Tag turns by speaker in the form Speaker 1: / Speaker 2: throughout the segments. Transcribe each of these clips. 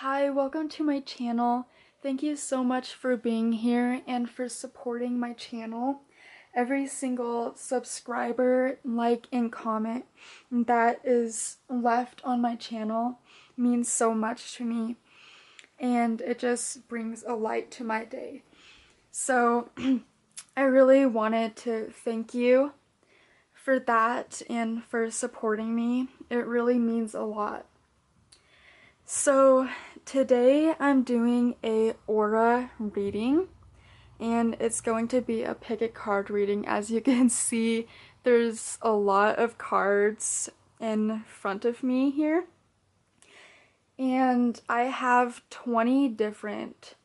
Speaker 1: Hi, welcome to my channel. Thank you so much for being here and for supporting my channel. Every single subscriber, like, and comment that is left on my channel means so much to me, and it just brings a light to my day. So I really wanted to thank you for that and for supporting me. It really means a lot. So today I'm doing a aura reading, and it's going to be a pick a card reading. As you can see, there's a lot of cards in front of me here, and I have 20 different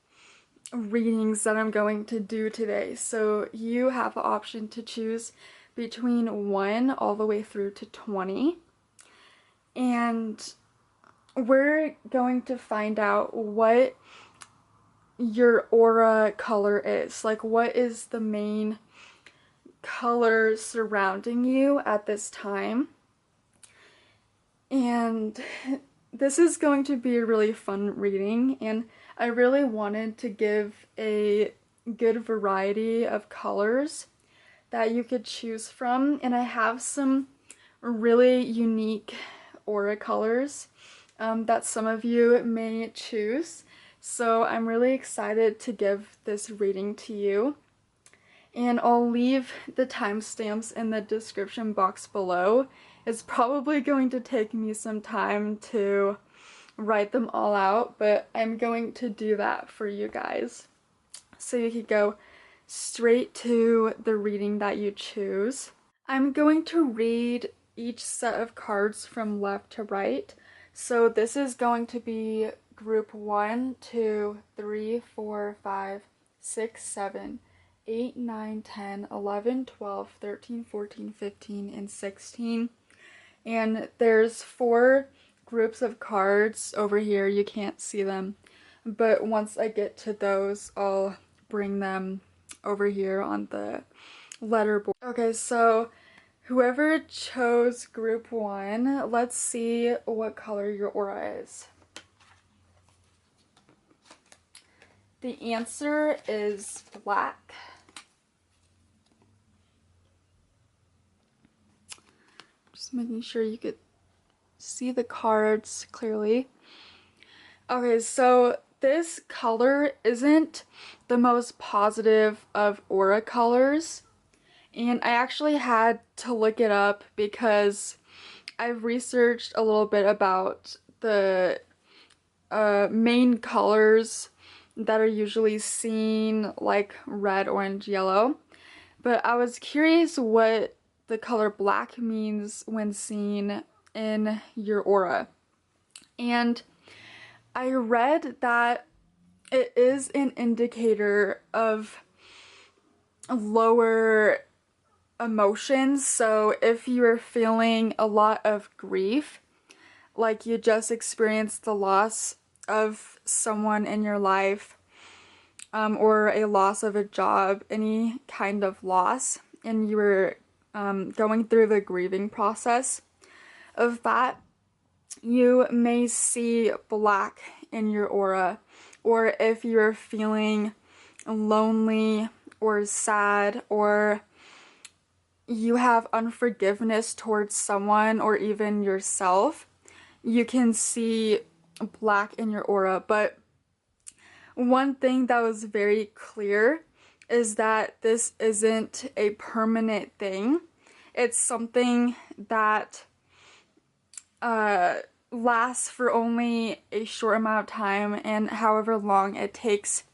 Speaker 1: readings that I'm going to do today. So you have the option to choose between 1 all the way through to 20, and we're going to find out what your aura color is. Like, what is the main color surrounding you at this time. And this is going to be a really fun reading, and I really wanted to give a good variety of colors that you could choose from, and I have some really unique aura colors that some of you may choose. So I'm really excited to give this reading to you. And I'll leave the timestamps in the description box below. It's probably going to take me some time to write them all out, but I'm going to do that for you guys. So you could go straight to the reading that you choose. I'm going to read each set of cards from left to right. So this is going to be group 1, 2, 3, 4, 5, 6, 7, 8, 9, 10, 11, 12, 13, 14, 15, and 16. And there's 4 groups of cards over here. You can't see them, but once I get to those, I'll bring them over here on the letterboard. Okay, so whoever chose group 1, let's see what color your aura is. The answer is black. Just making sure you could see the cards clearly. Okay, so this color isn't the most positive of aura colors, and I actually had to look it up because I've researched a little bit about the main colors that are usually seen, like red, orange, yellow, but I was curious what the color black means when seen in your aura. And I read that it is an indicator of lower emotions. So if you're feeling a lot of grief, like you just experienced the loss of someone in your life, or a loss of a job, any kind of loss, and you were going through the grieving process of that, you may see black in your aura. Or if you're feeling lonely or sad, or you have unforgiveness towards someone or even yourself, you can see black in your aura. But one thing that was very clear is that this isn't a permanent thing. It's something that lasts for only a short amount of time, and however long it takes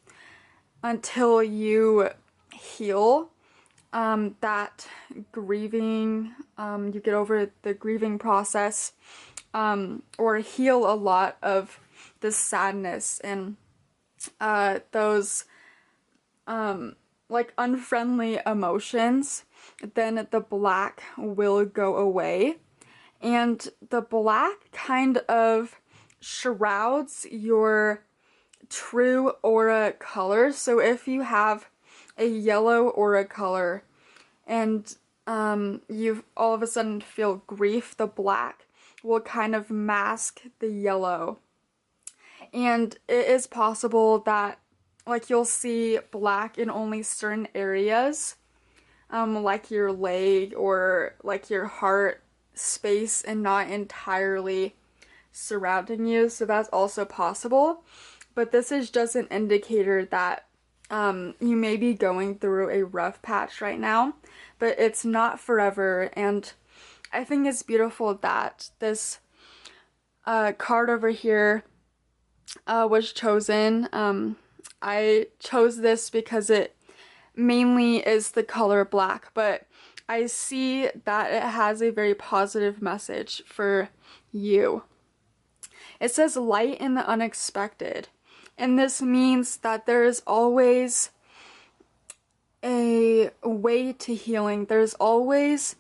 Speaker 1: until you heal that grieving, you get over the grieving process, or heal a lot of the sadness and those like unfriendly emotions, then the black will go away. And the black kind of shrouds your true aura color. So if you have a yellow aura color and you all of a sudden feel grief, the black will kind of mask the yellow. And it is possible that like you'll see black in only certain areas, like your leg or like your heart space, and not entirely surrounding you. So that's also possible. But this is just an indicator that you may be going through a rough patch right now, but it's not forever. And I think it's beautiful that this card over here was chosen. I chose this because it mainly is the color black, but I see that it has a very positive message for you. It says light in the unexpected, and this means that there is always a way to healing. There's always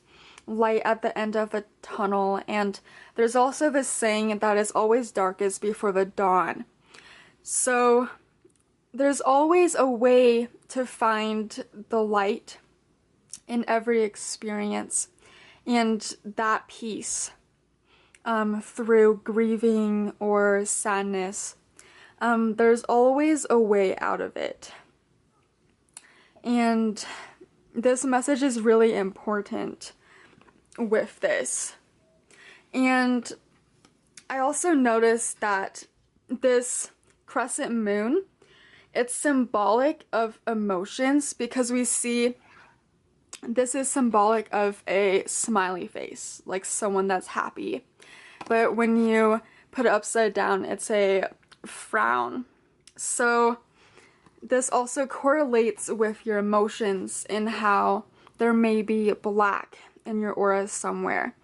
Speaker 1: light at the end of a tunnel, and there's also this saying that it's always darkest before the dawn. So there's always a way to find the light in every experience, and that peace through grieving or sadness. There's always a way out of it. And this message is really important with this. And I also noticed that this crescent moon, it's symbolic of emotions, because we see this is symbolic of a smiley face, like someone that's happy. But when you put it upside down, it's a frown. So this also correlates with your emotions and how there may be black in your aura somewhere.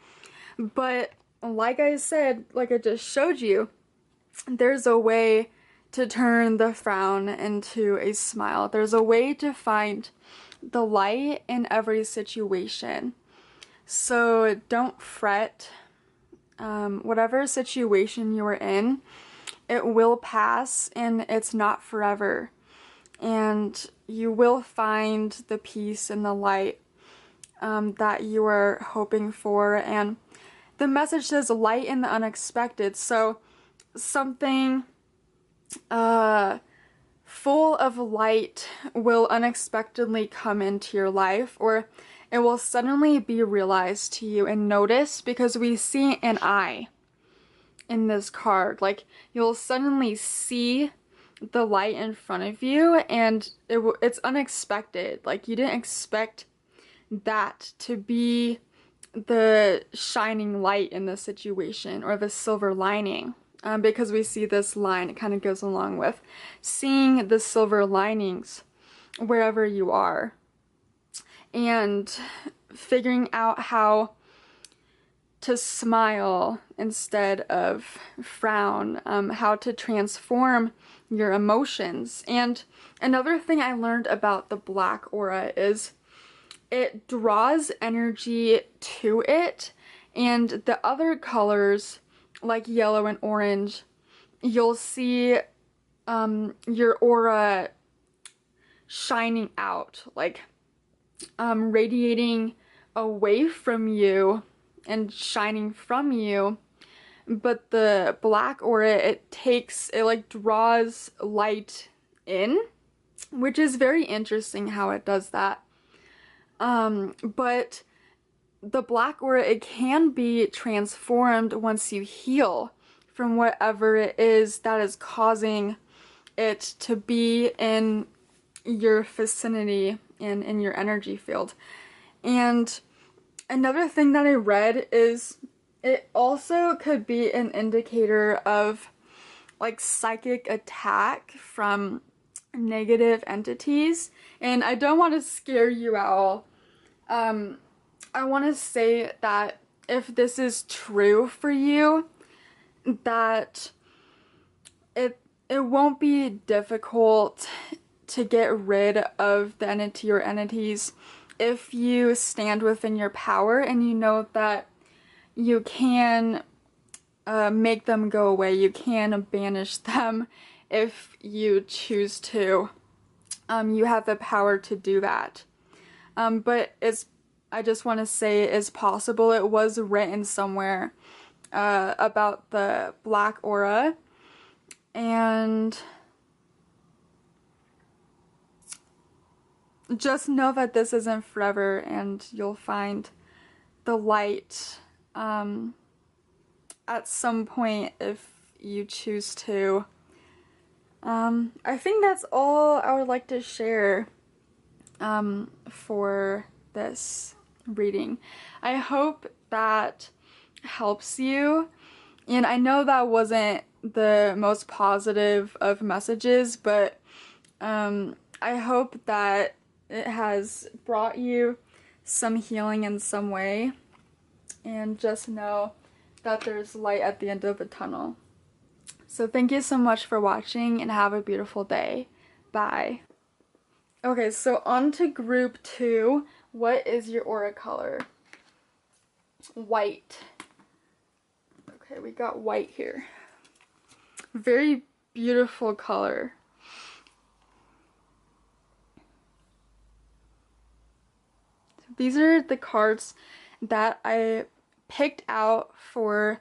Speaker 1: But like I said, like I just showed you, there's a way to turn the frown into a smile. There's a way to find the light in every situation. So don't fret. Whatever situation you are in, it will pass, and it's not forever. And you will find the peace and the light that you are hoping for. And the message says light in the unexpected. So something full of light will unexpectedly come into your life, or it will suddenly be realized to you and noticed, because we see an eye in this card. Like, you'll suddenly see the light in front of you, and it's unexpected. Like, you didn't expect that to be the shining light in the situation, or the silver lining. Because we see this line, it kind of goes along with seeing the silver linings wherever you are, and figuring out how to smile instead of frown, how to transform your emotions. And another thing I learned about the black aura is it draws energy to it, and the other colors like yellow and orange, you'll see your aura shining out, like radiating away from you and shining from you. But the black aura, it like draws light in, which is very interesting how it does that. But the black aura, it can be transformed once you heal from whatever it is that is causing it to be in your vicinity and in your energy field. And another thing that I read is it also could be an indicator of like psychic attack from negative entities. And I don't want to scare you all. I want to say that if this is true for you, that it won't be difficult to get rid of the entity or entities if you stand within your power and you know that you can make them go away. You can banish them if you choose to. You have the power to do that. But I just want to say it is possible. It was written somewhere about the black aura, And just know that this isn't forever, and you'll find the light at some point if you choose to. I think that's all I would like to share for this reading. I hope that helps you. And I know that wasn't the most positive of messages, but I hope that it has brought you some healing in some way. And just know that there's light at the end of the tunnel. So thank you so much for watching, and have a beautiful day. Bye. Okay, so on to group 2. What is your aura color? White. Okay, we got white here. Very beautiful color. These are the cards that I picked out for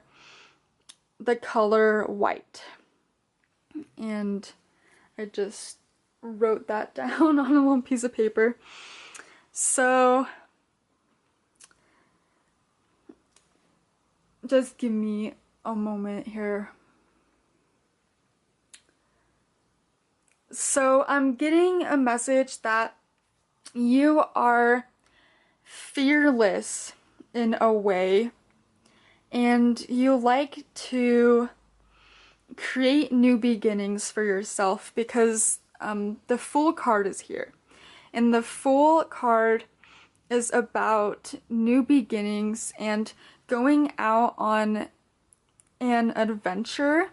Speaker 1: the color white. And I just wrote that down on a little piece of paper. So just give me a moment here. So I'm getting a message that you are fearless in a way, and you like to create new beginnings for yourself, because the Fool card is here, and the Fool card is about new beginnings and going out on an adventure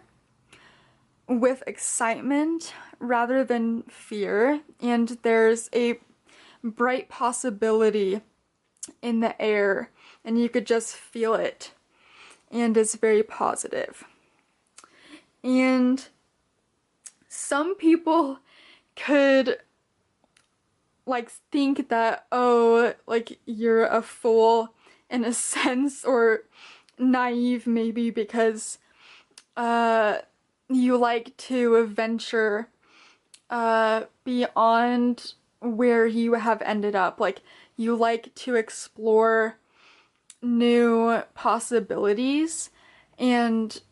Speaker 1: with excitement rather than fear, and there's a bright possibility in the air, and you could just feel it, and it's very positive. And some people could like think that, oh, like you're a fool in a sense, or naive maybe, because you like to venture beyond where you have ended up. Like, you like to explore new possibilities, and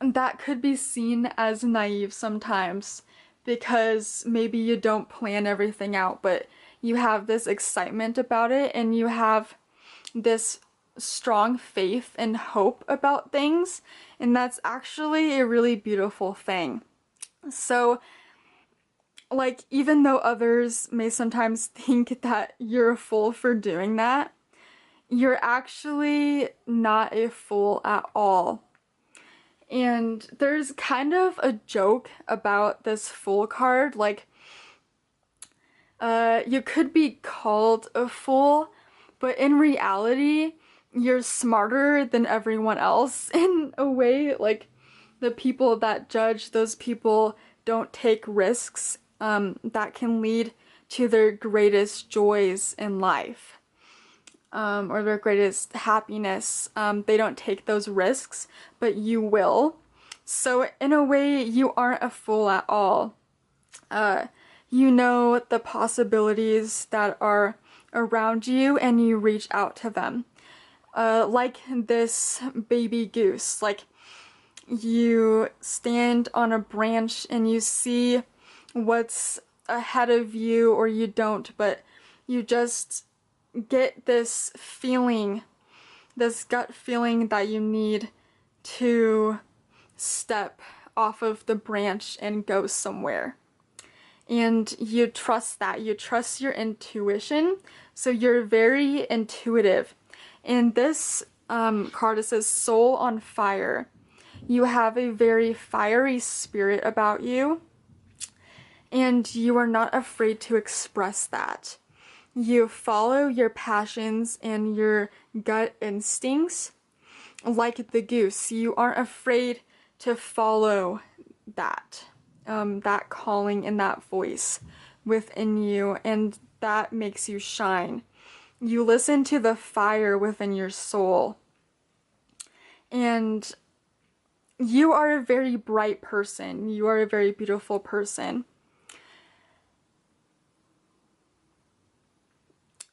Speaker 1: that could be seen as naive sometimes, because maybe you don't plan everything out, but you have this excitement about it, and you have this strong faith and hope about things, and that's actually a really beautiful thing. So, like, even though others may sometimes think that you're a fool for doing that, you're actually not a fool at all. And there's kind of a joke about this Fool card, like, you could be called a fool, but in reality, you're smarter than everyone else in a way. Like, the people that judge, those people don't take risks that can lead to their greatest joys in life, or their greatest happiness. They don't take those risks, but you will. So in a way, you aren't a fool at all. You know the possibilities that are around you, and you reach out to them. Like this baby goose, like, you stand on a branch and you see what's ahead of you, or you don't, but you just get this feeling, this gut feeling that you need to step off of the branch and go somewhere. And you trust that. You trust your intuition. So you're very intuitive. And this card, it says Soul on Fire. You have a very fiery spirit about you, and you are not afraid to express that. You follow your passions and your gut instincts like the goose. You aren't afraid to follow that, that calling and that voice within you, and that makes you shine. You listen to the fire within your soul, and you are a very bright person. You are a very beautiful person.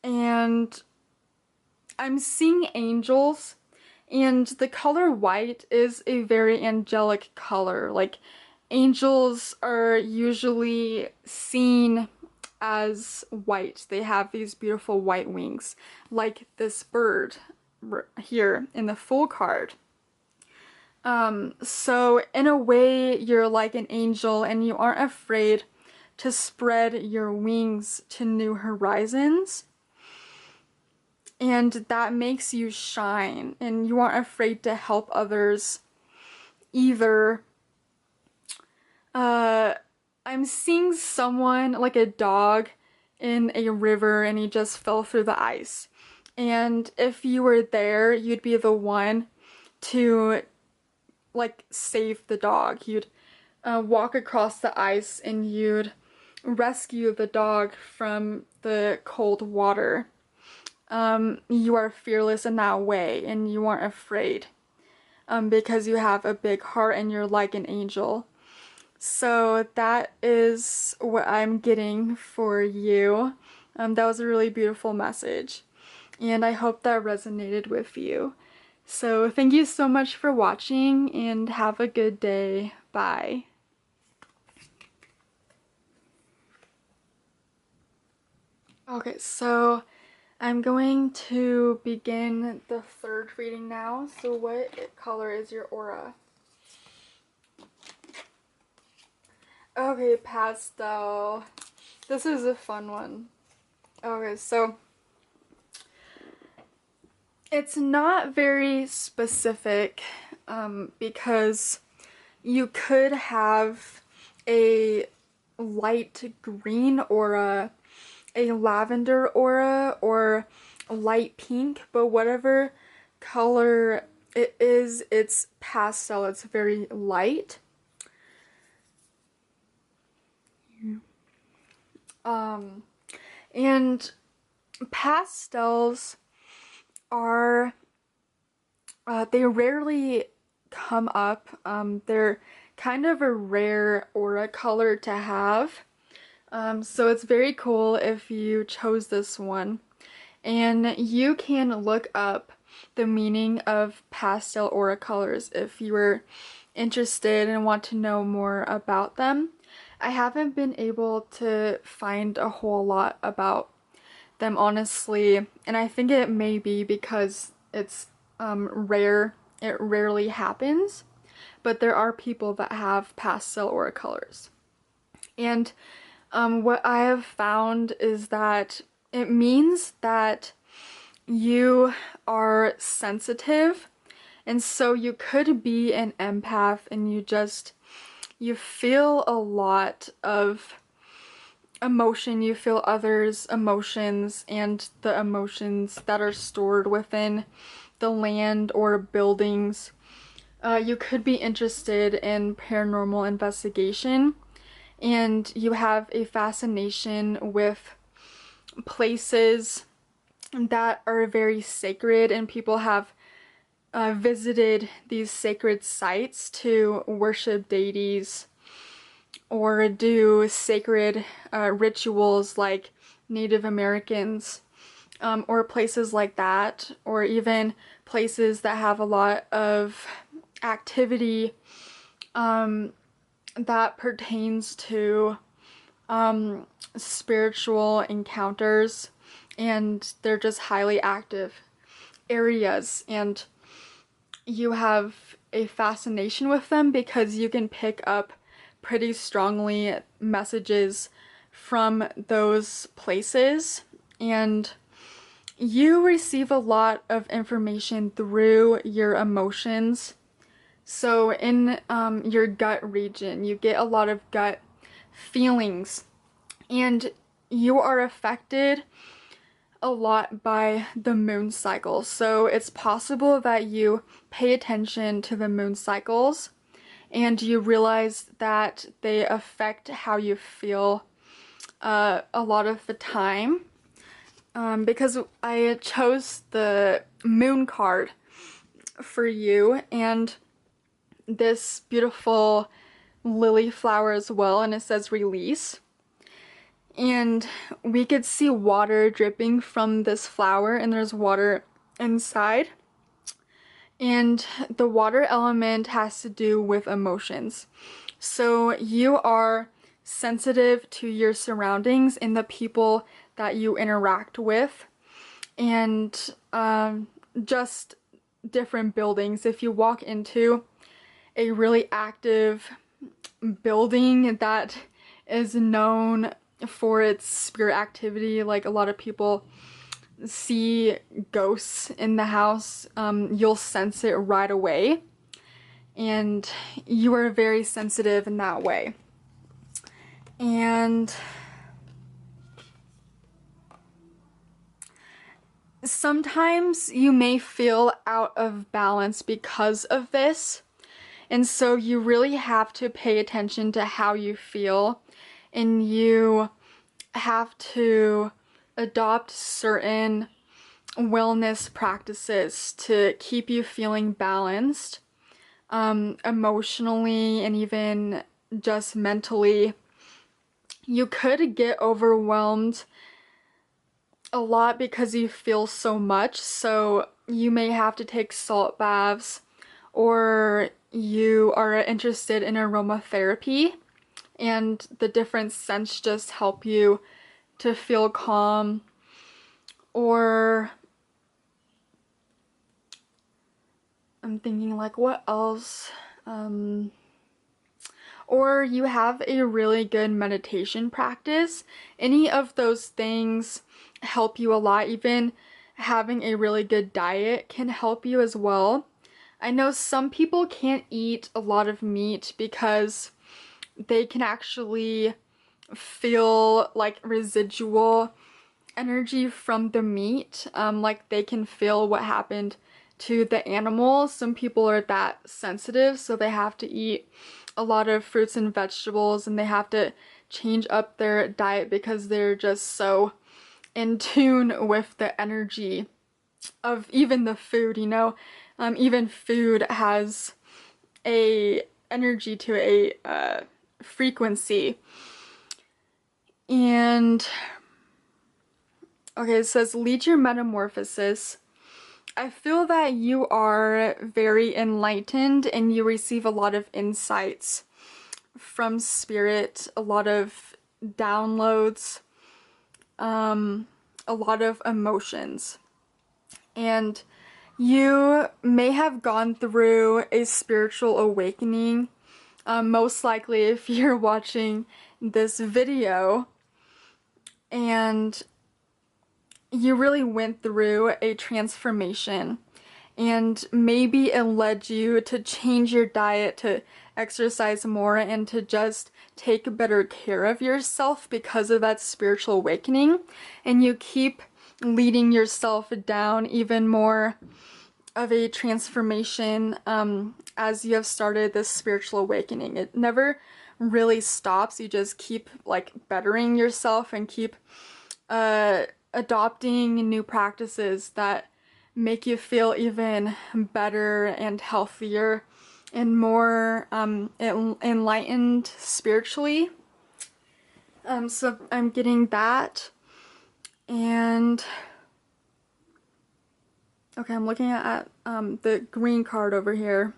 Speaker 1: And I'm seeing angels, and the color white is a very angelic color. Like, angels are usually seen as white. They have these beautiful white wings, like this bird here in the full card. So in a way, you're like an angel and you aren't afraid to spread your wings to new horizons. And that makes you shine, and you aren't afraid to help others either. I'm seeing someone, like a dog, in a river and he just fell through the ice. And if you were there, you'd be the one to, like, save the dog. You'd walk across the ice and you'd rescue the dog from the cold water. You are fearless in that way, and you aren't afraid because you have a big heart and you're like an angel. So that is what I'm getting for you. That was a really beautiful message, and I hope that resonated with you. So thank you so much for watching, and have a good day. Bye. Okay, so I'm going to begin the third reading now. So what color is your aura? Okay, pastel. This is a fun one. Okay, so it's not very specific because you could have a light green aura, a lavender aura, or light pink, but whatever color it is, it's pastel. It's very light. And pastels are, they rarely come up. They're kind of a rare aura color to have. So it's very cool if you chose this one. And you can look up the meaning of pastel aura colors if you were interested and want to know more about them. I haven't been able to find a whole lot about them, honestly, and I think it may be because it's rare. It rarely happens, but there are people that have pastel aura colors. And what I have found is that it means that you are sensitive, and so you could be an empath and you feel a lot of emotion, you feel others' emotions and the emotions that are stored within the land or buildings. You could be interested in paranormal investigation, and you have a fascination with places that are very sacred, and people have visited these sacred sites to worship deities or do sacred rituals like Native Americans, or places like that, or even places that have a lot of activity that pertains to spiritual encounters, and they're just highly active areas, and you have a fascination with them because you can pick up pretty strongly messages from those places, and you receive a lot of information through your emotions. So in your gut region, you get a lot of gut feelings, and you are affected a lot by the moon cycle. So it's possible that you pay attention to the moon cycles and you realize that they affect how you feel a lot of the time. Because I chose the moon card for you, and this beautiful lily flower as well, and it says release. And we could see water dripping from this flower, and there's water inside. And the water element has to do with emotions. So you are sensitive to your surroundings and the people that you interact with, and just different buildings. If you walk into a really active building that is known for its spirit activity, like a lot of people see ghosts in the house, you'll sense it right away, and you are very sensitive in that way. And sometimes you may feel out of balance because of this, and so you really have to pay attention to how you feel, and you have to adopt certain wellness practices to keep you feeling balanced, emotionally and even just mentally. You could get overwhelmed a lot because you feel so much, so you may have to take salt baths, or you are interested in aromatherapy, and the different scents just help you to feel calm. Or I'm thinking like what else? Or you have a really good meditation practice. Any of those things help you a lot. Even having a really good diet can help you as well. I know some people can't eat a lot of meat because they can actually feel like residual energy from the meat, like they can feel what happened to the animal. Some people are that sensitive, so they have to eat a lot of fruits and vegetables, and they have to change up their diet because they're just so in tune with the energy of even the food, you know. Even food has a energy to a frequency. And okay, it says lead your metamorphosis. I feel that you are very enlightened and you receive a lot of insights from spirit, a lot of downloads, a lot of emotions. And you may have gone through a spiritual awakening, most likely if you're watching this video, and you really went through a transformation, and maybe it led you to change your diet, to exercise more, and to just take better care of yourself because of that spiritual awakening. And you keep leading yourself down even more of a transformation as you have started this spiritual awakening. It never really stops. You just keep like bettering yourself and keep adopting new practices that make you feel even better and healthier and more enlightened spiritually. So I'm getting that. And okay, I'm looking at the green card over here.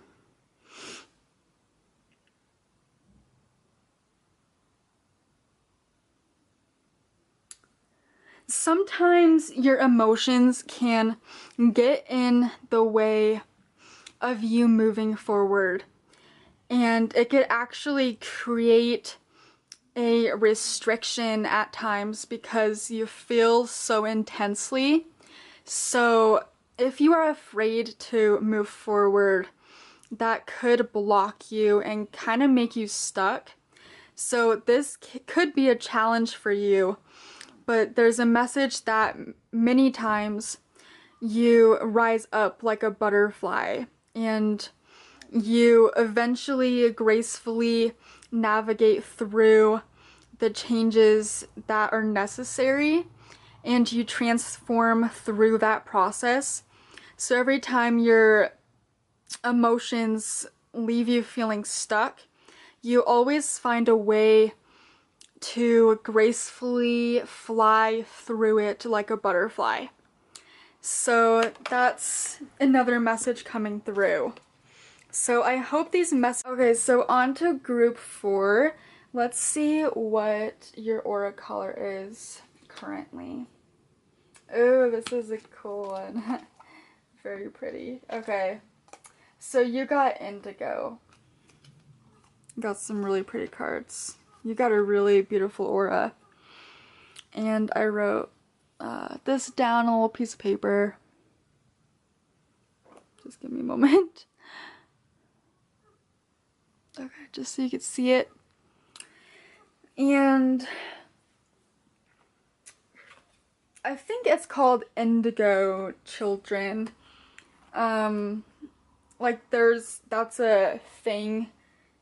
Speaker 1: Sometimes your emotions can get in the way of you moving forward, and it could actually create a restriction at times because you feel so intensely. So if you are afraid to move forward, that could block you and kind of make you stuck. So this could be a challenge for you. But there's a message that many times you rise up like a butterfly and you eventually gracefully navigate through the changes that are necessary, and you transform through that process. So every time your emotions leave you feeling stuck. You always find a way to gracefully fly through it like a butterfly. So that's another message coming through. So I hope these Okay, so on to group 4. Let's see what your aura color is currently. Oh, this is a cool one. Very pretty. Okay, so you got indigo. Got some really pretty cards. You got a really beautiful aura. And I wrote this down on a little piece of paper. Just give me a moment. Okay, just so you can see it. And I think it's called Indigo Children. Like that's a thing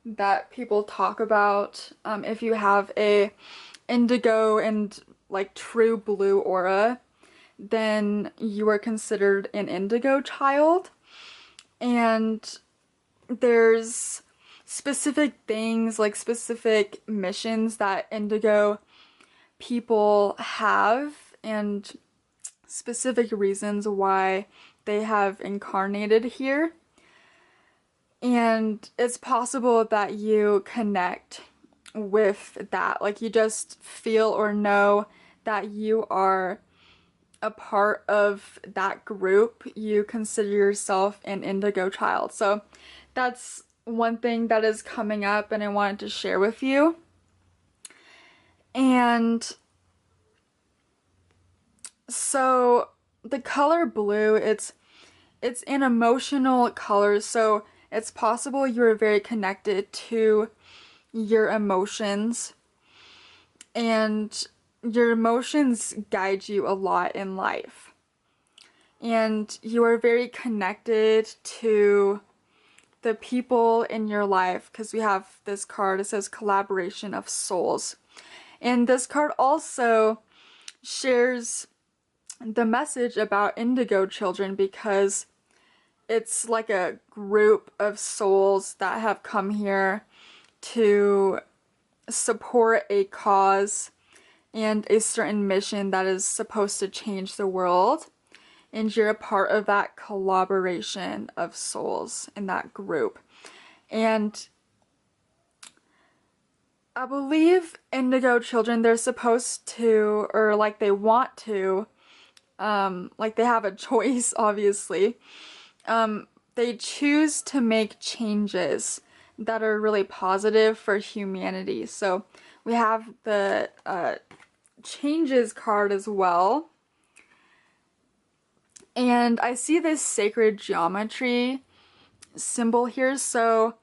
Speaker 1: that people talk about. If you have a indigo and like true blue aura, then you are considered an indigo child. And there's specific things, like specific missions that indigo people have, and specific reasons why they have incarnated here. And it's possible that you connect with that. Like you just feel or know that you are a part of that group. You consider yourself an indigo child. So that's one thing that is coming up and I wanted to share with you. And so the color blue, it's an emotional color, so it's possible you're very connected to your emotions, and your emotions guide you a lot in life. And you are very connected to the people in your life, because we have this card, it says collaboration of souls. And this card also shares the message about indigo children, because it's like a group of souls that have come here to support a cause and a certain mission that is supposed to change the world. And you're a part of that collaboration of souls in that group. And I believe indigo children, they're supposed to, or like they want to, like they have a choice, obviously. They choose to make changes that are really positive for humanity. So we have the changes card as well. And I see this sacred geometry symbol here. So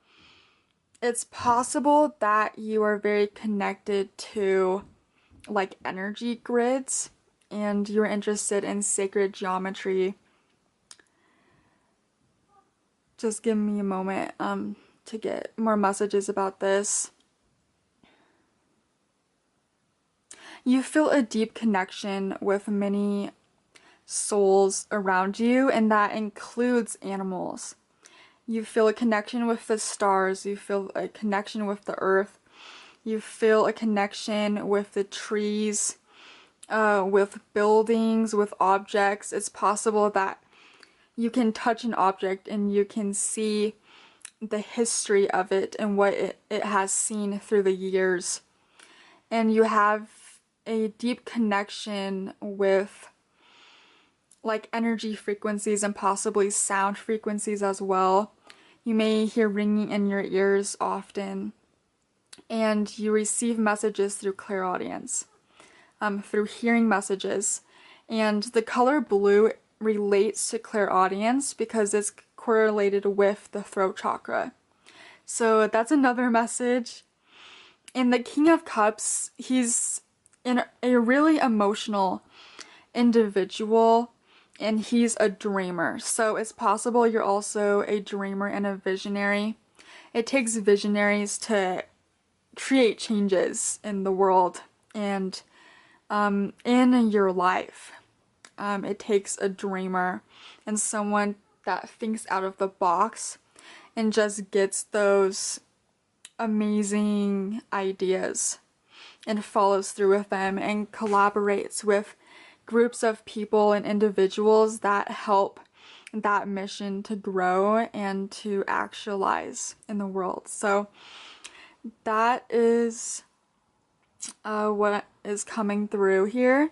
Speaker 1: it's possible that you are very connected to like energy grids and you're interested in sacred geometry. Just give me a moment to get more messages about this. You feel a deep connection with many souls around you, and that includes animals. You feel a connection with the stars, you feel a connection with the earth, you feel a connection with the trees, with buildings, with objects. It's possible that you can touch an object and you can see the history of it and what it has seen through the years. And you have a deep connection with like energy frequencies and possibly sound frequencies as well. You may hear ringing in your ears often, and you receive messages through clairaudience, through hearing messages. And the color blue relates to clairaudience because it's correlated with the throat chakra. So that's another message. And the King of Cups, he's a really emotional individual, and he's a dreamer. So it's possible you're also a dreamer and a visionary. It takes visionaries to create changes in the world and in your life. It takes a dreamer and someone that thinks out of the box and just gets those amazing ideas and follows through with them and collaborates with groups of people and individuals that help that mission to grow and to actualize in the world. So that is what is coming through here.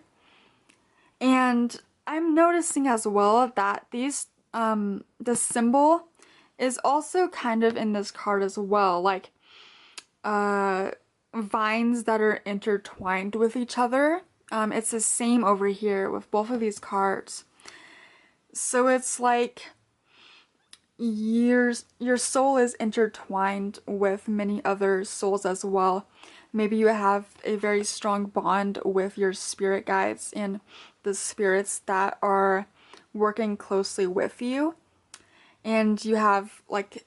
Speaker 1: And I'm noticing as well that the symbol is also kind of in this card as well, like vines that are intertwined with each other. It's the same over here with both of these cards. So it's like your soul is intertwined with many other souls as well. Maybe you have a very strong bond with your spirit guides and the spirits that are working closely with you. And you have like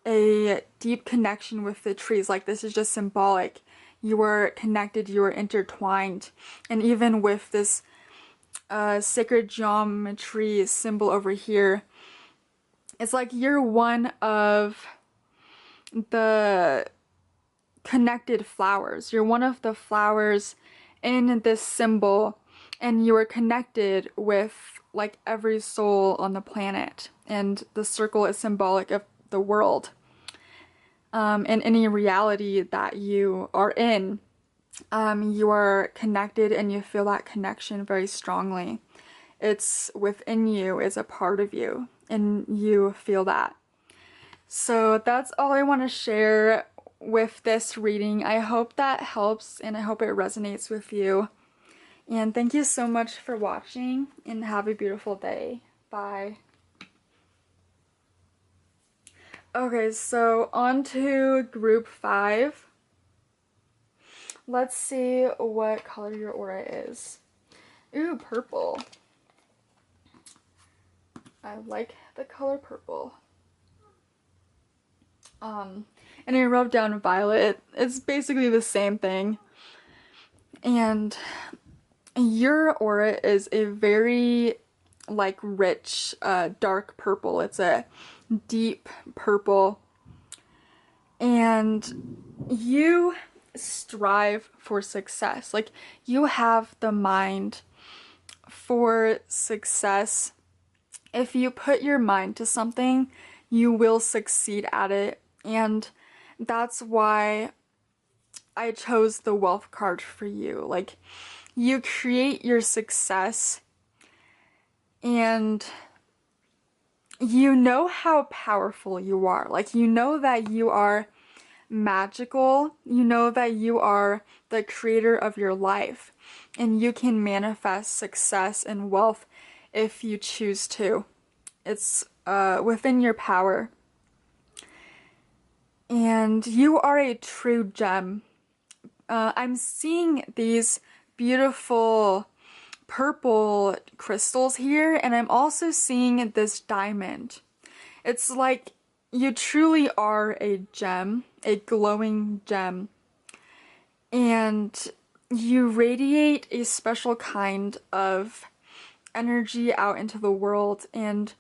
Speaker 1: a deep connection with the trees. Like, this is just symbolic. You are connected, you are intertwined. And even with this sacred geometry symbol over here, it's like you're one of the connected flowers. You're one of the flowers in this symbol, and you are connected with like every soul on the planet. And the circle is symbolic of the world. And any reality that you are in, you are connected and you feel that connection very strongly. It's within you, it's a part of you, and you feel that. So that's all I want to share with this reading. I hope that helps and I hope it resonates with you. And thank you so much for watching and have a beautiful day. Bye. Okay, so on to group 5. Let's see what color your aura is. Ooh, purple. I like the color purple. And I wrote down violet. It's basically the same thing. And your aura is a very like rich, dark purple. It's a deep purple. And you strive for success. Like, you have the mind for success. If you put your mind to something, you will succeed at it. And that's why I chose the wealth card for you. Like, you create your success and you know how powerful you are. Like, you know that you are magical. You know that you are the creator of your life and you can manifest success and wealth if you choose to. It's within your power. And you are a true gem. I'm seeing these beautiful purple crystals here, and I'm also seeing this diamond. It's like you truly are a gem, a glowing gem, and you radiate a special kind of energy out into the world, and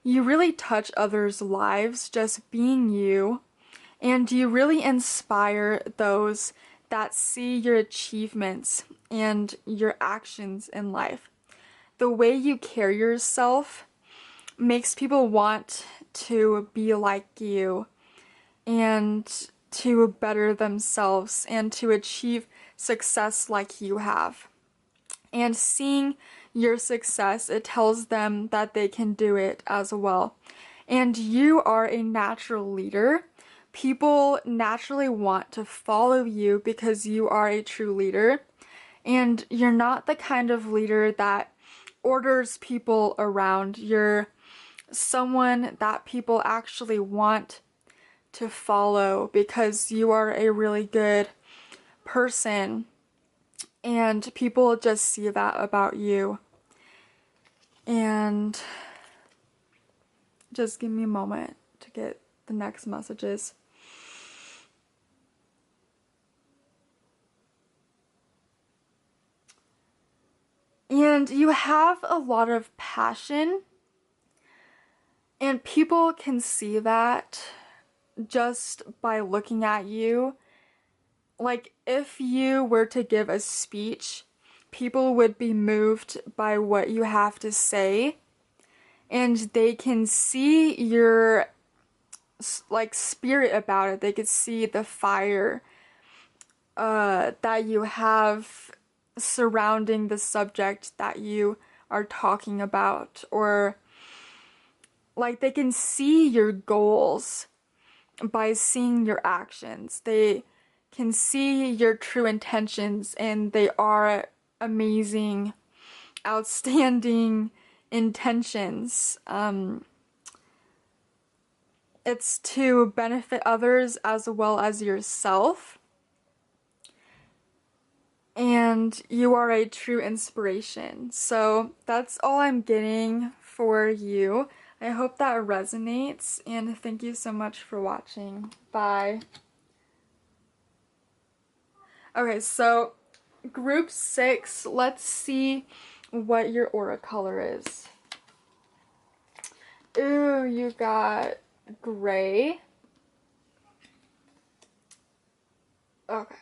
Speaker 1: you really touch others' lives just being you, and you really inspire those that see your achievements and your actions in life. The way you carry yourself makes people want to be like you and to better themselves and to achieve success like you have. And seeing your success, it tells them that they can do it as well. And you are a natural leader. People naturally want to follow you because you are a true leader. And you're not the kind of leader that orders people around. You're someone that people actually want to follow because you are a really good person. And people just see that about you. And just give me a moment to get the next messages. And you have a lot of passion And people can see that just by looking at you. Like, if you were to give a speech, people would be moved by what you have to say, and they can see your like spirit about it. They could see the fire that you have surrounding the subject that you are talking about, or like they can see your goals by seeing your actions. They can see your true intentions, and they are amazing, outstanding intentions. It's to benefit others as well as yourself. And you are a true inspiration. So that's all I'm getting for you. I hope that resonates, and thank you so much for watching. Bye. Okay, so group 6, let's see what your aura color is. Ooh, you got gray. Okay.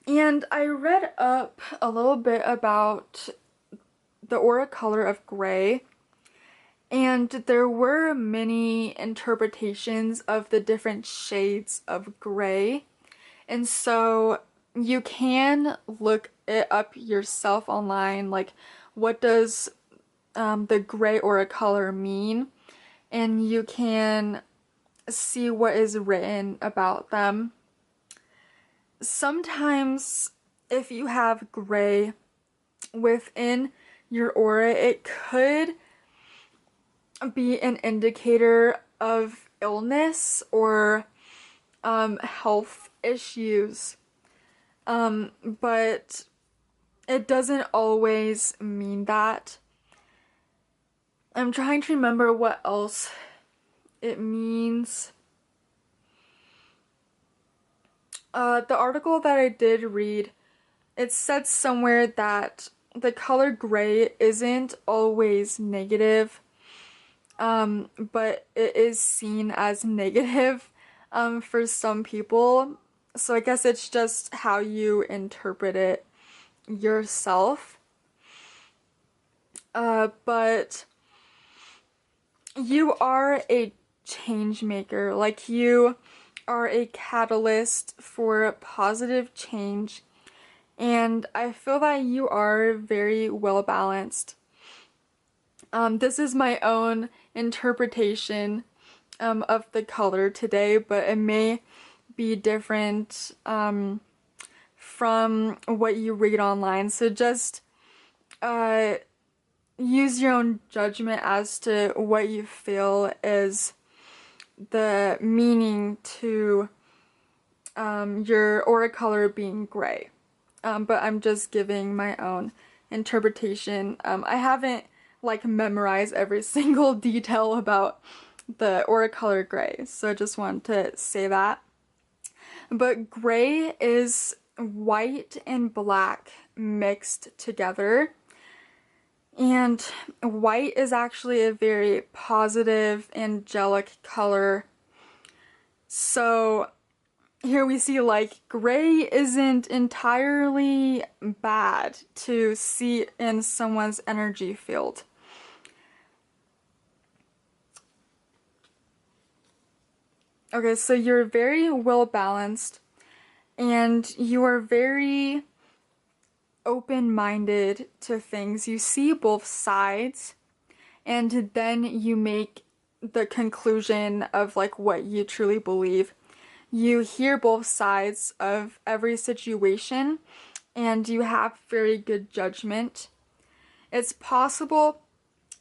Speaker 1: And I read up a little bit about the aura color of gray, and there were many interpretations of the different shades of gray. And so you can look it up yourself online, like what does the gray aura color mean, and you can see what is written about them. Sometimes if you have gray within your aura, it could be an indicator of illness or health issues, but it doesn't always mean that. I'm trying to remember what else it means. The article that I did read, it said somewhere that the color gray isn't always negative, but it is seen as negative for some people. So I guess it's just how you interpret it yourself. But you are a change maker. Like, you are a catalyst for positive change, and I feel that you are very well balanced. This is my own interpretation of the color today, but it may be different from what you read online. So just use your own judgment as to what you feel is the meaning to your aura color being gray. But I'm just giving my own interpretation. I haven't like memorized every single detail about the aura color gray, so I just wanted to say that. But gray is white and black mixed together. And white is actually a very positive, angelic color. So here we see like gray isn't entirely bad to see in someone's energy field. Okay, so you're very well balanced, and you are very open-minded to things. You see both sides, and then you make the conclusion of like what you truly believe. You hear both sides of every situation, and you have very good judgment. It's possible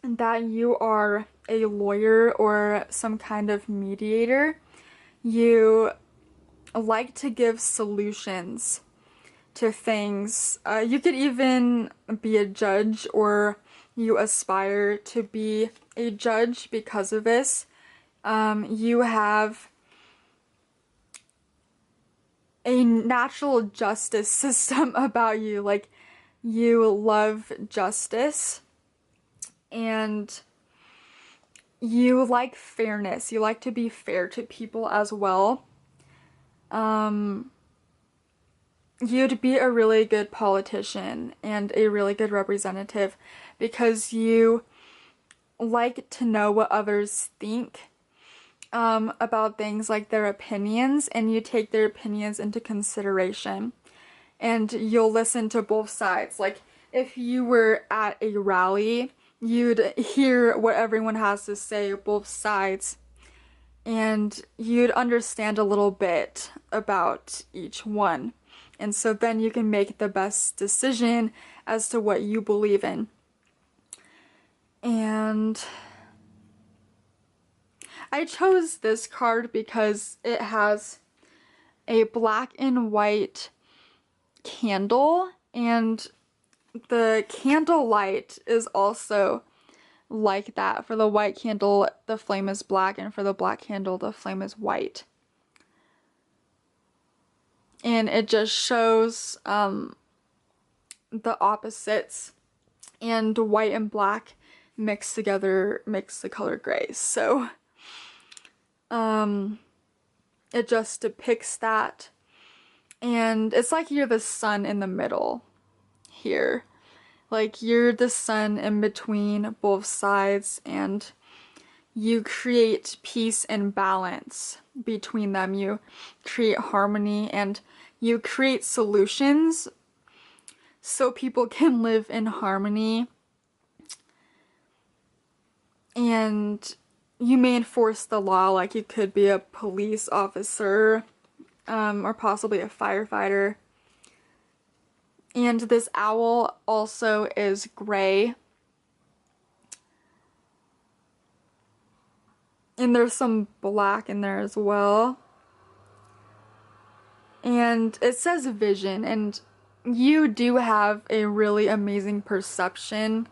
Speaker 1: that you are a lawyer or some kind of mediator. You like to give solutions to things. You could even be a judge, or you aspire to be a judge because of this. You have a natural justice system about you. Like, you love justice and you like fairness. You like to be fair to people as well. You'd be a really good politician and a really good representative because you like to know what others think about things, like their opinions, and you take their opinions into consideration. And you'll listen to both sides. Like, if you were at a rally, you'd hear what everyone has to say, both sides, and you'd understand a little bit about each one. And so then you can make the best decision as to what you believe in. And I chose this card because it has a black and white candle, and the candle light is also like that. For the white candle, the flame is black, and for the black candle, the flame is white. And it just shows the opposites, and white and black mixed together makes the color gray. So it just depicts that, and it's like you're the sun in the middle here. Like, you're the sun in between both sides, and you create peace and balance between them. You create harmony, and you create solutions so people can live in harmony. And you may enforce the law, like you could be a police officer, or possibly a firefighter. And this owl also is gray. And there's some black in there as well. And it says vision, and you do have a really amazing perception.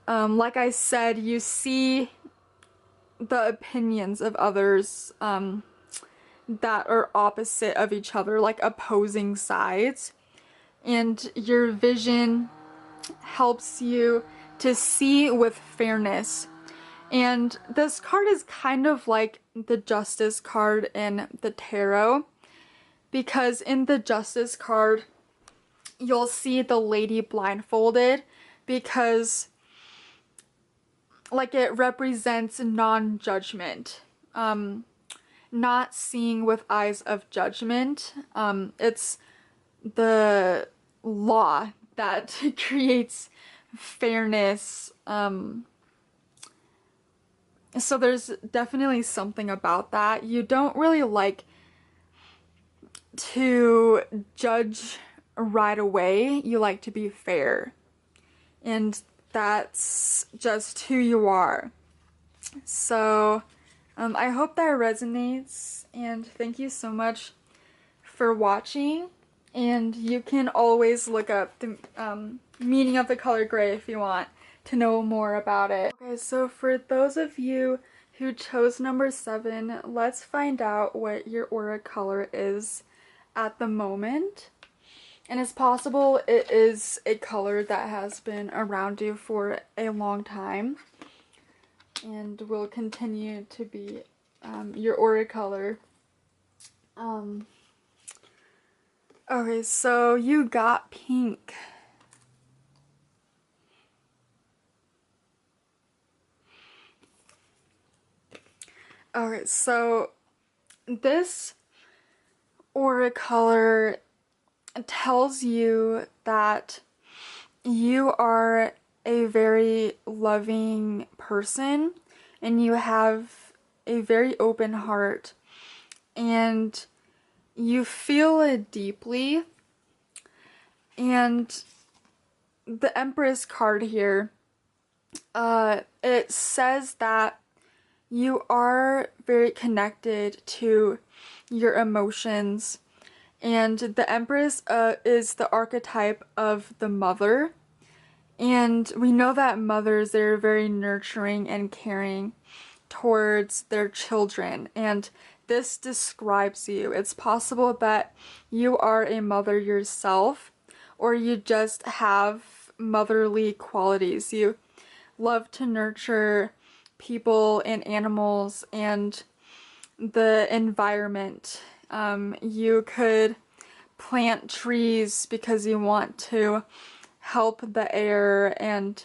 Speaker 1: Like I said, you see the opinions of others that are opposite of each other, like opposing sides. And your vision helps you to see with fairness. And this card is kind of like the Justice card in the tarot, because in the Justice card, you'll see the lady blindfolded, because like it represents non-judgment, not seeing with eyes of judgment. It's the law that creates fairness. So there's definitely something about that. You don't really like to judge right away. You like to be fair. And that's just who you are. So I hope that resonates, and thank you so much for watching. And you can always look up the meaning of the color gray if you want to know more about it. Okay, so for those of you who chose number 7, let's find out what your aura color is at the moment. And it's possible it is a color that has been around you for a long time and will continue to be your aura color. Okay, so you got pink. Okay, so this aura color tells you that you are a very loving person, and you have a very open heart, and you feel it deeply. And the Empress card here, it says that you are very connected to your emotions, and the Empress is the archetype of the mother, and we know that mothers, they're very nurturing and caring, towards their children, and this describes you. It's possible that you are a mother yourself, or you just have motherly qualities. You love to nurture people and animals and the environment. You could plant trees because you want to help the air and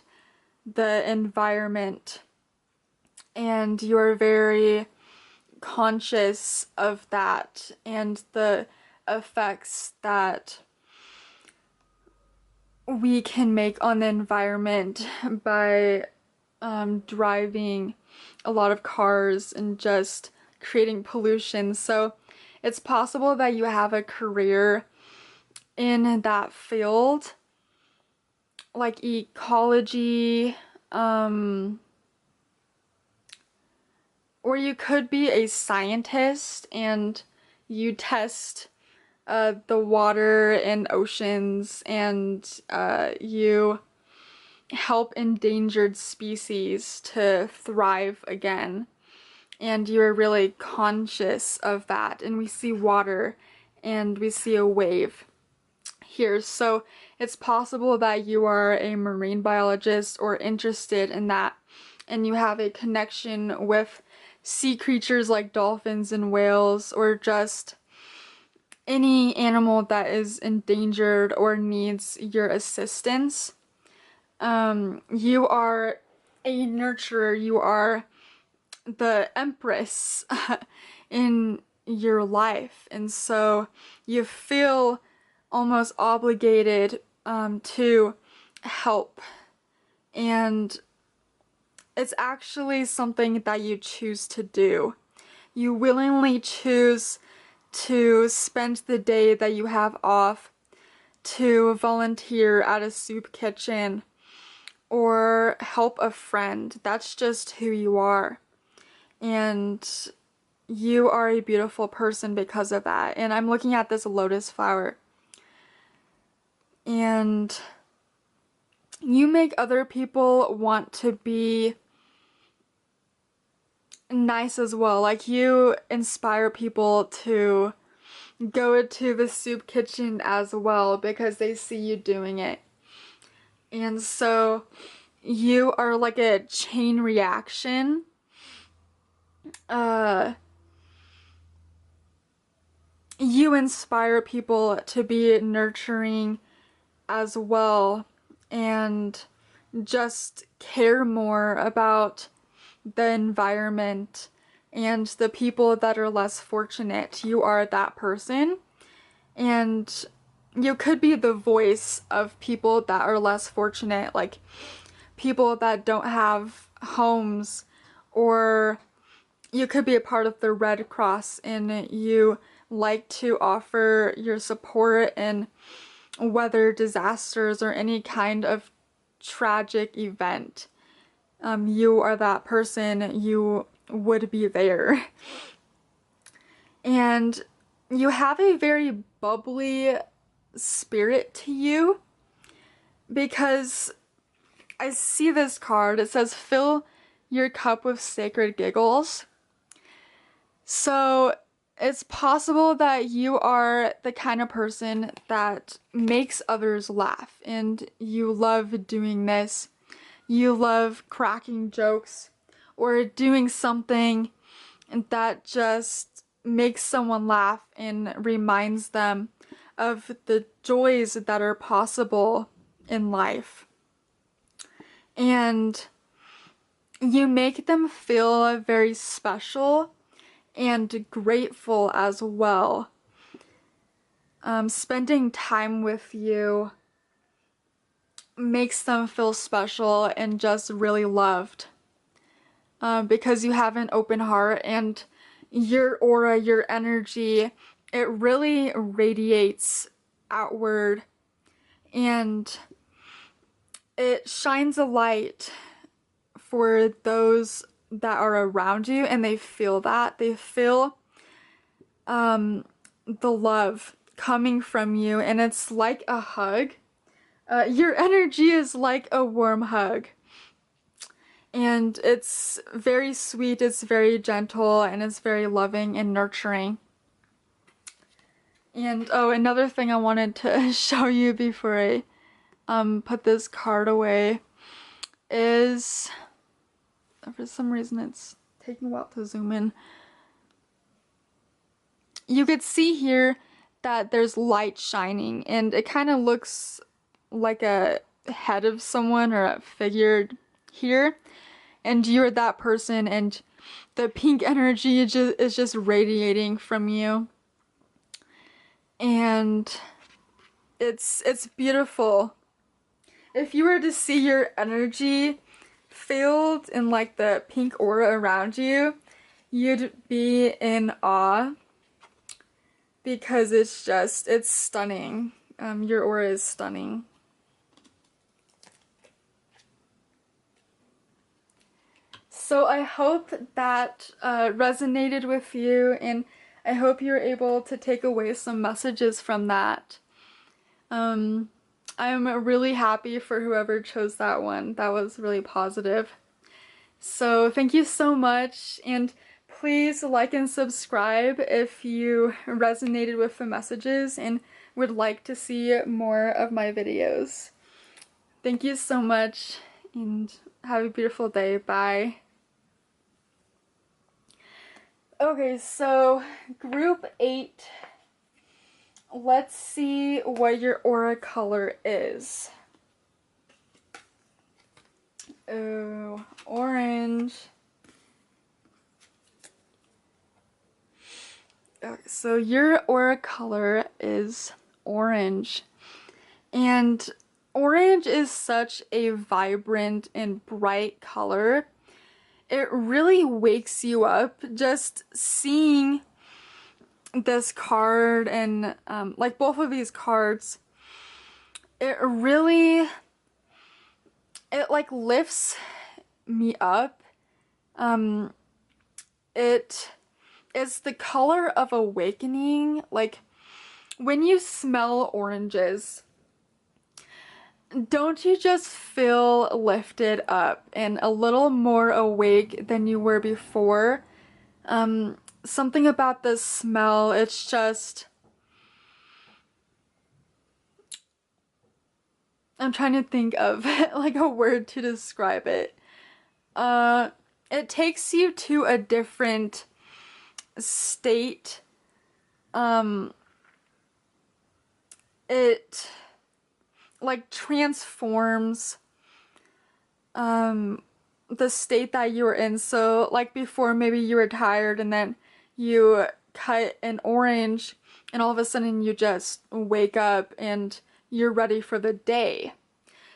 Speaker 1: the environment, and you're very conscious of that and the effects that we can make on the environment by driving a lot of cars and just creating pollution. So it's possible that you have a career in that field, like ecology, or you could be a scientist and you test the water and oceans, and you help endangered species to thrive again. And you're really conscious of that. And we see water and we see a wave here. So it's possible that you are a marine biologist or interested in that, and you have a connection with sea creatures like dolphins and whales, or just any animal that is endangered or needs your assistance. You are a nurturer. You are the empress in your life, and so you feel almost obligated to help, and it's actually something that you choose to do. You willingly choose to spend the day that you have off to volunteer at a soup kitchen or help a friend. That's just who you are. And you are a beautiful person because of that. And I'm looking at this lotus flower, and you make other people want to be nice as well. Like, you inspire people to go to the soup kitchen as well because they see you doing it. And so you are like a chain reaction. You inspire people to be nurturing as well, and just care more about the environment and the people that are less fortunate. You are that person, and you could be the voice of people that are less fortunate, like people that don't have homes, or you could be a part of the Red Cross and you like to offer your support in weather disasters or any kind of tragic event. You are that person. You would be there. And you have a very bubbly spirit to you, because I see this card. It says, fill your cup with sacred giggles. So it's possible that you are the kind of person that makes others laugh, and you love doing this. You love cracking jokes or doing something that just makes someone laugh and reminds them of the joys that are possible in life. And you make them feel very special and grateful as well. Spending time with you makes them feel special and just really loved, because you have an open heart, and your aura, your energy, it really radiates outward, and it shines a light for those that are around you, and they feel that. They feel the love coming from you, and it's like a hug. Your energy is like a warm hug. And it's very sweet, it's very gentle, and it's very loving and nurturing. And oh, another thing I wanted to show you before I put this card away is, for some reason it's taking a while to zoom in. You could see here that there's light shining, and it kind of looks like a head of someone or a figure here, and you're that person, and the pink energy is just radiating from you, and it's beautiful. If you were to see your energy filled in like the pink aura around you, you'd be in awe, because it's stunning. Your aura is stunning. So I hope that resonated with you, and I hope you're able to take away some messages from that. I'm really happy for whoever chose that one. That was really positive. So thank you so much, and please like and subscribe if you resonated with the messages and would like to see more of my videos. Thank you so much, and have a beautiful day. Bye. Okay, so group 8, let's see what your aura color is. Oh, orange. Okay, so your aura color is orange. And orange is such a vibrant and bright color. It really wakes you up just seeing this card and like both of these cards. It like lifts me up. It is the color of awakening. Like when you smell oranges, don't you just feel lifted up and a little more awake than you were before? Something about the smell, it's just, I'm trying to think of like a word to describe it. It takes you to a different state. It like transforms the state that you were in. So like before, maybe you were tired and then you cut an orange and all of a sudden you just wake up and you're ready for the day.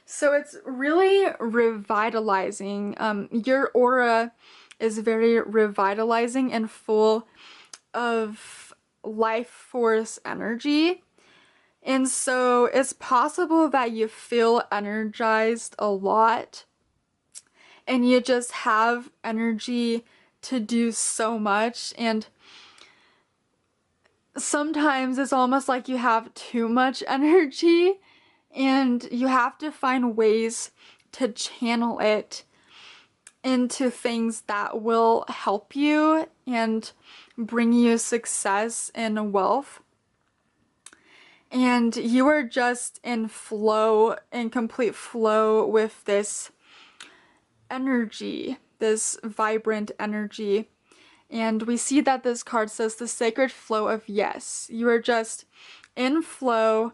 Speaker 1: So it's really revitalizing. Your aura is very revitalizing and full of life force energy. And so it's possible that you feel energized a lot and you just have energy to do so much, and sometimes it's almost like you have too much energy and you have to find ways to channel it into things that will help you and bring you success and wealth. And you are just in flow, in complete flow with this energy, this vibrant energy. And we see that this card says the sacred flow of yes. You are just in flow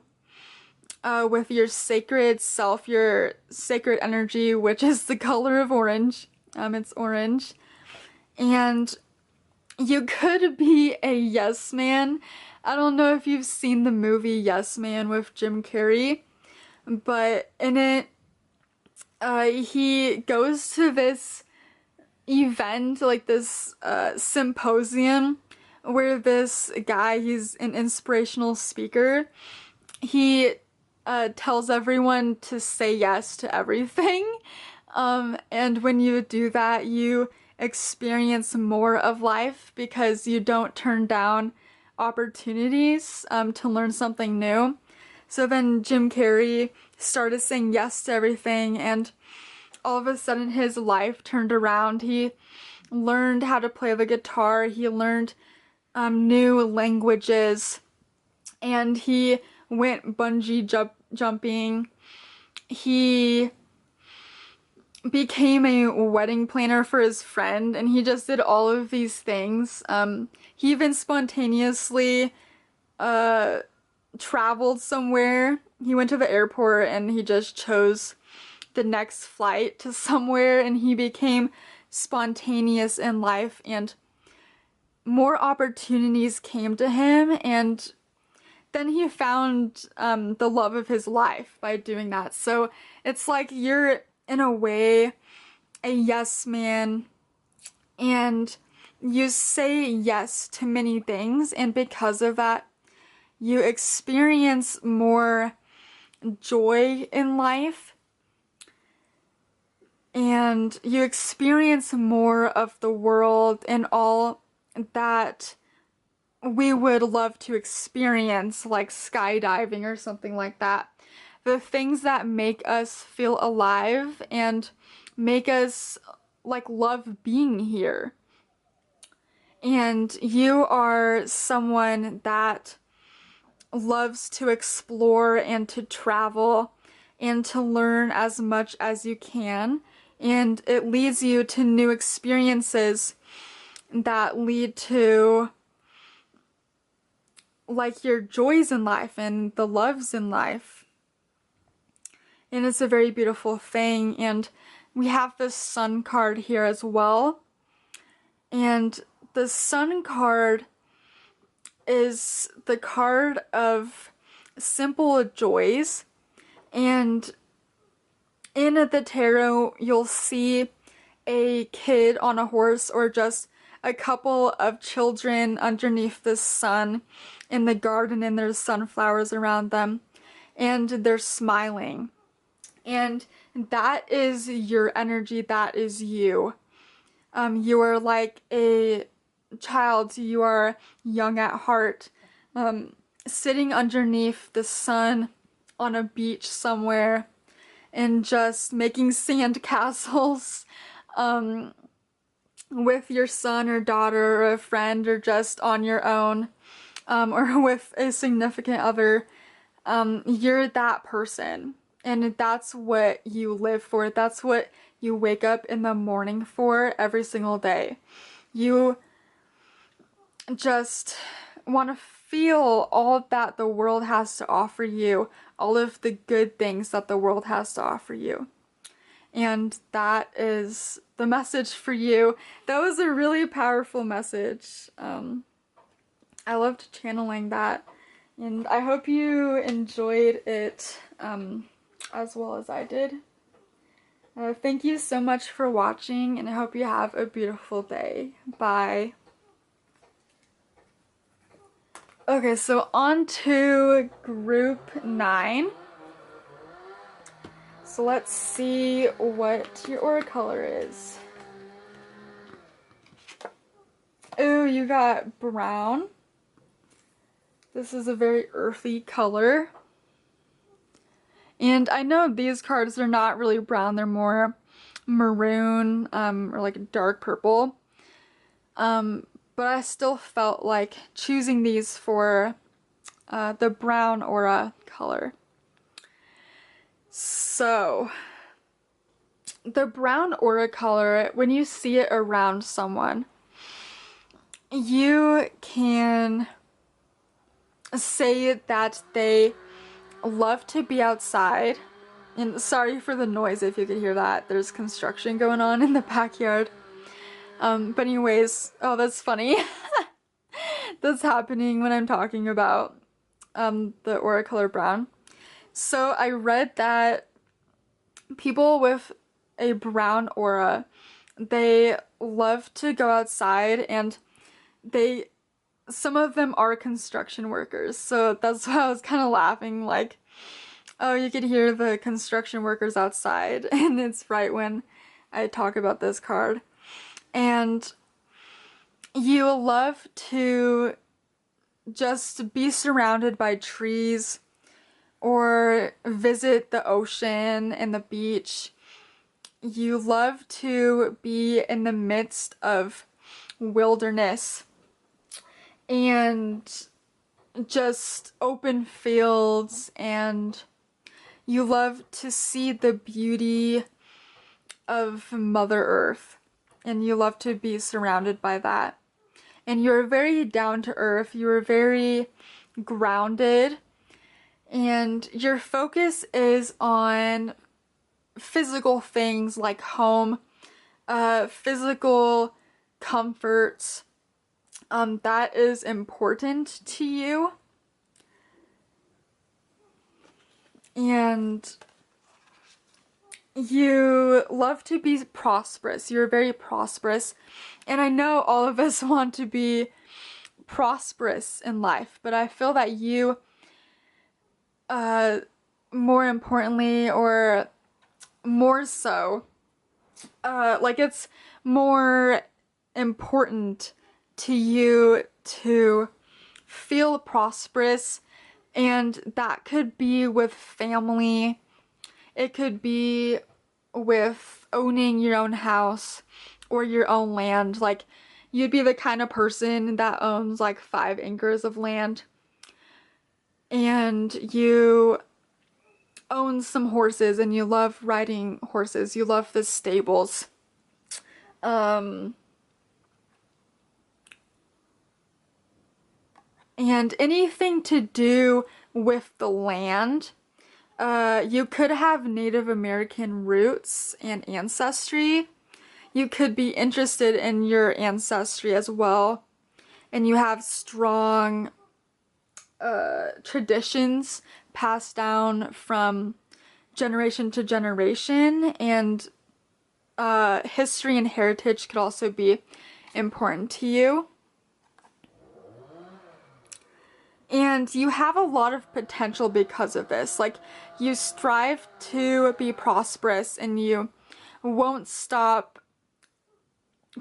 Speaker 1: with your sacred self, your sacred energy, which is the color of orange. It's orange. And you could be a yes man. I don't know if you've seen the movie Yes Man with Jim Carrey, but in it, he goes to this event, like this symposium, where this guy, he's an inspirational speaker, he tells everyone to say yes to everything, and when you do that, you experience more of life because you don't turn down opportunities to learn something new. So then Jim Carrey started saying yes to everything, and all of a sudden his life turned around. He learned how to play the guitar. He learned new languages, and he went bungee jumping. He became a wedding planner for his friend, and he just did all of these things. He even spontaneously traveled somewhere. He went to the airport and he just chose the next flight to somewhere, and he became spontaneous in life, and more opportunities came to him, and then he found the love of his life by doing that. So it's like you're, in a way, a yes man, and you say yes to many things, and because of that, you experience more joy in life, and you experience more of the world and all that we would love to experience, like skydiving or something like that. The things that make us feel alive and make us like love being here. And you are someone that loves to explore and to travel and to learn as much as you can, and it leads you to new experiences that lead to like your joys in life and the loves in life. And it's a very beautiful thing. And we have this sun card here as well, and the sun card is the card of simple joys. And in the tarot, you'll see a kid on a horse, or just a couple of children underneath the sun in the garden, and there's sunflowers around them, and they're smiling. And that is your energy, that is you. You are like a child, you are young at heart, sitting underneath the sun on a beach somewhere and just making sand castles with your son or daughter or a friend, or just on your own, or with a significant other. You're that person, and that's what you live for. That's what you wake up in the morning for every single day. You just want to feel all that the world has to offer you, all of the good things that the world has to offer you. And that is the message for you. That was a really powerful message. I loved channeling that, and I hope you enjoyed it as well as I did. Thank you so much for watching, and I hope you have a beautiful day. Bye. Okay, so on to group 9. So let's see what your aura color is. Ooh, you got brown. This is a very earthy color. And I know these cards are not really brown, they're more maroon, or like dark purple. But I still felt like choosing these for the brown aura color. So, the brown aura color, when you see it around someone, you can say that they love to be outside. And sorry for the noise if you could hear that. There's construction going on in the backyard. But anyways, oh, that's funny. That's happening when I'm talking about the aura color brown. So I read that people with a brown aura, they love to go outside, and some of them are construction workers. So that's why I was kind of laughing, like, oh, you could hear the construction workers outside, and it's right when I talk about this card. And you love to just be surrounded by trees, or visit the ocean and the beach. you love to be in the midst of wilderness and just open fields, and you love to see the beauty of Mother Earth, and you love to be surrounded by that. And you're very down to earth, you're very grounded, and your focus is on physical things like home, physical comforts. That is important to you. And you love to be prosperous. You're very prosperous. And I know all of us want to be prosperous in life, but I feel that you, more importantly, or more so, like it's more important to you to feel prosperous, and that could be with family. It could be with owning your own house or your own land. Like, you'd be the kind of person that owns like 5 acres of land, and you own some horses and you love riding horses. You love the stables. And anything to do with the land. You could have Native American roots and ancestry. You could be interested in your ancestry as well. And you have strong traditions passed down from generation to generation. And history and heritage could also be important to you. And you have a lot of potential because of this. Like, you strive to be prosperous and you won't stop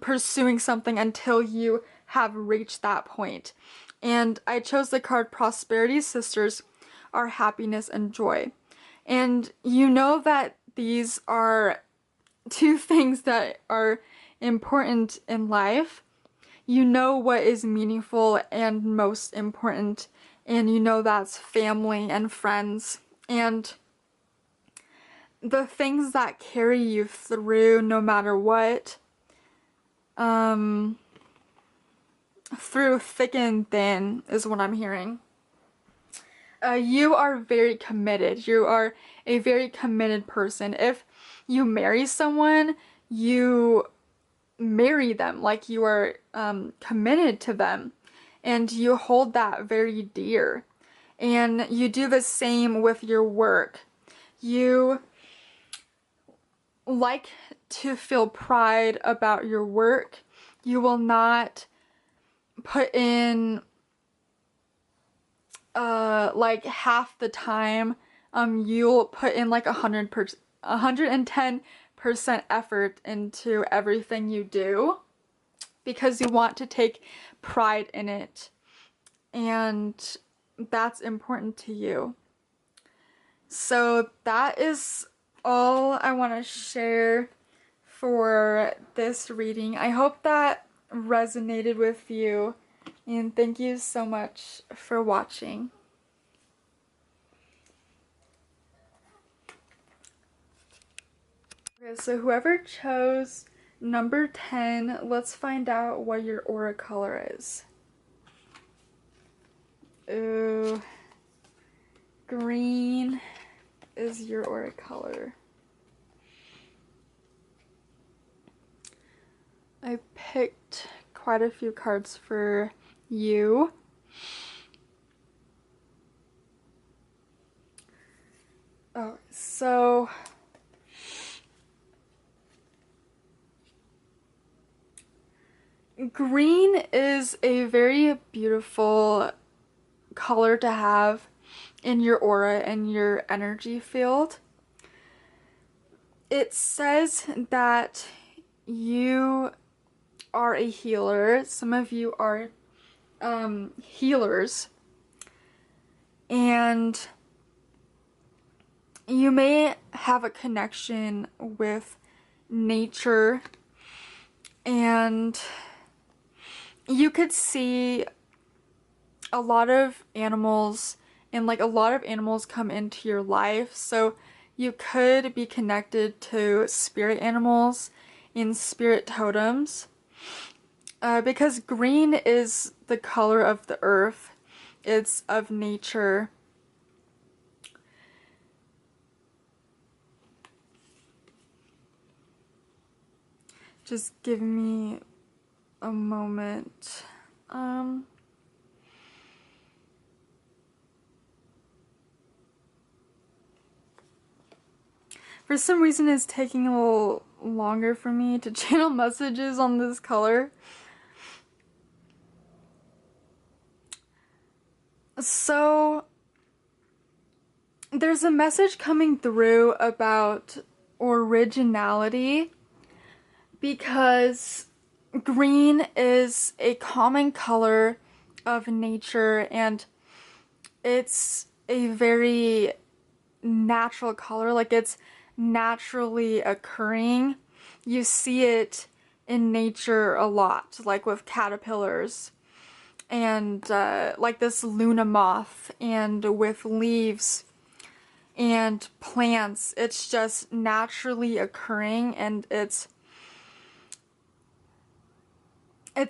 Speaker 1: pursuing something until you have reached that point. And I chose the card Prosperity Sisters are happiness and joy. And you know that these are 2 things that are important in life. You know what is meaningful and most important, and you know that's family and friends, and the things that carry you through no matter what, through thick and thin is what I'm hearing. You are very committed. You are a very committed person. If you marry someone, you marry them like you are committed to them, and you hold that very dear. And you do the same with your work. You like to feel pride about your work. You will not put in like half the time. You'll put in like 110% effort into everything you do because you want to take pride in it, and that's important to you. So that is all I want to share for this reading. I hope that resonated with you, and thank you so much for watching. Okay, so whoever chose number 10, let's find out what your aura color is. Ooh, green is your aura color. I picked quite a few cards for you. Oh, so green is a very beautiful color to have in your aura and your energy field. It says that you are a healer. Some of you are healers, and you may have a connection with nature, and you could see a lot of animals, and like a lot of animals come into your life, so you could be connected to spirit animals and spirit totems. Because green is the color of the earth, it's of nature. Just give me a moment. For some reason it's taking a little longer for me to channel messages on this color. So there's a message coming through about originality, because green is a common color of nature and it's a very natural color, like it's naturally occurring. You see it in nature a lot, like with caterpillars and like this Luna moth, and with leaves and plants. It's just naturally occurring, and it's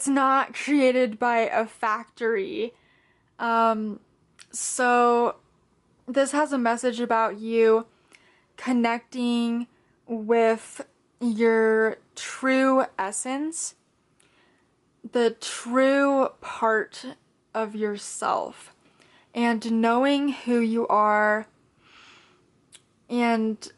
Speaker 1: not created by a factory. So this has a message about you connecting with your true essence, the true part of yourself, and knowing who you are, and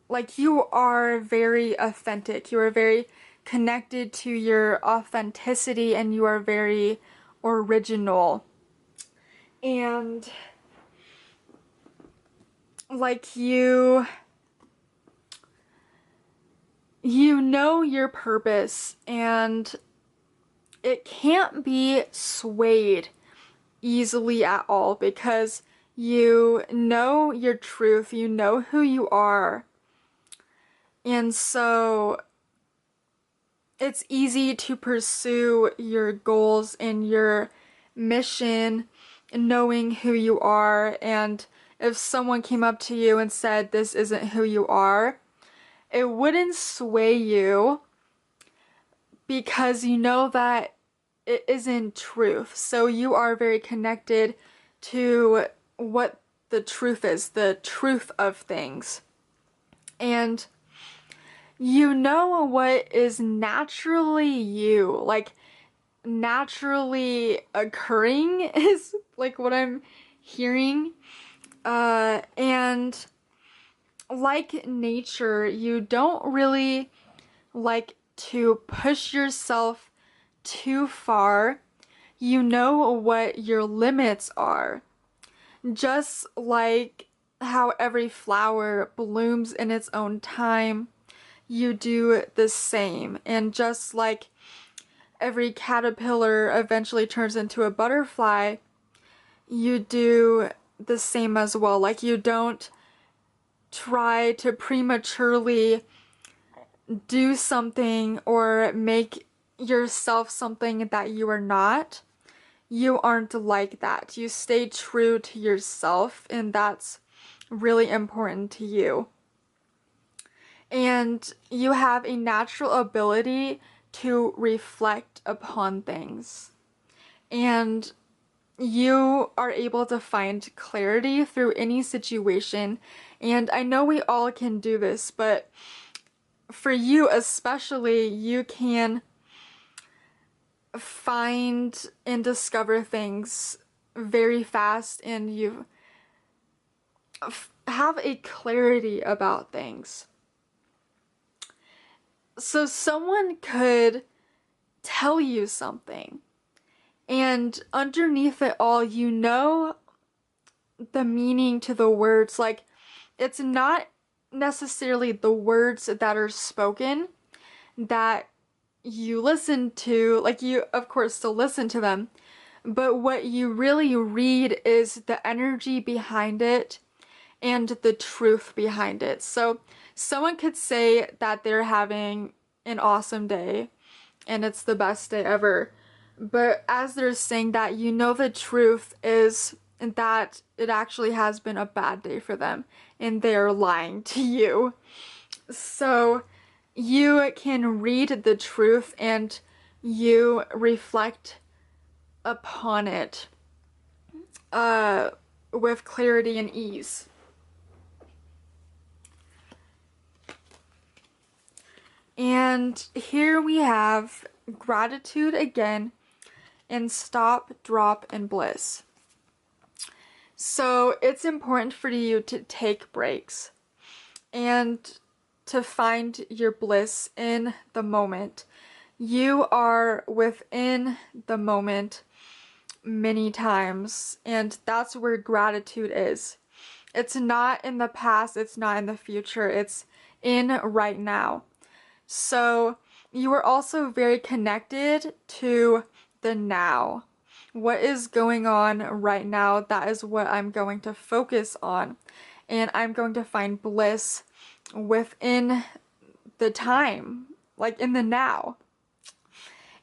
Speaker 1: like you are very authentic, you are very connected to your authenticity, and you are very original. And like you know your purpose, and it can't be swayed easily at all, because you know your truth, you know who you are. And so it's easy to pursue your goals and your mission knowing who you are. And if someone came up to you and said this isn't who you are, it wouldn't sway you, because you know that it isn't truth. So you are very connected to what the truth is, the truth of things. And you know what is naturally you, like naturally occurring is like what I'm hearing. And like nature, you don't really like to push yourself too far. You know what your limits are. Just like how every flower blooms in its own time, you do the same. And just like every caterpillar eventually turns into a butterfly, you do the same as well. Like you don't try to prematurely do something or make yourself something that you are not. You aren't like that. You stay true to yourself, and that's really important to you. And you have a natural ability to reflect upon things. And you are able to find clarity through any situation. And I know we all can do this, but for you especially, you can find and discover things very fast, and you have a clarity about things. So someone could tell you something, and underneath it all, you know the meaning to the words. Like, it's not necessarily the words that are spoken that you listen to, like you of course still listen to them, but what you really read is the energy behind it and the truth behind it. So someone could say that they're having an awesome day and it's the best day ever. But as they're saying that, you know the truth is that it actually has been a bad day for them and they're lying to you. So you can read the truth and you reflect upon it with clarity and ease. And here we have gratitude again and stop, drop, and bliss. So it's important for you to take breaks and to find your bliss in the moment. You are within the moment many times, and that's where gratitude is. It's not in the past, it's not in the future, it's in right now. So you are also very connected to the now. What is going on right now, that is what I'm going to focus on. And I'm going to find bliss within the time, like in the now.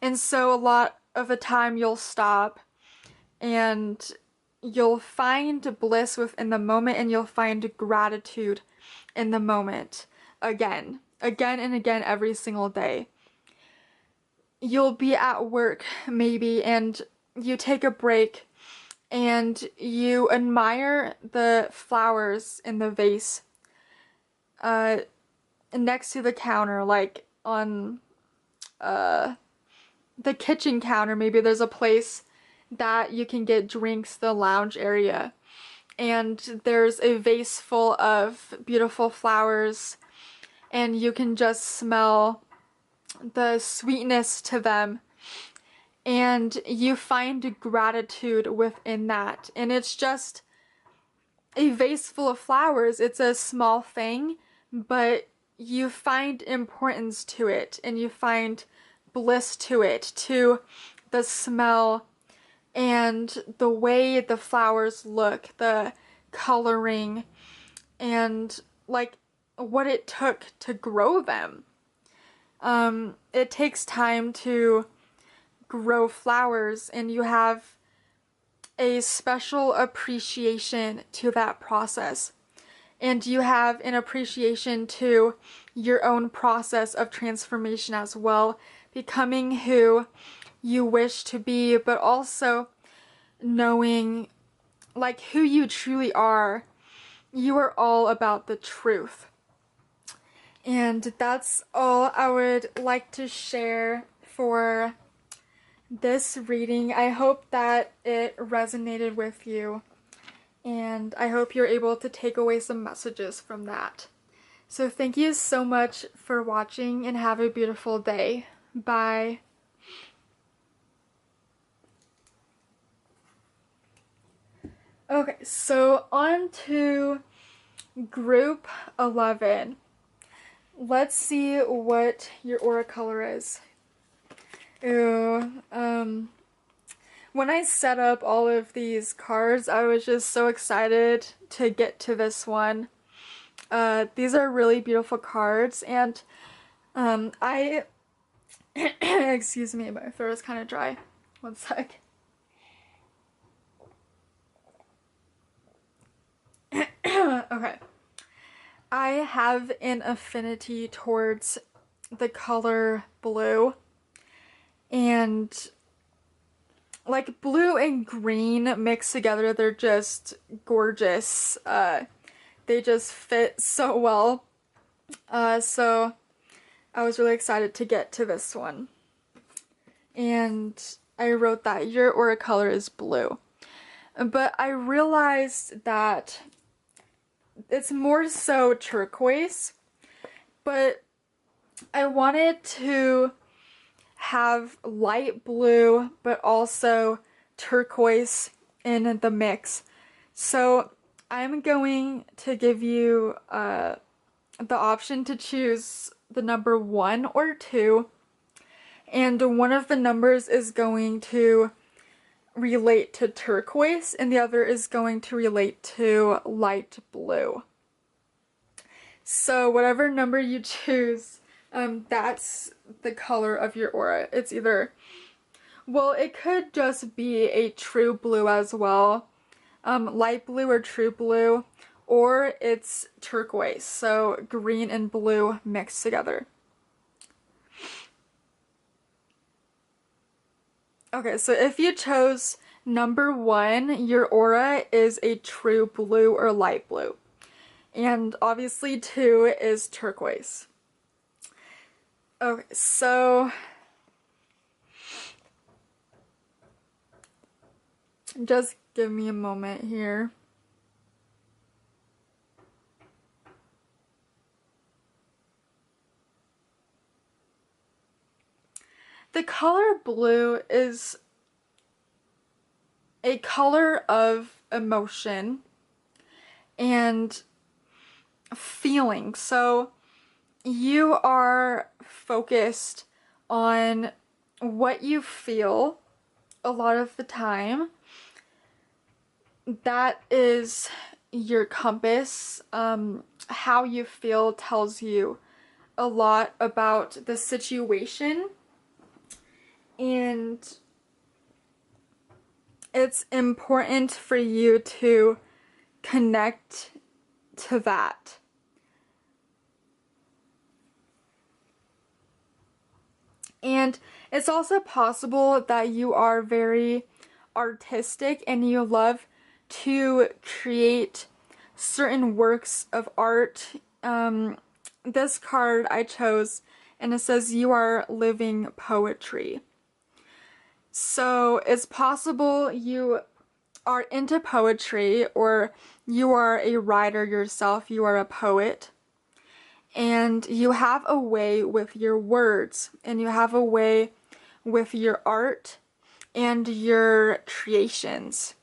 Speaker 1: And so a lot of the time you'll stop and you'll find bliss within the moment and you'll find gratitude in the moment again and again every single day. You'll be at work maybe and you take a break and you admire the flowers in the vase next to the counter, like on the kitchen counter. Maybe there's a place that you can get drinks, the lounge area, and there's a vase full of beautiful flowers and you can just smell the sweetness to them and you find gratitude within that. And it's just a vase full of flowers. It's a small thing, but you find importance to it and you find bliss to it, to the smell and the way the flowers look, the coloring, and like what it took to grow them. It takes time to grow flowers and you have a special appreciation to that process. And you have an appreciation to your own process of transformation as well, becoming who you wish to be, but also knowing like who you truly are. You are all about the truth. And that's all I would like to share for this reading. I hope that it resonated with you, and I hope you're able to take away some messages from that. So thank you so much for watching and have a beautiful day. Bye. Okay, so on to group 11. Let's see what your aura color is. Ooh, when I set up all of these cards, I was just so excited to get to this one. These are really beautiful cards, and excuse me, my throat is kind of dry. One sec. Okay. I have an affinity towards the color blue, and like blue and green mixed together, they're just gorgeous. They just fit so well. So I was really excited to get to this one. And I wrote that your aura color is blue. But I realized that it's more so turquoise, but I wanted to have light blue but also turquoise in the mix. So I'm going to give you the option to choose the number 1 or 2, and one of the numbers is going to relate to turquoise, and the other is going to relate to light blue. So whatever number you choose, that's the color of your aura. It's either, well, it could just be a true blue as well, light blue or true blue, or it's turquoise, so green and blue mixed together. Okay, so if you chose number 1, your aura is a true blue or light blue. And obviously 2 is turquoise. Okay, so just give me a moment here. The color blue is a color of emotion and feeling. So you are focused on what you feel a lot of the time. That is your compass. How you feel tells you a lot about the situation, and it's important for you to connect to that. And it's also possible that you are very artistic and you love to create certain works of art. This card I chose, and it says you are living poetry. So it's possible you are into poetry, or you are a writer yourself, you are a poet, and you have a way with your words, and you have a way with your art and your creations.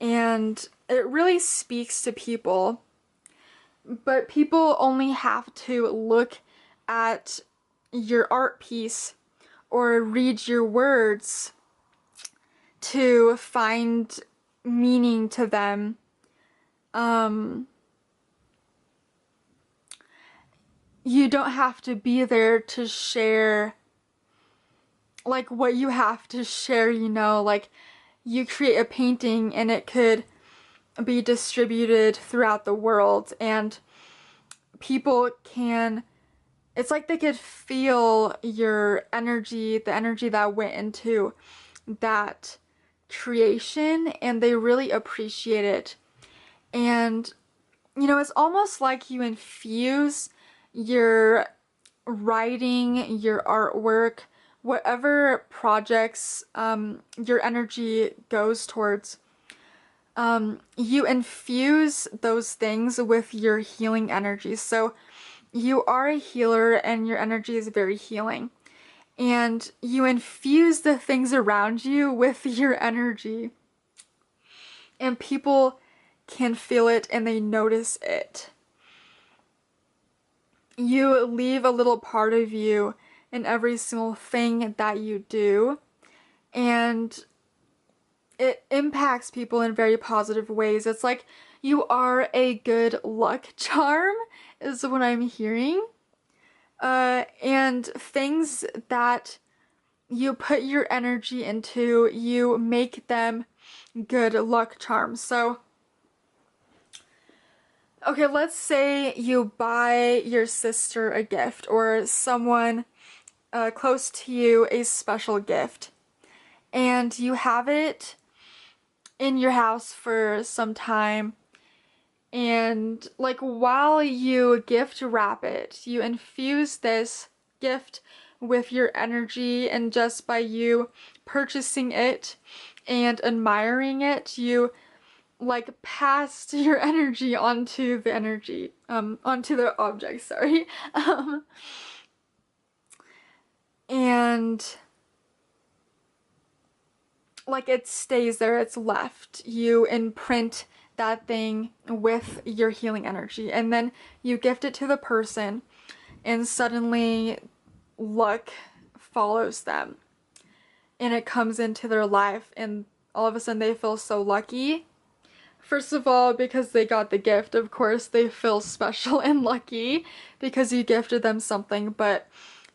Speaker 1: And it really speaks to people, but people only have to look at your art piece or read your words to find meaning to them. You don't have to be there to share like what you have to share, you know, like you create a painting and it could be distributed throughout the world, and people can, it's like they could feel your energy, the energy that went into that creation, and they really appreciate it. And you know, it's almost like you infuse your writing, your artwork, whatever projects your energy goes towards, you infuse those things with your healing energy. So you are a healer and your energy is very healing. And you infuse the things around you with your energy. And people can feel it and they notice it. You leave a little part of you in every single thing that you do, and it impacts people in very positive ways. It's like you are a good luck charm, is what I'm hearing. And things that you put your energy into, you make them good luck charms. So okay, let's say you buy your sister a gift, or someone close to you a special gift, and you have it in your house for some time, and like while you gift wrap it, you infuse this gift with your energy, and just by you purchasing it and admiring it, you like passed your energy onto the energy, onto the object, sorry. And like it stays there, it's left. You imprint that thing with your healing energy, and then you gift it to the person, and suddenly luck follows them, and it comes into their life, and all of a sudden they feel so lucky. First of all, because they got the gift, of course, they feel special and lucky because you gifted them something, but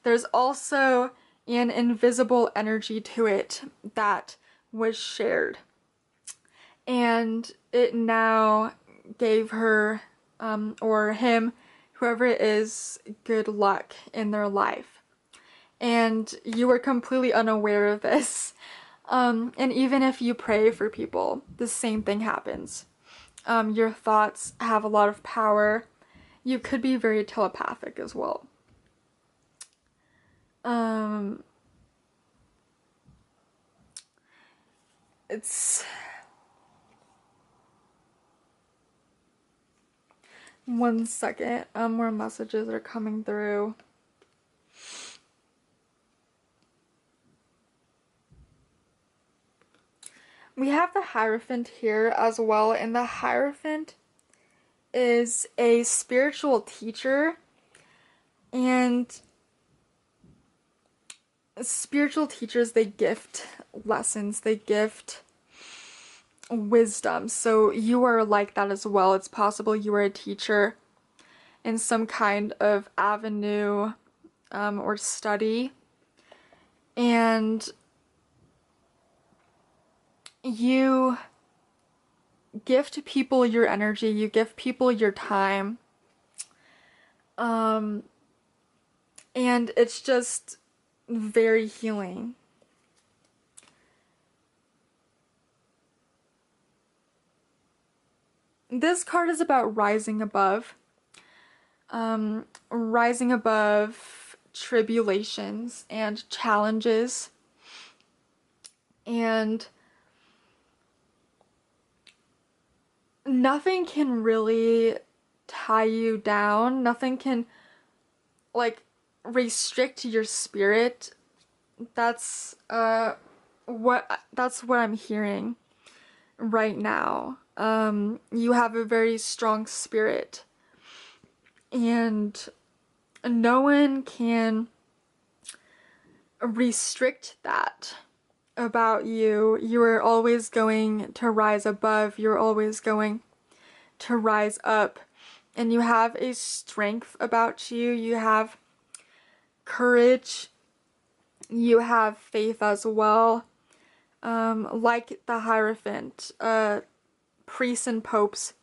Speaker 1: there's also an invisible energy to it that was shared. And it now gave her, or him, whoever it is, good luck in their life. And you were completely unaware of this. And even if you pray for people, the same thing happens. Your thoughts have a lot of power. You could be very telepathic as well. It's... One second, more messages are coming through. We have the Hierophant here as well, and the Hierophant is a spiritual teacher, and spiritual teachers, they gift lessons, they gift wisdom. So you are like that as well. It's possible you are a teacher in some kind of avenue or study, and you gift people your energy, you give people your time, and it's just very healing. This card is about rising above. Rising above tribulations and challenges, and nothing can really tie you down. Nothing can, like, restrict your spirit. That's what I'm hearing right now. You have a very strong spirit, and no one can restrict that about you. You are always going to rise above. You're always going to rise up, and you have a strength about you. You have courage. You have faith as well. Like the Hierophant, priests and popes,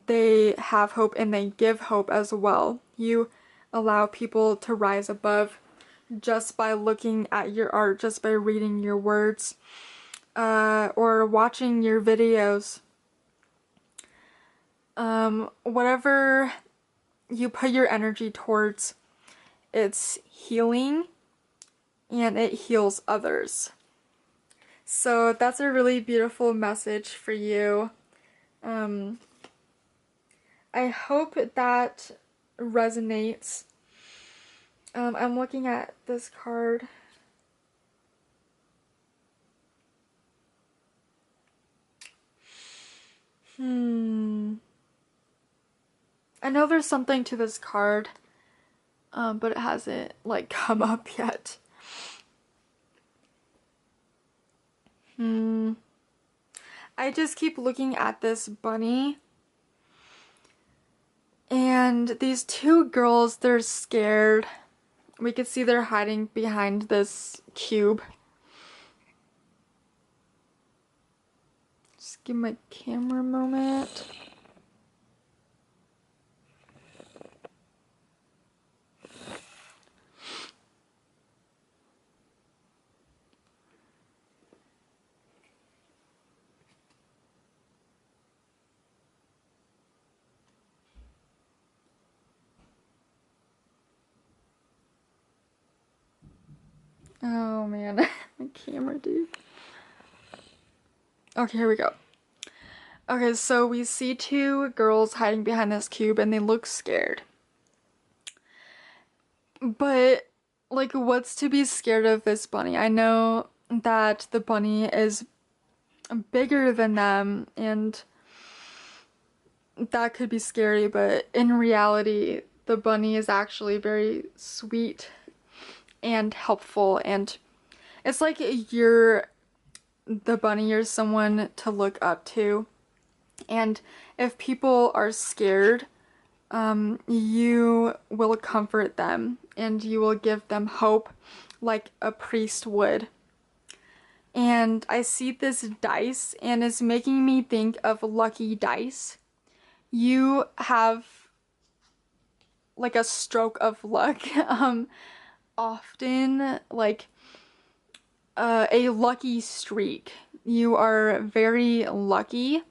Speaker 1: they have hope and they give hope as well. You allow people to rise above just by looking at your art, just by reading your words, or watching your videos. Whatever you put your energy towards, it's healing and it heals others. So that's a really beautiful message for you. I hope that resonates. I'm looking at this card. I know there's something to this card, but it hasn't, like, come up yet. I just keep looking at this bunny, and these two girls, they're scared. We could see they're hiding behind this cube. Just give my camera a moment. Oh man, my camera, dude. Okay, here we go. Okay, so we see two girls hiding behind this cube and they look scared. But, like, what's to be scared of this bunny? I know that the bunny is bigger than them and that could be scary, but in reality, the bunny is actually very sweet and helpful, and it's like you're the bunny, you're someone to look up to. And if people are scared, you will comfort them and you will give them hope like a priest would. And I see this dice and it's making me think of lucky dice. You have like a stroke of luck. Often like a lucky streak. You are very lucky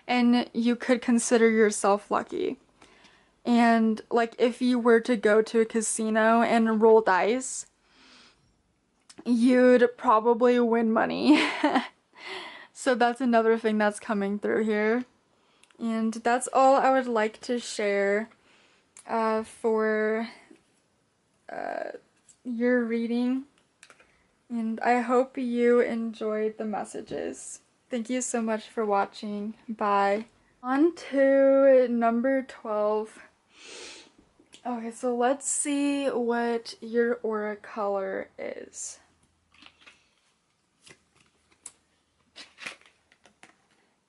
Speaker 1: and you could consider yourself lucky. And like if you were to go to a casino and roll dice, you'd probably win money. So that's another thing that's coming through here. And that's all I would like to share for your reading. And I hope you enjoyed the messages. Thank you so much for watching. Bye. On to number 12. Okay, so let's see what your aura color is.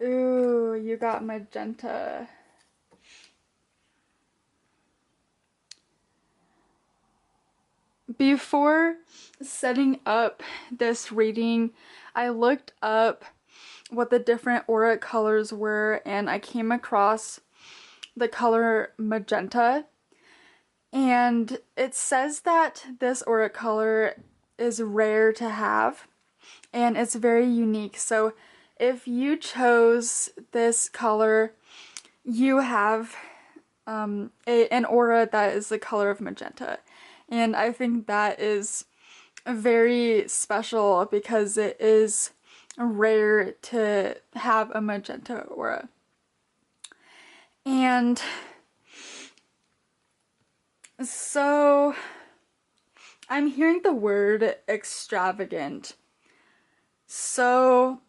Speaker 1: Ooh, you got magenta. Before setting up this reading, I looked up what the different aura colors were and I came across the color magenta. And it says that this aura color is rare to have and it's very unique. So if you chose this color, you have an aura that is the color of magenta. And I think that is very special because it is rare to have a magenta aura. And so I'm hearing the word extravagant. So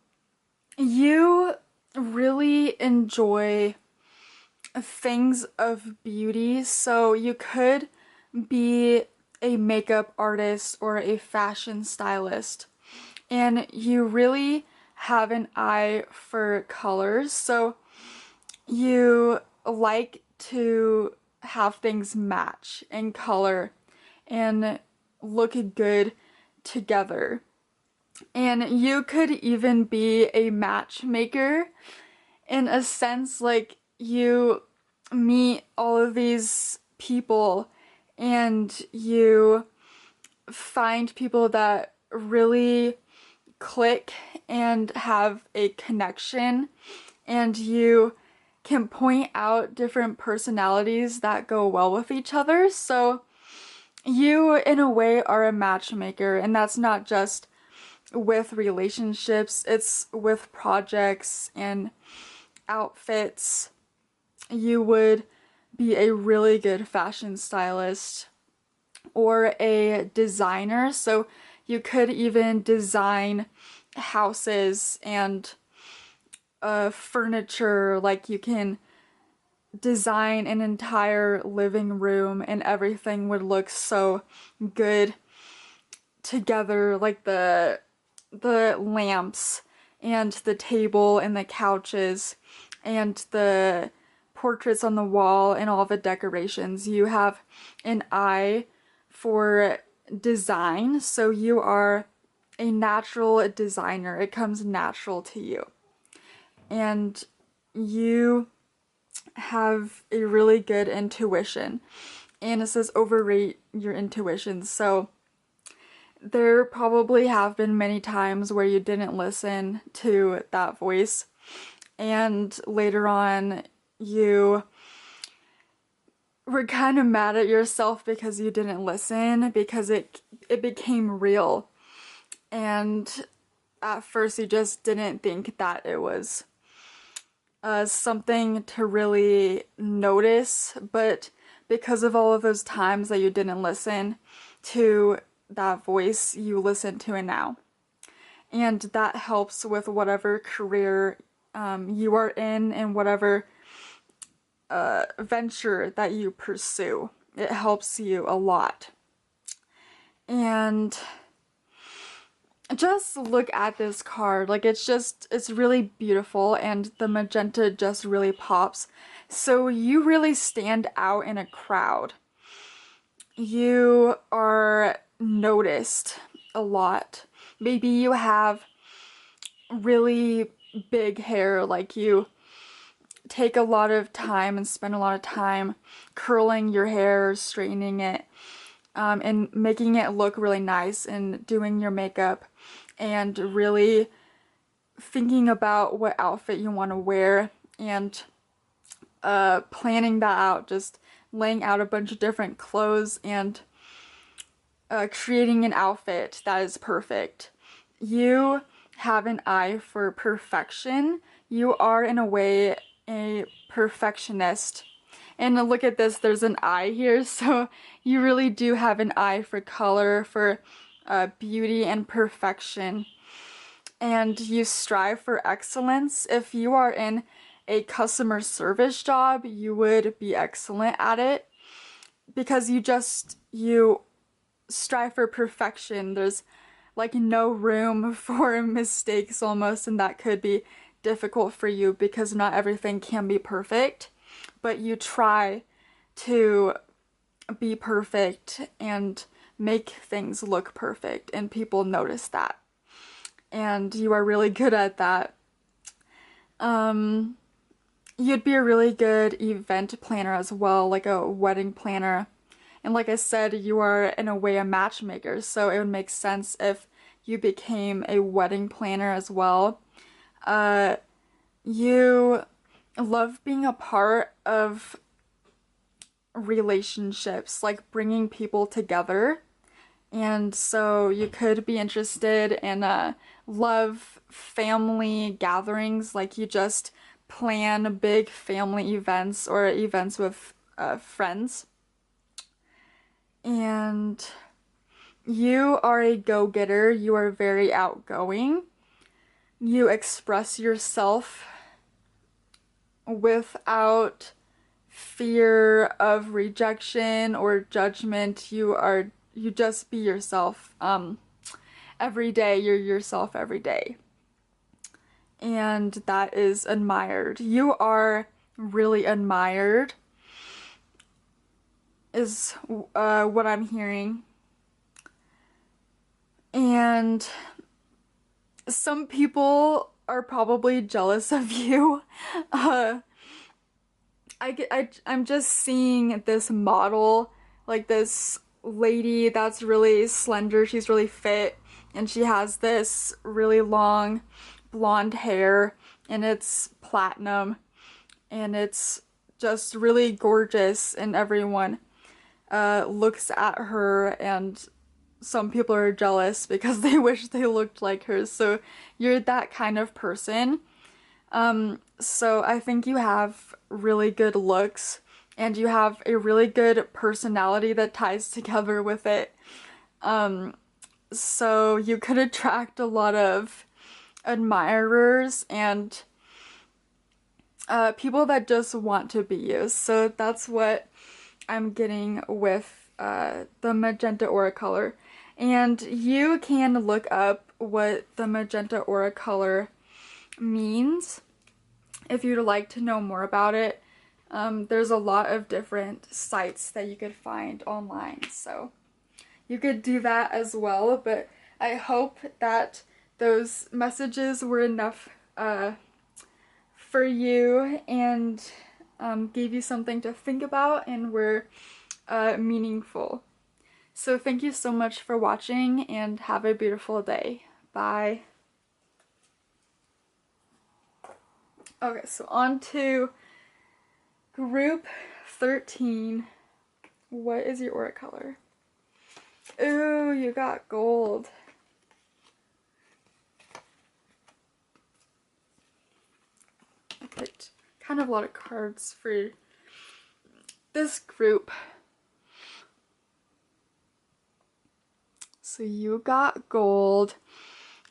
Speaker 1: you really enjoy things of beauty. So you could be a makeup artist or a fashion stylist. And you really have an eye for colors. So you like to have things match in color and look good together. And you could even be a matchmaker in a sense, like you meet all of these people and you find people that really click and have a connection, and you can point out different personalities that go well with each other. So you, in a way, are a matchmaker, and that's not just with relationships, it's with projects and outfits. You would be a really good fashion stylist or a designer. So you could even design houses and furniture. Like you can design an entire living room and everything would look so good together, like the lamps and the table and the couches and the portraits on the wall and all the decorations. You have an eye for design, so you are a natural designer. It comes natural to you. And you have a really good intuition. And it says overrate your intuition. So there probably have been many times where you didn't listen to that voice, and later on you were kind of mad at yourself because you didn't listen, because it became real, and at first you just didn't think that it was something to really notice, but because of all of those times that you didn't listen to that voice, you listen to it now. And that helps with whatever career you are in and whatever venture that you pursue. It helps you a lot. And just look at this card. Like it's really beautiful and the magenta just really pops. So you really stand out in a crowd. You are noticed a lot. Maybe you have really big hair, like you take a lot of time and spend a lot of time curling your hair, straightening it, and making it look really nice and doing your makeup and really thinking about what outfit you want to wear and planning that out, just laying out a bunch of different clothes and creating an outfit that is perfect. You have an eye for perfection. You are, in a way, a perfectionist. And look at this, there's an eye here, so you really do have an eye for color, for beauty and perfection. And you strive for excellence. If you are in a customer service job, you would be excellent at it because you strive for perfection. There's like no room for mistakes almost, and that could be difficult for you because not everything can be perfect, but you try to be perfect and make things look perfect, and people notice that. And you are really good at that. You'd be a really good event planner as well, like a wedding planner. And like I said, you are in a way a matchmaker, so it would make sense if you became a wedding planner as well. You love being a part of relationships, like bringing people together. And so you could be interested in love family gatherings, like you just plan big family events or events with friends. And you are a go-getter. You are very outgoing. You express yourself without fear of rejection or judgment. You just be yourself. Every day, you're yourself every day. And that is admired. You are really admired, is what I'm hearing. And some people are probably jealous of you. I'm just seeing this model, like this lady that's really slender, she's really fit, and she has this really long blonde hair, and it's platinum, and it's just really gorgeous, and everyone looks at her, and some people are jealous because they wish they looked like her. So you're that kind of person. So I think you have really good looks and you have a really good personality that ties together with it. So you could attract a lot of admirers and people that just want to be you. So that's what I'm getting with the magenta aura color. And you can look up what the magenta aura color means if you'd like to know more about it. There's a lot of different sites that you could find online, so you could do that as well. But I hope that those messages were enough for you and gave you something to think about and were meaningful. So thank you so much for watching and have a beautiful day. Bye. Okay, so on to group 13. What is your aura color? Ooh, you got gold. I picked kind of a lot of cards for this group. So you got gold,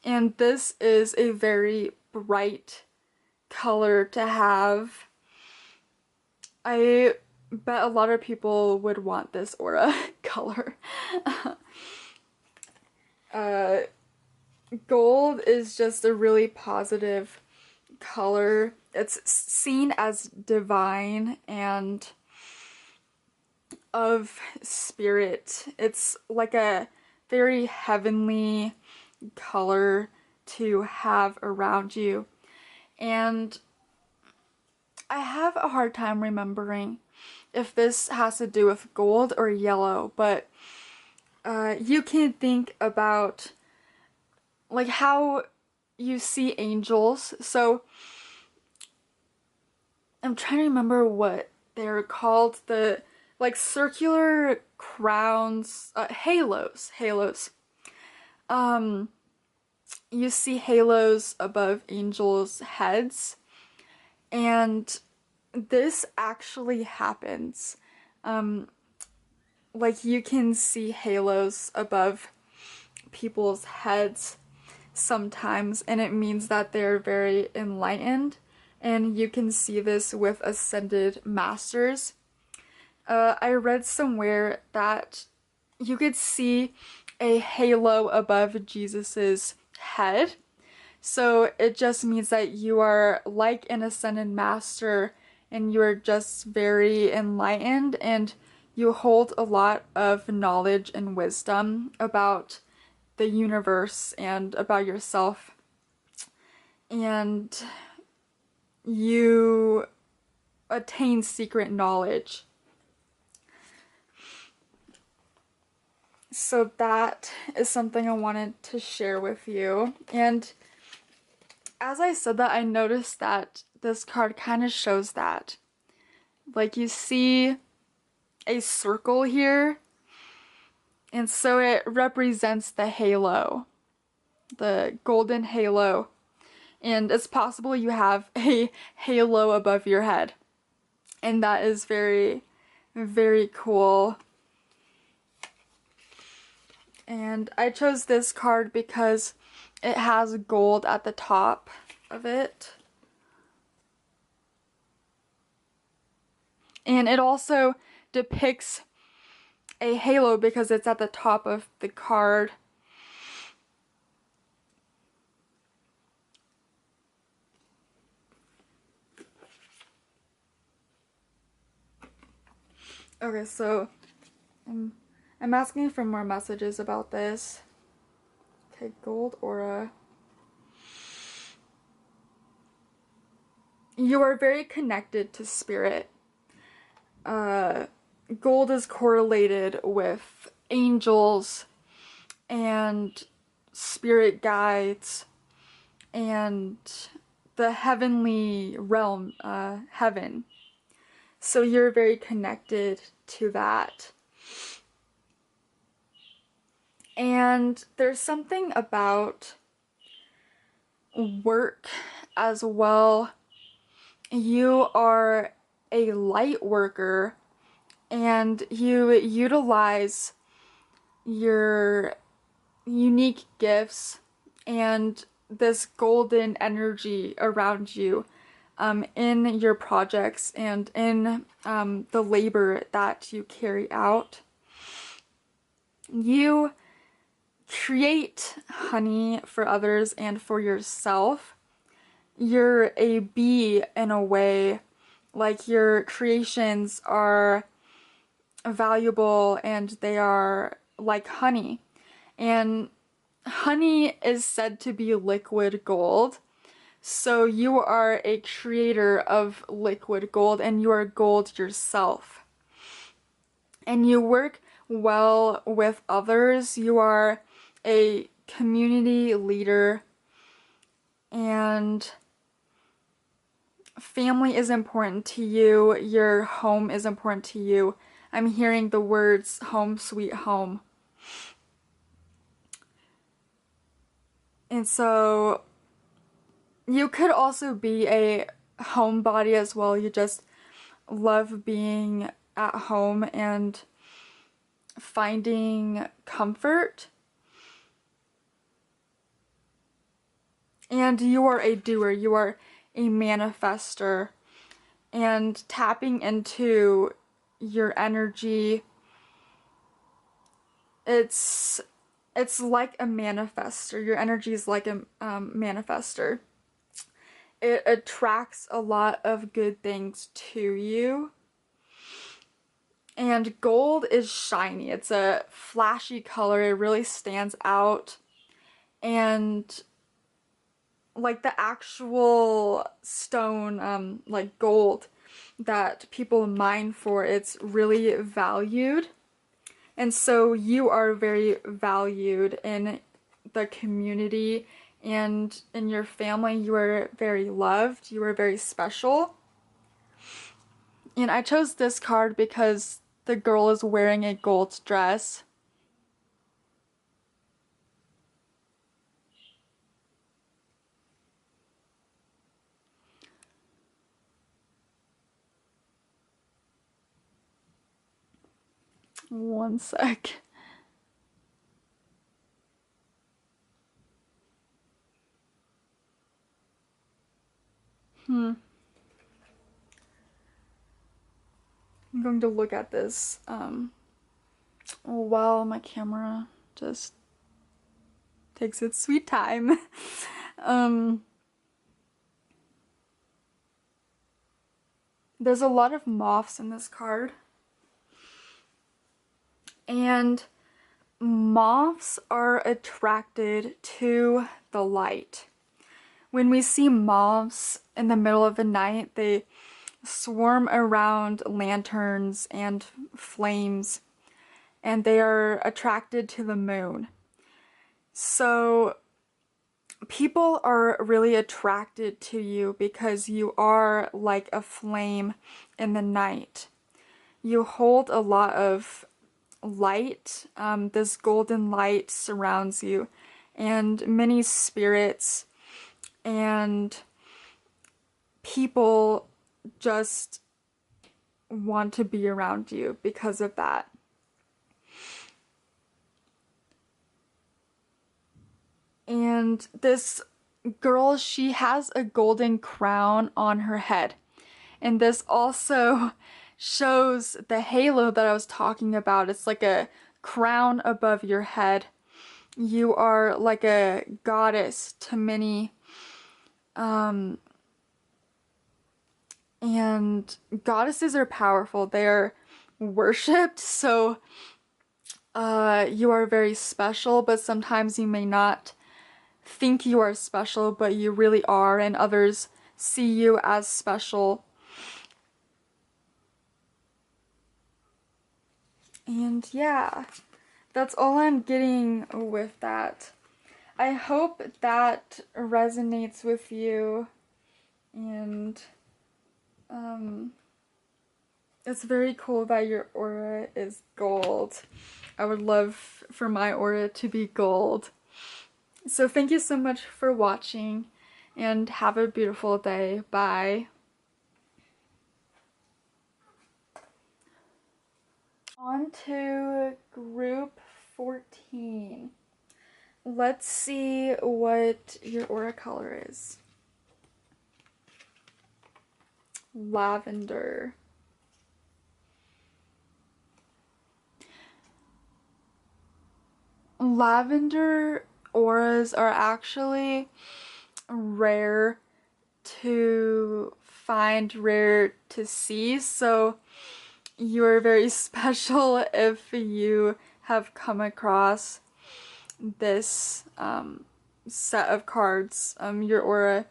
Speaker 1: and this is a very bright color to have. I bet a lot of people would want this aura color. gold is just a really positive color. It's seen as divine and of spirit. It's like a very heavenly color to have around you. And I have a hard time remembering if this has to do with gold or yellow, but you can think about like how you see angels. So I'm trying to remember what they're called. The like circular crowns, halos. Um, you see halos above angels' heads, and this actually happens. Um, like you can see halos above people's heads sometimes, and it means that they're very enlightened. And you can see this with ascended masters. I read somewhere that you could see a halo above Jesus's head. So it just means that you are like an ascended master and you are just very enlightened and you hold a lot of knowledge and wisdom about the universe and about yourself. And you attain secret knowledge. So that is something I wanted to share with you. And as I said that, I noticed that this card kind of shows that. Like you see a circle here, and so it represents the halo, the golden halo. And it's possible you have a halo above your head. And that is very, very cool. And I chose this card because it has gold at the top of it. And it also depicts a halo because it's at the top of the card. Okay, so I'm asking for more messages about this. Okay, gold aura. You are very connected to spirit. Gold is correlated with angels and spirit guides and the heavenly realm, heaven. So you're very connected to that. And there's something about work as well. You are a light worker and you utilize your unique gifts and this golden energy around you in your projects and in the labor that you carry out. You create honey for others and for yourself. You're a bee in a way, like your creations are valuable and they are like honey. And honey is said to be liquid gold. So you are a creator of liquid gold and you are gold yourself. And you work well with others. You are a community leader and family is important to you. Your home is important to you. I'm hearing the words home sweet home. And so you could also be a homebody as well. You just love being at home and finding comfort. And you are a doer. You are a manifester. And tapping into your energy, it's it's like a manifester. Your energy is like a manifester. It attracts a lot of good things to you. And gold is shiny. It's a flashy color. It really stands out. And like the actual stone, like gold that people mine for, it's really valued. And so you are very valued in the community and in your family. You are very loved. You are very special. And I chose this card because the girl is wearing a gold dress. One sec. I'm going to look at this while my camera just takes its sweet time. There's a lot of moths in this card. And moths are attracted to the light. When we see moths in the middle of the night, they swarm around lanterns and flames, and they are attracted to the moon. So people are really attracted to you because you are like a flame in the night. You hold a lot of light. This golden light surrounds you, and many spirits and people just want to be around you because of that. And this girl, she has a golden crown on her head. And this also shows the halo that I was talking about. It's like a crown above your head. You are like a goddess to many. And goddesses are powerful. They are worshipped. So you are very special, but sometimes you may not think you are special, but you really are, and others see you as special. And yeah, that's all I'm getting with that. I hope that resonates with you, and it's very cool that your aura is gold. I would love for my aura to be gold. So thank you so much for watching, and have a beautiful day. Bye. On to group 14. Let's see what your aura color is. Lavender. Lavender auras are actually rare to find, rare to see, so you're very special if you have come across this set of cards. Your aura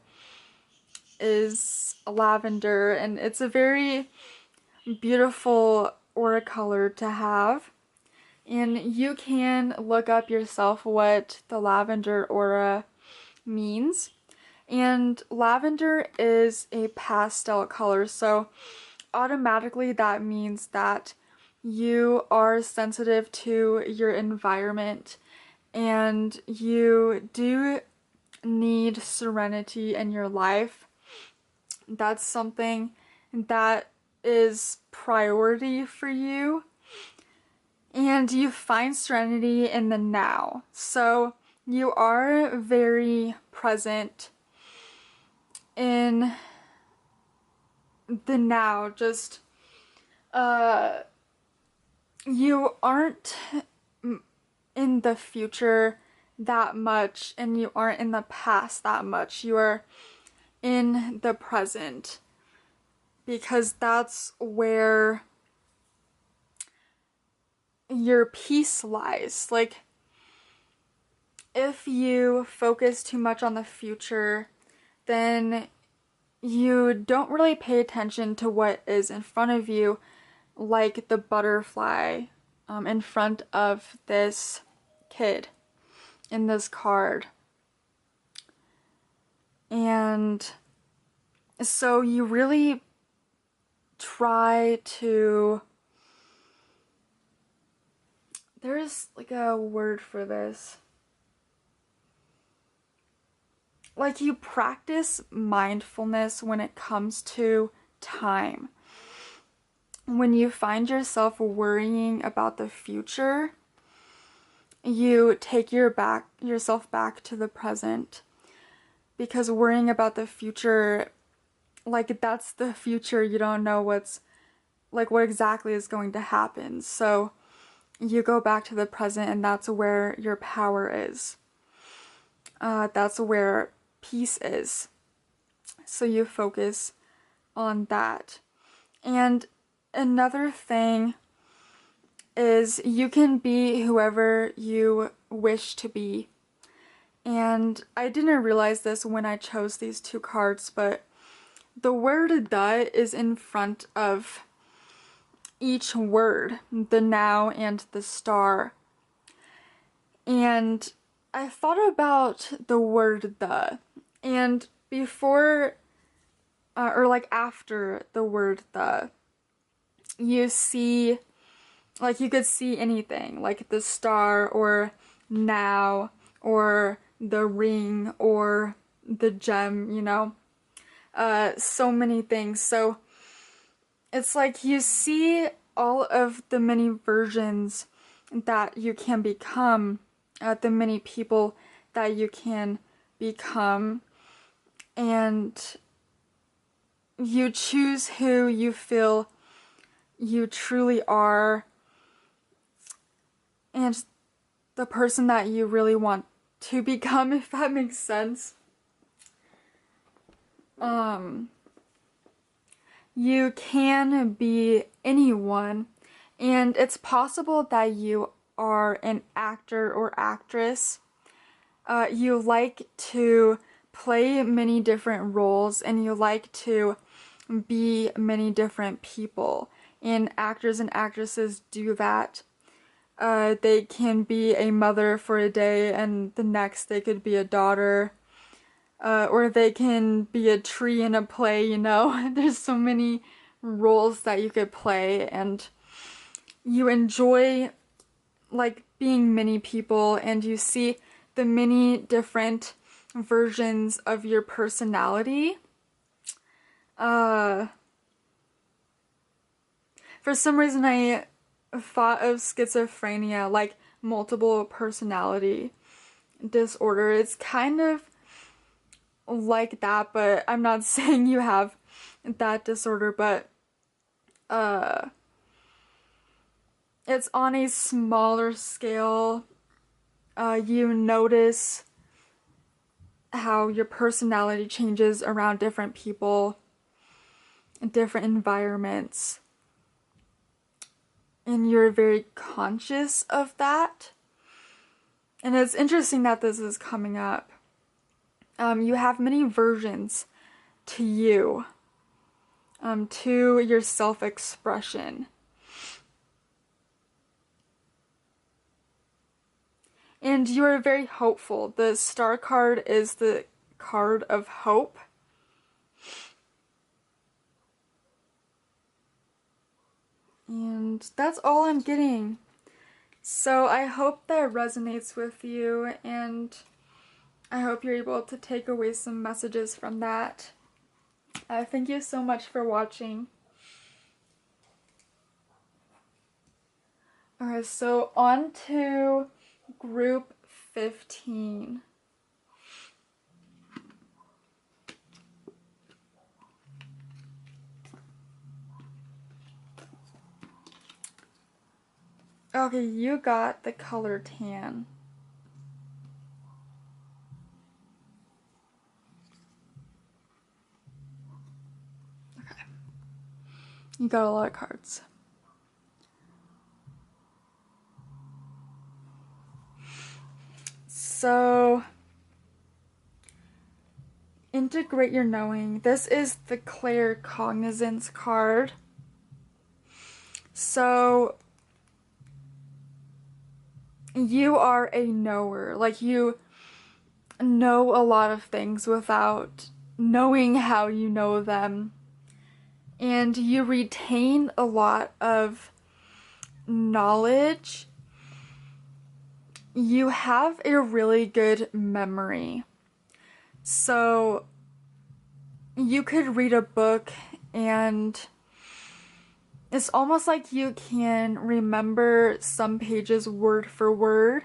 Speaker 1: is lavender, and it's a very beautiful aura color to have. And you can look up yourself what the lavender aura means. And lavender is a pastel color, so automatically that means that you are sensitive to your environment and you do need serenity in your life. That's something that is priority for you, and you find serenity in the now. So you are very present in the now. Just you aren't in the future that much and you aren't in the past that much. You are in the present because that's where your peace lies. Like, if you focus too much on the future, then you don't really pay attention to what is in front of you, like the butterfly in front of this kid in this card. And so you really try to, there's like a word for this. Like, you practice mindfulness when it comes to time. When you find yourself worrying about the future, you take yourself back to the present. Because worrying about the future, like, that's the future. You don't know what exactly is going to happen. So you go back to the present, and that's where your power is. That's where peace is. So you focus on that. And another thing is you can be whoever you wish to be. And I didn't realize this when I chose these two cards, but the word "the" is in front of each word, the now and the star. And I thought about the word "the," and before or like after the word "the," you see, like, you could see anything, like the star or now or the ring or the gem, you know, so many things. So it's like you see all of the many versions that you can become, the many people that you can become, and you choose who you feel you truly are and the person that you really want to become, if that makes sense. You can be anyone, and it's possible that you are an actor or actress. You like to play many different roles, and you like to be many different people. And actors and actresses do that. They can be a mother for a day, and the next they could be a daughter. Or they can be a tree in a play, you know? There's so many roles that you could play, and you enjoy, like, being many people, and you see the many different versions of your personality. For some reason, I thought of schizophrenia, like multiple personality disorder. It's kind of like that, but I'm not saying you have that disorder, but it's on a smaller scale. You notice how your personality changes around different people, different environments, and you're very conscious of that. And it's interesting that this is coming up. You have many versions to you, to your self-expression. And you are very hopeful. The star card is the card of hope. And that's all I'm getting. So I hope that resonates with you, and I hope you're able to take away some messages from that. Thank you so much for watching. Alright, so on to group 15. Okay, you got the color tan. Okay. You got a lot of cards. So, integrate your knowing. This is the claircognizance card. So, you are a knower. Like, you know a lot of things without knowing how you know them. And you retain a lot of knowledge. You have a really good memory. So, you could read a book and it's almost like you can remember some pages word for word,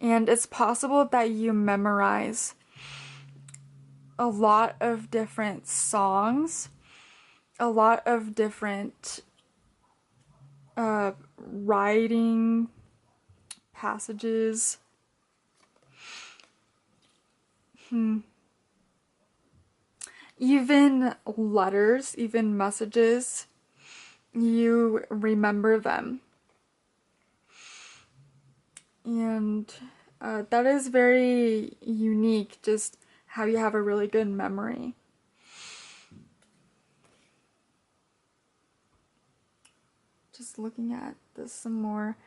Speaker 1: and it's possible that you memorize a lot of different songs, a lot of different writing passages. Even letters, even messages, you remember them. And that is very unique, just how you have a really good memory. Just looking at this some more.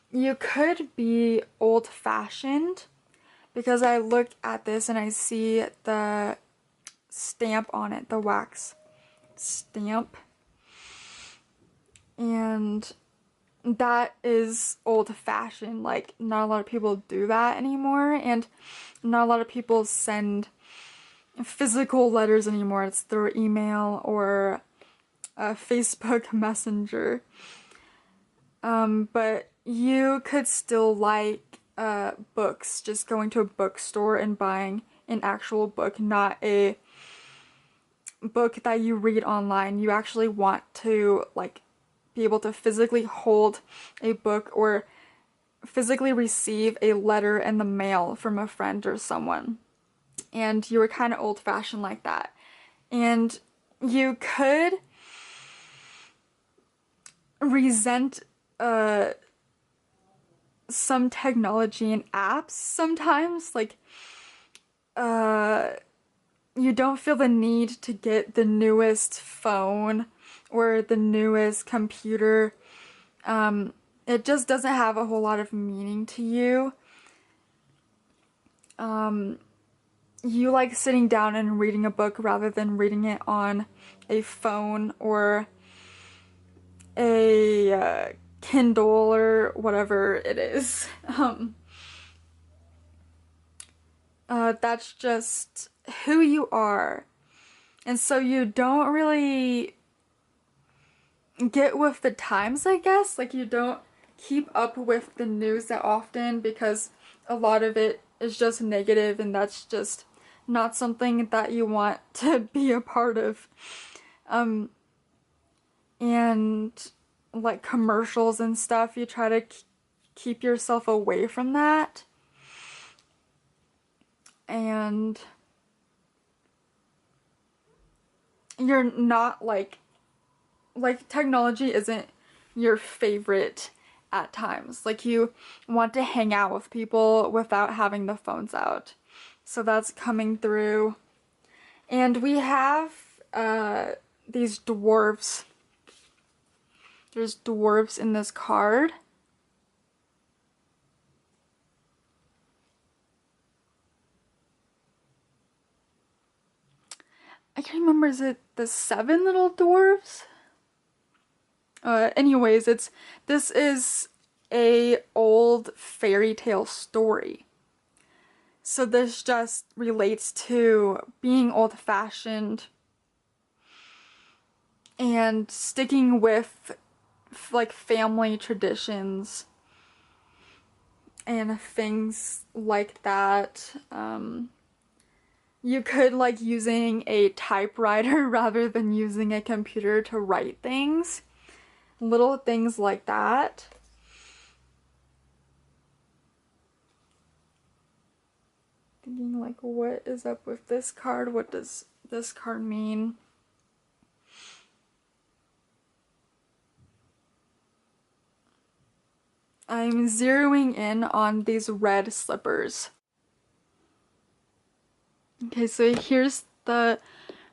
Speaker 1: You could be old-fashioned, because I look at this and I see the stamp on it, the wax stamp. And that is old-fashioned. Like, not a lot of people do that anymore, and not a lot of people send physical letters anymore. It's through email or Facebook Messenger. But you could still like books, just going to a bookstore and buying an actual book, not a book that you read online. You actually want to like be able to physically hold a book or physically receive a letter in the mail from a friend or someone. And you were kind of old-fashioned like that. And you could resent some technology and apps sometimes. Like, you don't feel the need to get the newest phone or the newest computer. It just doesn't have a whole lot of meaning to you. You like sitting down and reading a book rather than reading it on a phone or a Kindle or whatever it is. That's just who you are. And so you don't really get with the times, I guess. Like, you don't keep up with the news that often because a lot of it is just negative, and that's just not something that you want to be a part of. And like commercials and stuff, you try to keep yourself away from that. And you're not like technology isn't your favorite at times. Like, you want to hang out with people without having the phones out. So that's coming through. And we have these dwarves. There's dwarves in this card. I can't remember, is it the 7 little dwarves? Anyways, this is a old fairy tale story. So this just relates to being old-fashioned and sticking with like family traditions and things like that. You could like using a typewriter rather than using a computer to write things. Little things like that. thinking like, what is up with this card? What does this card mean? I'm zeroing in on these red slippers. Okay, so here's the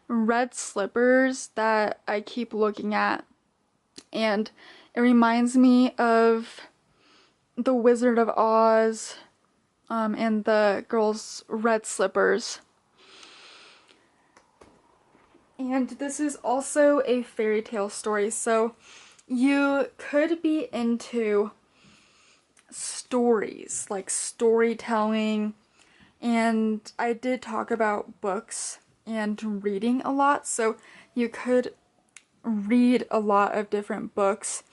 Speaker 1: red slippers that I keep looking at, and it reminds me of the Wizard of Oz, and the girl's red slippers. And this is also a fairy tale story, so you could be into stories, like storytelling, and I did talk about books and reading a lot, so you could read a lot of different books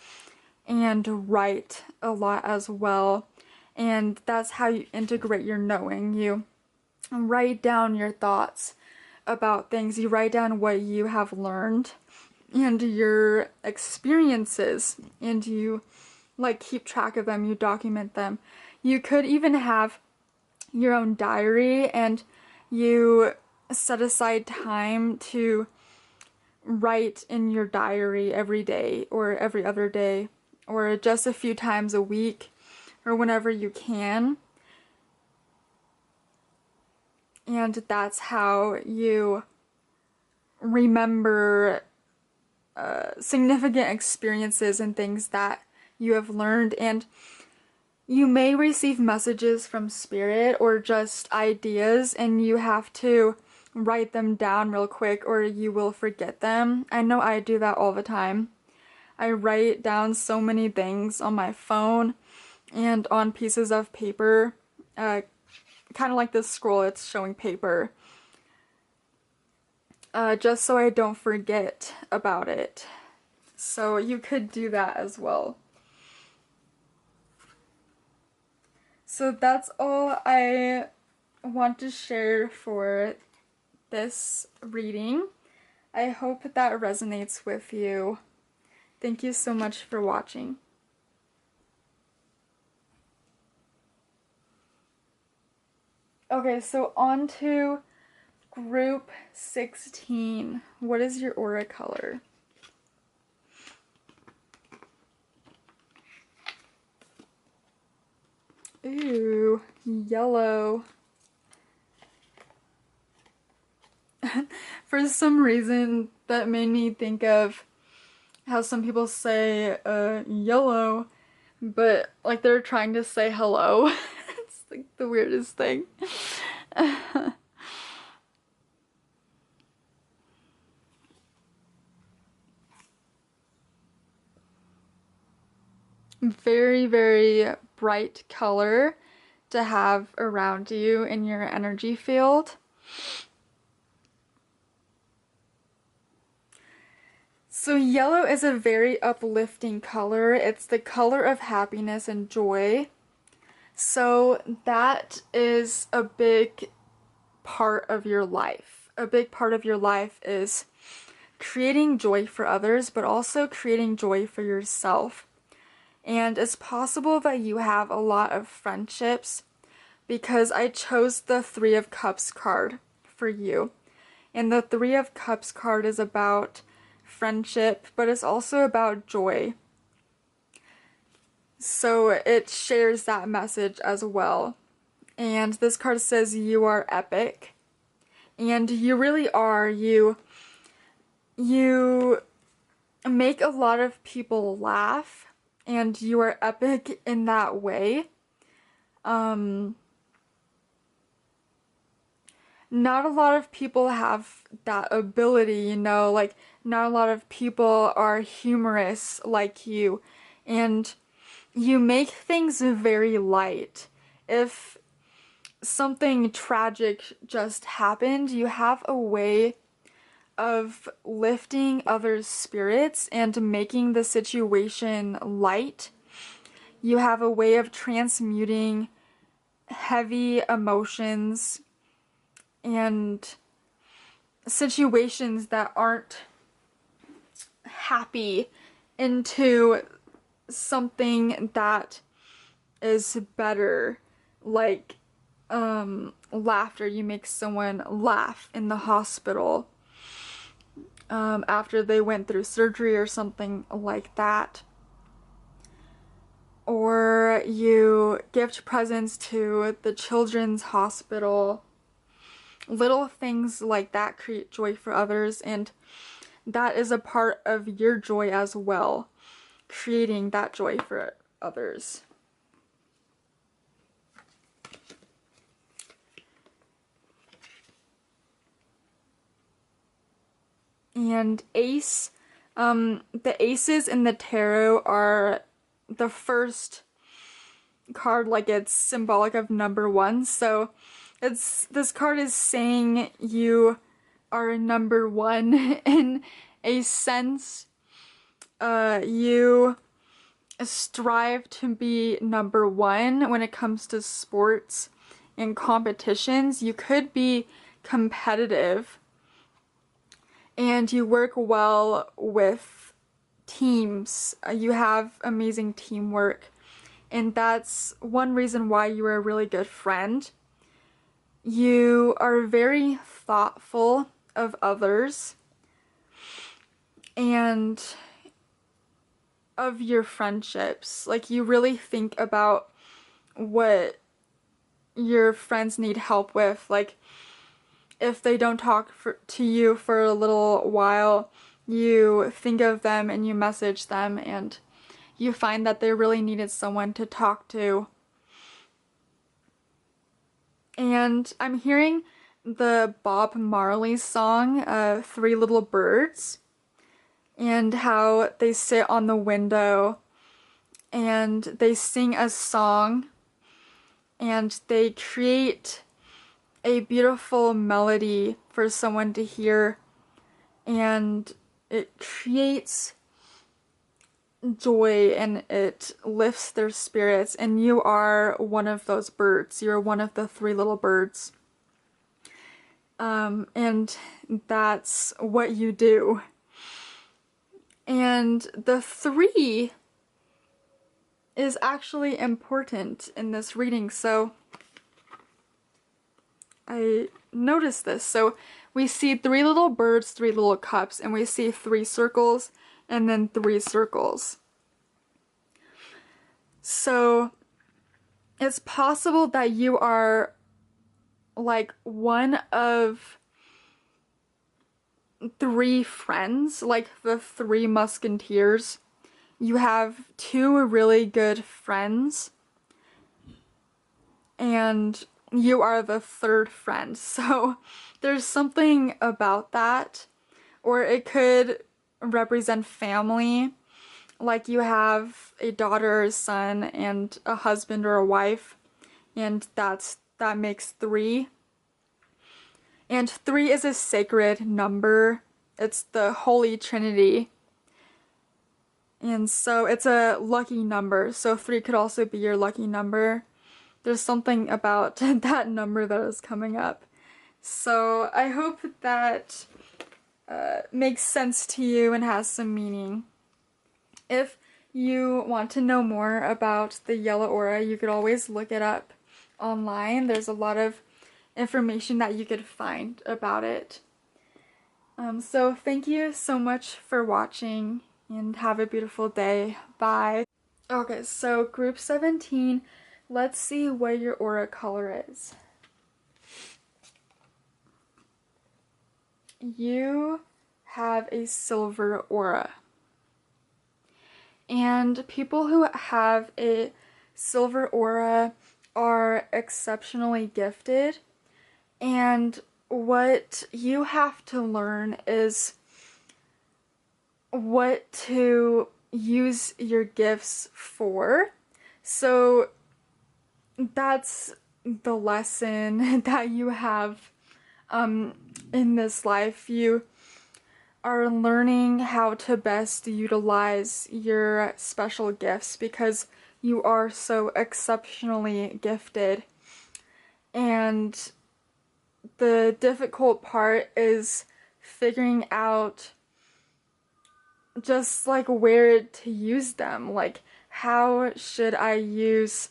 Speaker 1: and write a lot as well, and that's how you integrate your knowing. You write down your thoughts about things, you write down what you have learned and your experiences, and you like keep track of them, you document them. You could even have your own diary, and you set aside time to write in your diary every day or every other day or just a few times a week or whenever you can. And that's how you remember significant experiences and things that you have learned. And you may receive messages from spirit or just ideas, and you have to write them down real quick or you will forget them. I know I do that all the time. I write down so many things on my phone and on pieces of paper, kind of like this scroll, it's showing paper, just so I don't forget about it. So you could do that as well. So that's all I want to share for this reading. I hope that resonates with you. Thank you so much for watching. Okay, so on to group 16. What is your aura color? Ooh, yellow. For some reason, that made me think of how some people say yellow, but like they're trying to say hello. It's like the weirdest thing. Very, very bright color to have around you in your energy field. So yellow is a very uplifting color. It's the color of happiness and joy. So that is a big part of your life. A big part of your life is creating joy for others, but also creating joy for yourself. And it's possible that you have a lot of friendships, because I chose the Three of Cups card for you. And the Three of Cups card is about friendship, but it's also about joy. So it shares that message as well. And this card says you are epic. And you really are. You make a lot of people laugh, and you are epic in that way. Not a lot of people have that ability, you know, like not a lot of people are humorous like you, and you make things very light. If something tragic just happened, you have a way of lifting others' spirits and making the situation light. You have a way of transmuting heavy emotions and situations that aren't happy into something that is better. Like, laughter. You make someone laugh in the hospital after they went through surgery or something like that. Or you gift presents to the children's hospital. Little things like that create joy for others, and that is a part of your joy as well, creating that joy for others. And ace, the aces in the tarot are the first card, like it's symbolic of number one. So this card is saying you are number one in a sense. You strive to be number one when it comes to sports and competitions. You could be competitive, and you work well with teams. You have amazing teamwork, and that's one reason why you are a really good friend. You are very thoughtful of others and of your friendships. Like, you really think about what your friends need help with. Like, if they don't talk to you for a little while, you think of them and you message them, and you find that they really needed someone to talk to. And I'm hearing the Bob Marley song, Three Little Birds, and how they sit on the window and they sing a song and they create a beautiful melody for someone to hear, and it creates joy and it lifts their spirits, and you are one of those birds. You're one of the three little birds. And that's what you do. And the three is actually important in this reading, so I noticed this. So we see three little birds, three little cups, and we see three circles and then three circles. So it's possible that you are like one of three friends, like the Three Musketeers. You have two really good friends, and you are the third friend. So there's something about that. Or it could represent family, like you have a daughter or a son and a husband or a wife, and that makes three. And three is a sacred number. It's the Holy Trinity. And so it's a lucky number. So three could also be your lucky number. There's something about that number that is coming up. So I hope that makes sense to you and has some meaning. If you want to know more about the yellow aura, you could always look it up online. There's a lot of information that you could find about it. So thank you so much for watching, and have a beautiful day. Bye. Okay, so group 17, let's see what your aura color is. You have a silver aura. And people who have a silver aura are exceptionally gifted, and what you have to learn is what to use your gifts for. So that's the lesson that you have in this life. You are learning how to best utilize your special gifts because you are so exceptionally gifted. And the difficult part is figuring out just like where to use them. Like, how should I use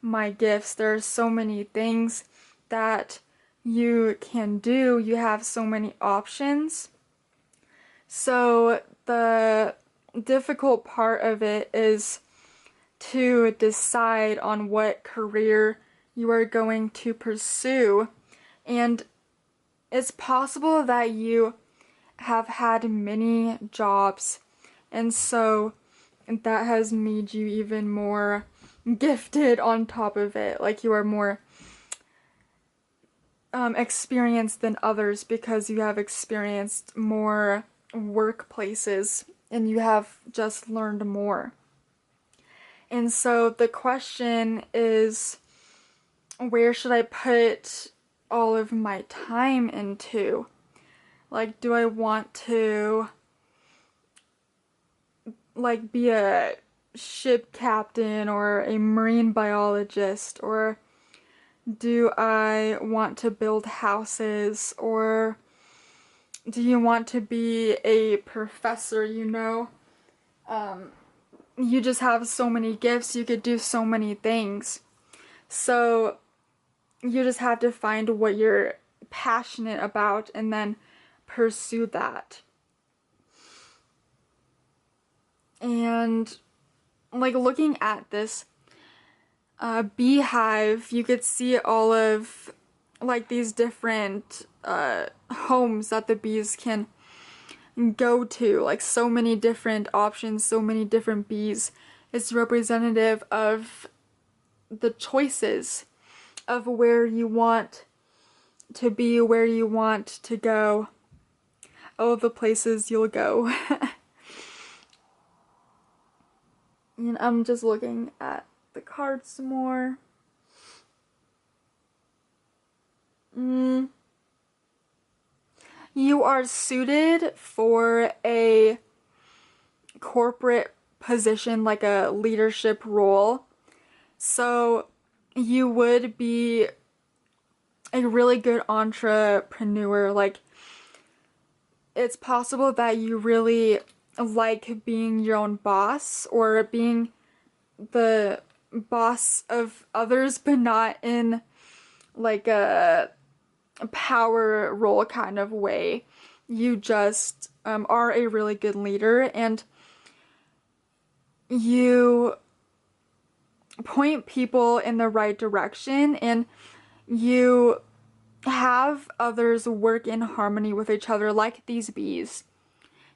Speaker 1: my gifts. There are so many things that you can do. You have so many options. So the difficult part of it is to decide on what career you are going to pursue. And it's possible that you have had many jobs, and so that has made you even more gifted on top of it. Like you are more experienced than others because you have experienced more workplaces and you have just learned more. And so the question is, where should I put all of my time into? Like, do I want to like be a ship captain or a marine biologist, or do I want to build houses, or do you want to be a professor? You just have so many gifts, you could do so many things. So you just have to find what you're passionate about and then pursue that. And like looking at this beehive, you could see all of like these different homes that the bees can go to, like so many different options, so many different bees. It's representative of the choices of where you want to be, where you want to go, all the places you'll go. And I'm just looking at the cards some more. You are suited for a corporate position, like a leadership role. So you would be a really good entrepreneur. Like, it's possible that you really like being your own boss or being the boss of others, but not in like a power role kind of way. You just are a really good leader, and you point people in the right direction, and you have others work in harmony with each other, like these bees.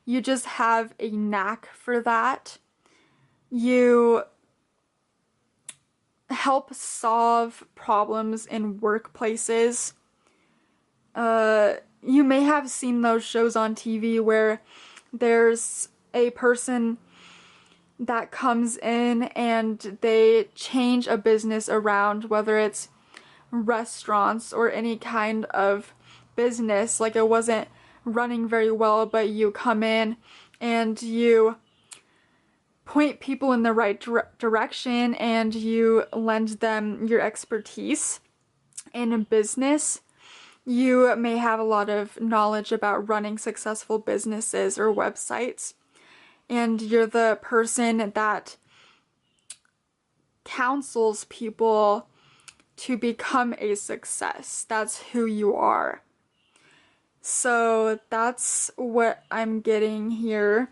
Speaker 1: You just have a knack for that. You help solve problems in workplaces. You may have seen those shows on TV where there's a person that comes in and they change a business around, whether it's restaurants or any kind of business. Like, it wasn't running very well, but you come in and you point people in the right direction and you lend them your expertise in a business. You may have a lot of knowledge about running successful businesses or websites, and you're the person that counsels people to become a success. That's who you are. So that's what I'm getting here.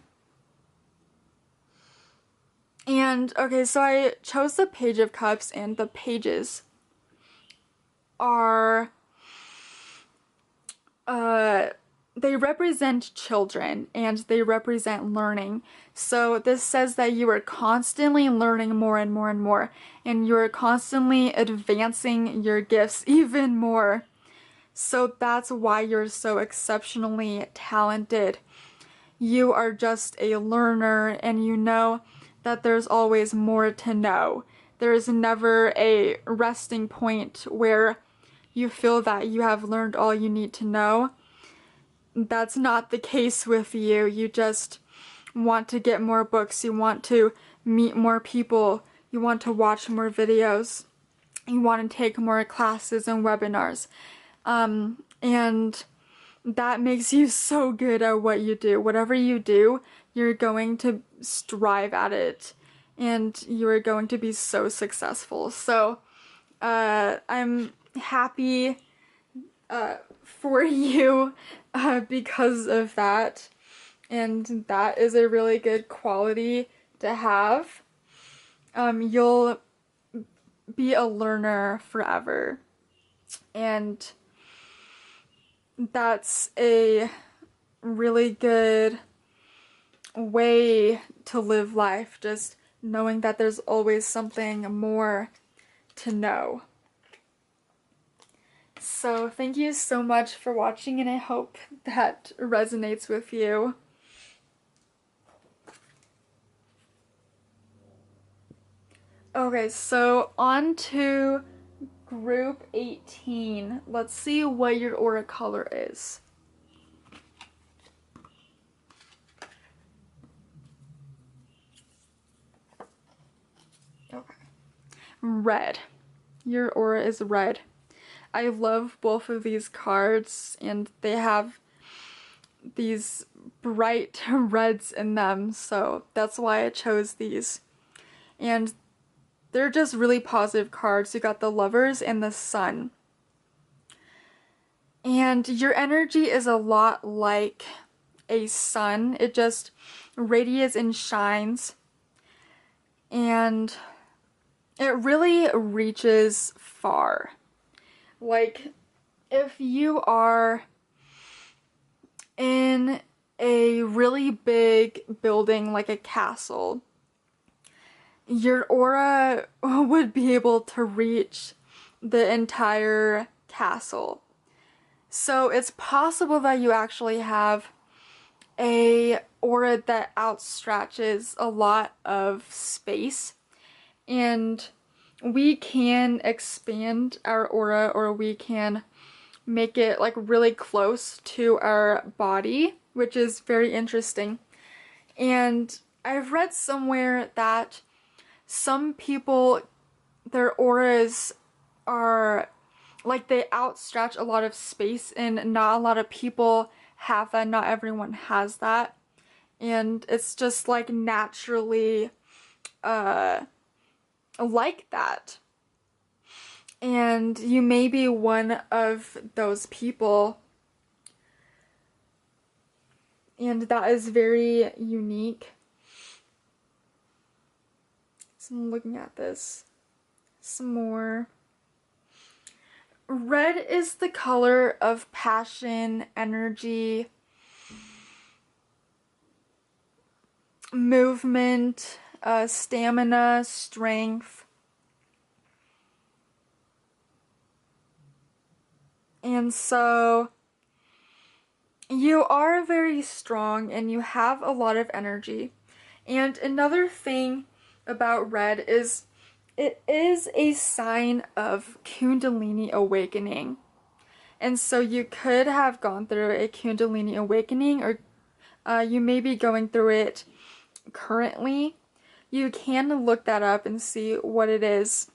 Speaker 1: And okay, so I chose the Page of Cups, and the pages are they represent children and they represent learning. So this says that you are constantly learning more and more and more, and you're constantly advancing your gifts even more. So that's why you're so exceptionally talented. You are just a learner, and you know that there's always more to know. There's never a resting point where you feel that you have learned all you need to know. That's not the case with you. You just want to get more books, you want to meet more people, you want to watch more videos, you want to take more classes and webinars. And that makes you so good at what you do. Whatever you do, you're going to strive at it. and you are going to be so successful. So I'm happy for you because of that, and that is a really good quality to have. You'll be a learner forever, and that's a really good way to live life, just knowing that there's always something more to know. So thank you so much for watching, and I hope that resonates with you. Okay, so on to group 18. Let's see what your aura color is. Okay. Red. Your aura is red. I love both of these cards, and they have these bright reds in them, so that's why I chose these. And they're just really positive cards. You got the Lovers and the Sun. And your energy is a lot like a sun. It just radiates and shines. And it really reaches far. Like, if you are in a really big building like a castle, your aura would be able to reach the entire castle. So it's possible that you actually have a aura that outstretches a lot of space, and we can expand our aura, or we can make it like really close to our body, which is very interesting. And I've read somewhere that some people, their auras are like they outstretch a lot of space, and not a lot of people have that. Not everyone has that. And it's just like naturally like that. And you may be one of those people. And that is very unique. So I'm looking at this some more. Red is the color of passion, energy, movement, stamina, strength. And so you are very strong, and you have a lot of energy. And another thing about red is it is a sign of Kundalini awakening. And so you could have gone through a Kundalini awakening, or you may be going through it currently. You can look that up and see what it is.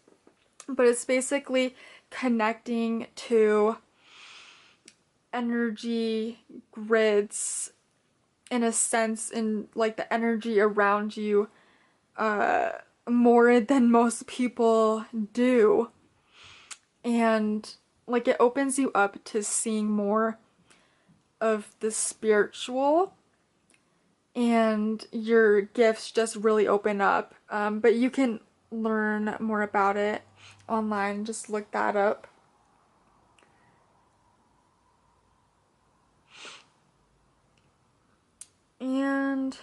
Speaker 1: But it's basically connecting to energy grids, in a sense, in like the energy around you more than most people do. And like it opens you up to seeing more of the spiritual, and your gifts just really open up. But you can learn more about it online. Just look that up. And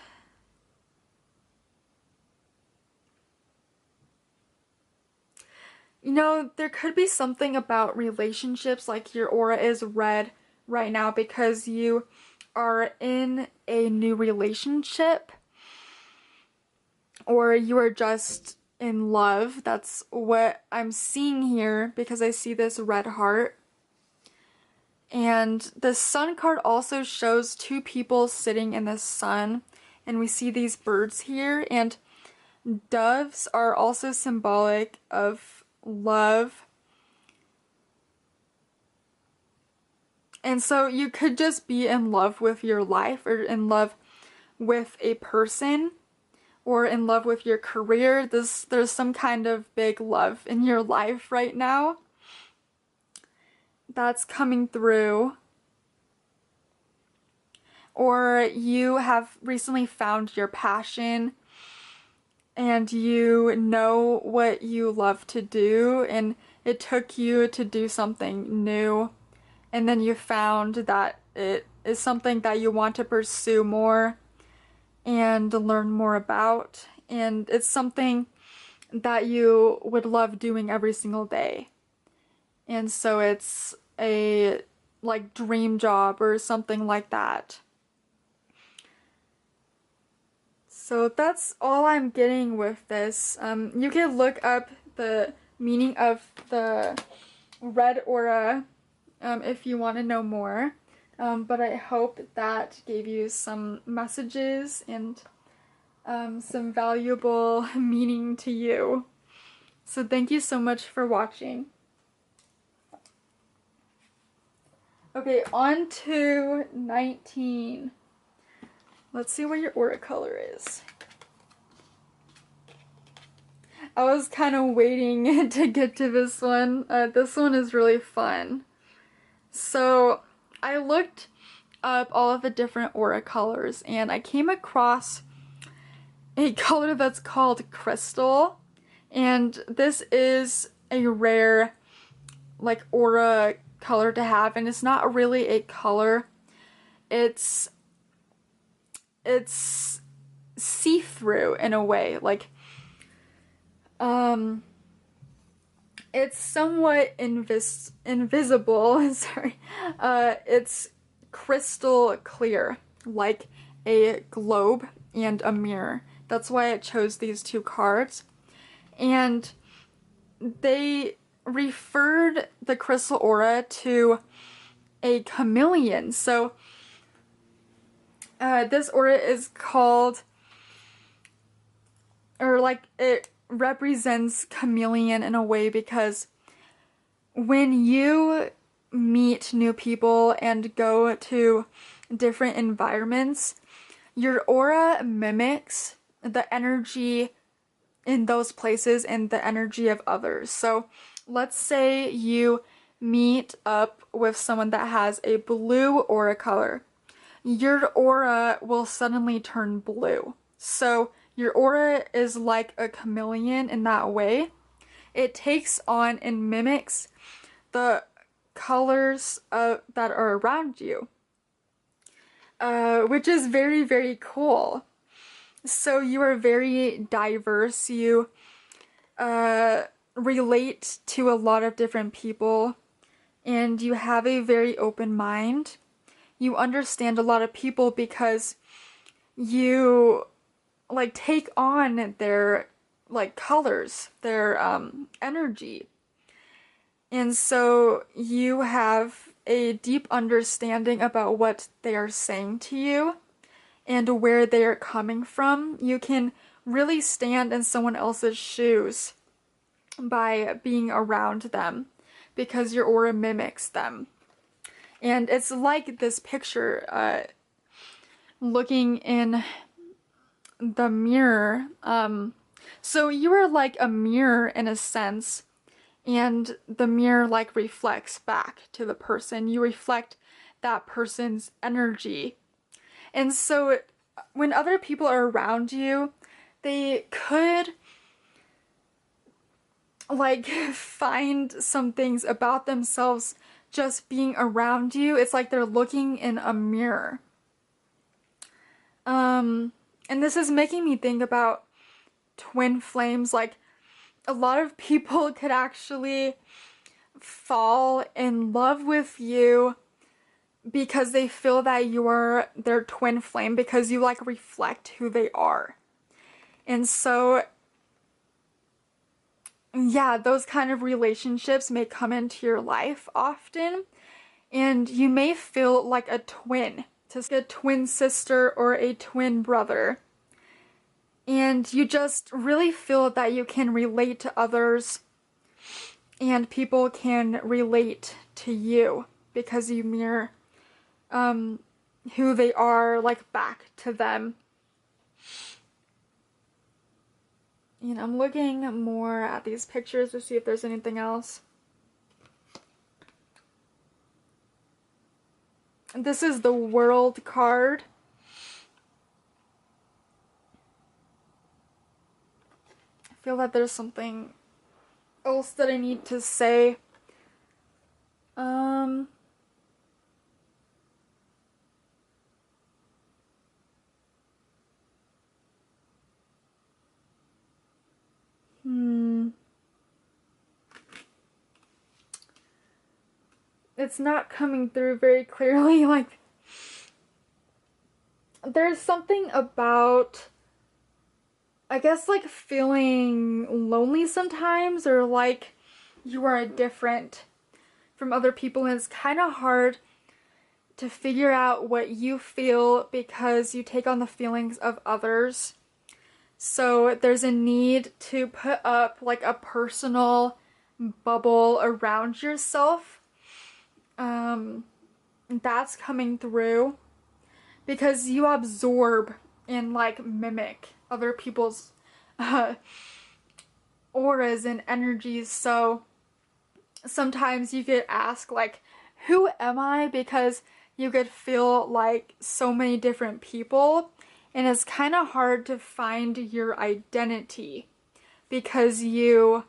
Speaker 1: you know, there could be something about relationships, like your aura is red right now because you are in a new relationship, or you are just in love. That's what I'm seeing here, because I see this red heart. And the sun card also shows two people sitting in the sun, and we see these birds here, and doves are also symbolic of love. And so you could just be in love with your life, or in love with a person, or in love with your career. There's some kind of big love in your life right now that's coming through. Or you have recently found your passion and you know what you love to do, and it took you to do something new, and then you found that it is something that you want to pursue more and learn more about, and it's something that you would love doing every single day. And so it's a like dream job or something like that. So that's all I'm getting with this. You can look up the meaning of the red aura if you want to know more. But I hope that gave you some messages and some valuable meaning to you. So thank you so much for watching. Okay, on to 19. Let's see what your aura color is. I was kind of waiting to get to this one. This one is really fun. So I looked up all of the different aura colors and I came across a color that's called crystal. And this is a rare like aura color to have, and it's not really a color. It's see-through in a way, like it's somewhat invisible. Sorry. It's crystal clear, like a globe and a mirror. That's why I chose these two cards. And they referred the crystal aura to a chameleon. So this aura is called, or like it represents chameleon in a way, because when you meet new people and go to different environments, your aura mimics the energy in those places and the energy of others. So let's say you meet up with someone that has a blue aura color. Your aura will suddenly turn blue. So your aura is like a chameleon in that way. It takes on and mimics the colors that are around you, which is very, very cool. So you are very diverse. You relate to a lot of different people, and you have a very open mind. You understand a lot of people because you like take on their like colors, their energy. And so you have a deep understanding about what they are saying to you and where they are coming from. You can really stand in someone else's shoes by being around them because your aura mimics them. And it's like this picture, looking in the mirror. So you are like a mirror in a sense, and the mirror like reflects back to the person. You reflect that person's energy. And so when other people are around you, they could like find some things about themselves just being around you. It's like they're looking in a mirror. And this is making me think about twin flames. Like, a lot of people could actually fall in love with you because they feel that you're their twin flame, because you like reflect who they are. And so yeah, those kind of relationships may come into your life often, and you may feel like a twin, just a twin sister or a twin brother. And you just really feel that you can relate to others and people can relate to you because you mirror who they are like back to them. And I'm looking more at these pictures to see if there's anything else. This is the World card. I feel that there's something else that I need to say. It's not coming through very clearly. Like, there's something about, I guess, like feeling lonely sometimes, or like you are different from other people, and it's kind of hard to figure out what you feel because you take on the feelings of others. So there's a need to put up like a personal bubble around yourself. That's coming through because you absorb and like mimic other people's auras and energies. So sometimes you could ask like, who am I? Because you could feel like so many different people, and it's kind of hard to find your identity because you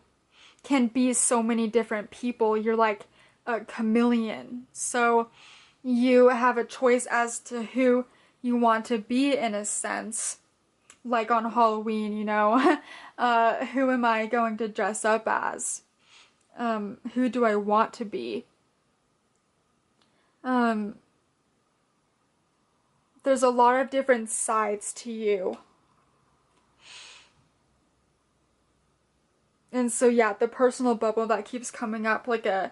Speaker 1: can be so many different people. You're like a chameleon. So you have a choice as to who you want to be, in a sense. Like on Halloween, you know, who am I going to dress up as? Who do I want to be? There's a lot of different sides to you. And so yeah, the personal bubble that keeps coming up, like a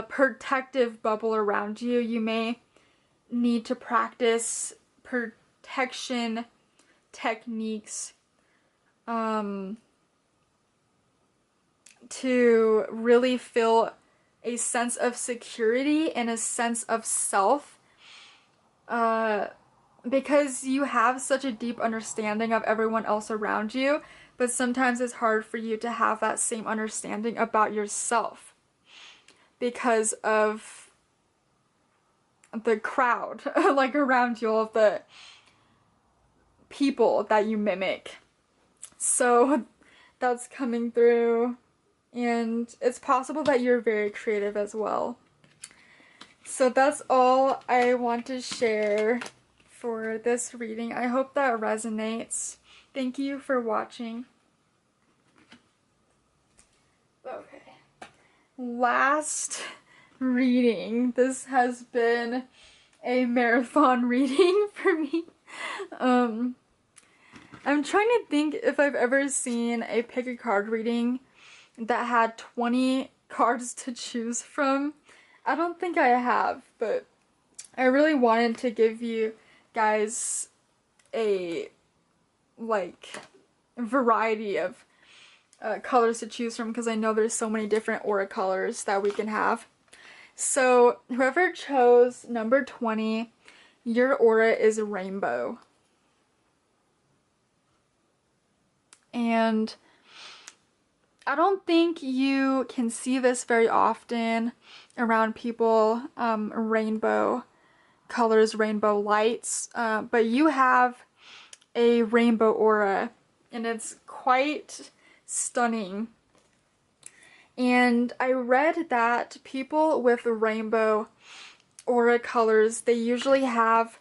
Speaker 1: protective bubble around you. You may need to practice protection techniques to really feel a sense of security and a sense of self, because you have such a deep understanding of everyone else around you, but sometimes it's hard for you to have that same understanding about yourself because of the crowd like around you, all of the people that you mimic. So that's coming through, and it's possible that you're very creative as well. So that's all I want to share for this reading. I hope that resonates. Thank you for watching. Okay. Last reading. This has been a marathon reading for me. I'm trying to think if I've ever seen a pick a card reading that had 20 cards to choose from. I don't think I have, but I really wanted to give you guys a like variety of colors to choose from, because I know there's so many different aura colors that we can have. So whoever chose number 20, your aura is rainbow. And I don't think you can see this very often around people, rainbow colors, rainbow lights, but you have a rainbow aura, and it's quite stunning. And I read that people with rainbow aura colors, they usually have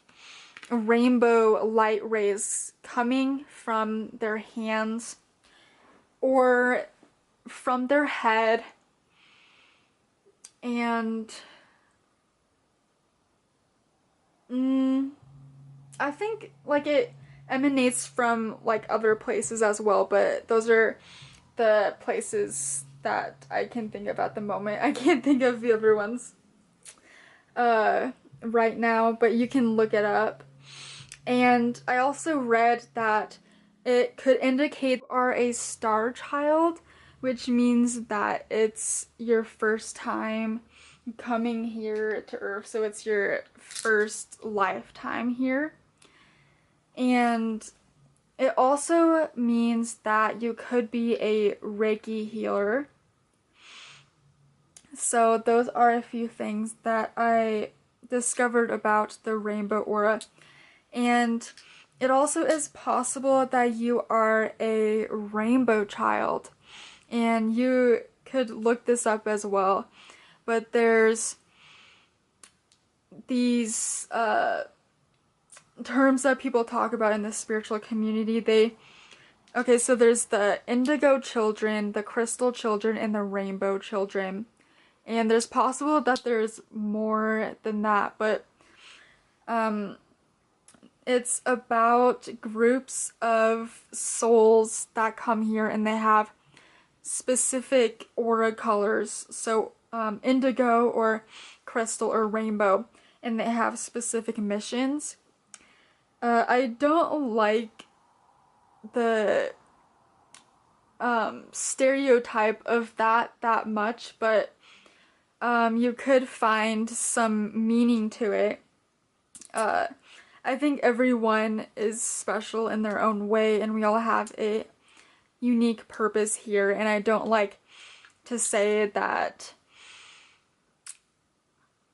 Speaker 1: rainbow light rays coming from their hands or from their head, and I think like it emanates from like other places as well, but those are the places that I can think of at the moment. I can't think of the other ones right now, but you can look it up. And I also read that it could indicate you are a star child, which means that it's your first time coming here to Earth, so it's your first lifetime here. And It also means that you could be a Reiki healer. So those are a few things that I discovered about the rainbow aura. And it also is possible that you are a rainbow child. And you could look this up as well. But there's these terms that people talk about in the spiritual community. Okay, so there's the indigo children, the crystal children, and the rainbow children. And there's possible that there's more than that, but it's about groups of souls that come here and they have specific aura colors. So indigo or crystal or rainbow, and they have specific missions. I don't like the stereotype of that much, but you could find some meaning to it. I think everyone is special in their own way, and we all have a unique purpose here, and I don't like to say that,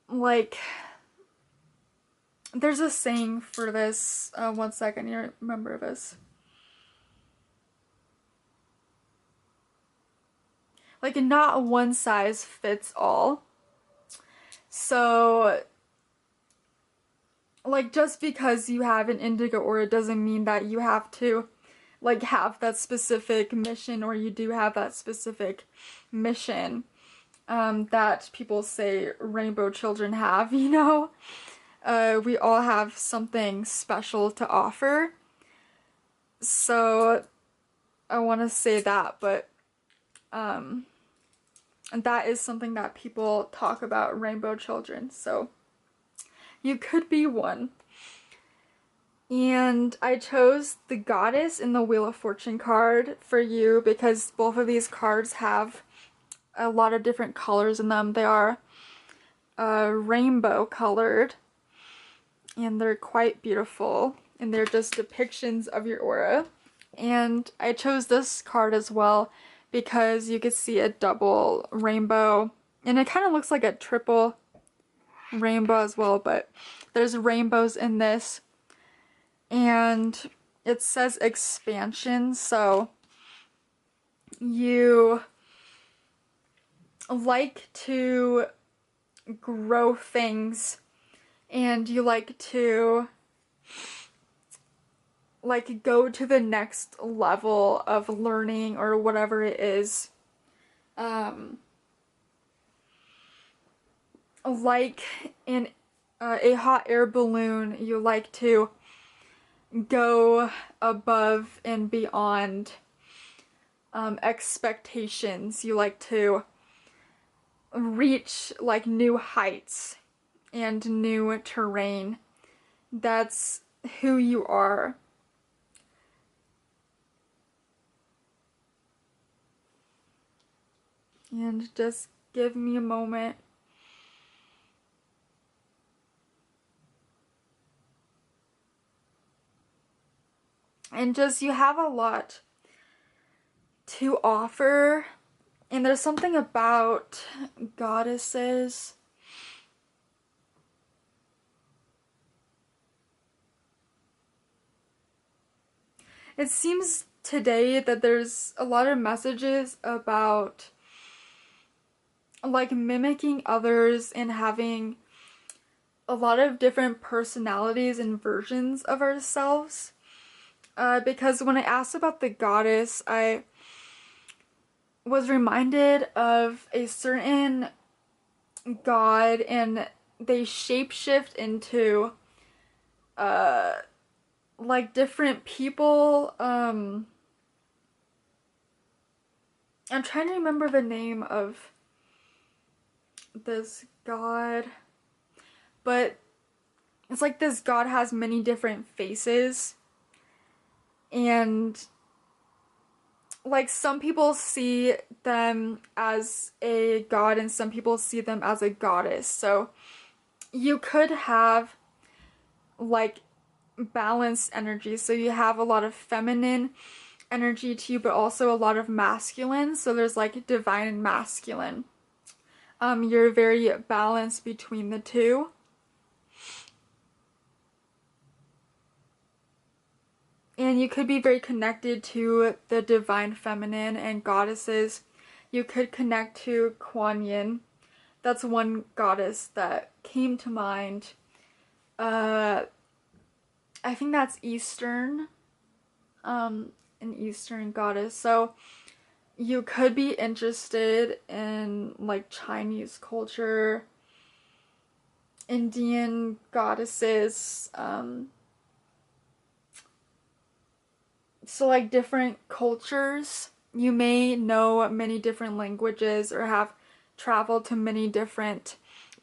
Speaker 1: like, there's a saying for this. One second, you remember this. Like, not one size fits all. So, like, just because you have an indigo aura doesn't mean that you have to, like, have that specific mission, or you do have that specific mission that people say rainbow children have, you know? We all have something special to offer. So, I want to say that, but and that is something that people talk about, rainbow children. So you could be one. And I chose the Goddess in the Wheel of Fortune card for you because both of these cards have a lot of different colors in them. They are rainbow colored, and they're quite beautiful, and they're just depictions of your aura. And I chose this card as well because you could see a double rainbow, and it kind of looks like a triple rainbow as well, but there's rainbows in this, and it says expansion, so you like to grow things, and you like to go to the next level of learning or whatever it is. Like in a hot air balloon, you like to go above and beyond expectations. You like to reach like new heights and new terrain. That's who you are. And just give me a moment. And just, you have a lot to offer. And there's something about goddesses. It seems today that there's a lot of messages about like mimicking others and having a lot of different personalities and versions of ourselves. Because when I asked about the goddess, I was reminded of a certain god, and they shapeshift into like different people. I'm trying to remember the name of this god, but it's like this god has many different faces, and like some people see them as a god and some people see them as a goddess. So you could have like balanced energy. So you have a lot of feminine energy to you, but also a lot of masculine. So there's like divine and masculine. You're very balanced between the two. And you could be very connected to the divine feminine and goddesses. You could connect to Kuan Yin. That's one goddess that came to mind. I think that's Eastern, an Eastern goddess. So you could be interested in like Chinese culture, Indian goddesses, so like different cultures. You may know many different languages or have traveled to many different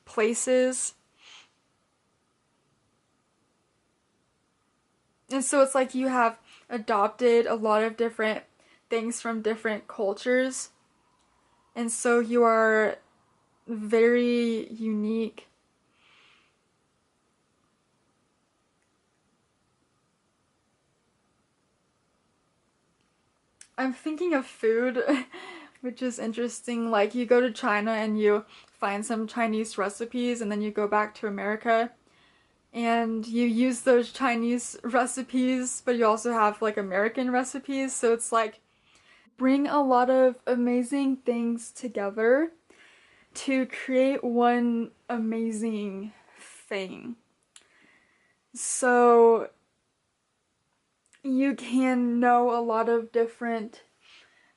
Speaker 1: places. And so it's like you have adopted a lot of different things from different cultures. And so you are very unique. I'm thinking of food, which is interesting. Like you go to China and you find some Chinese recipes and then you go back to America and you use those Chinese recipes, but you also have like American recipes. So it's like bring a lot of amazing things together to create one amazing thing. So you can know a lot of different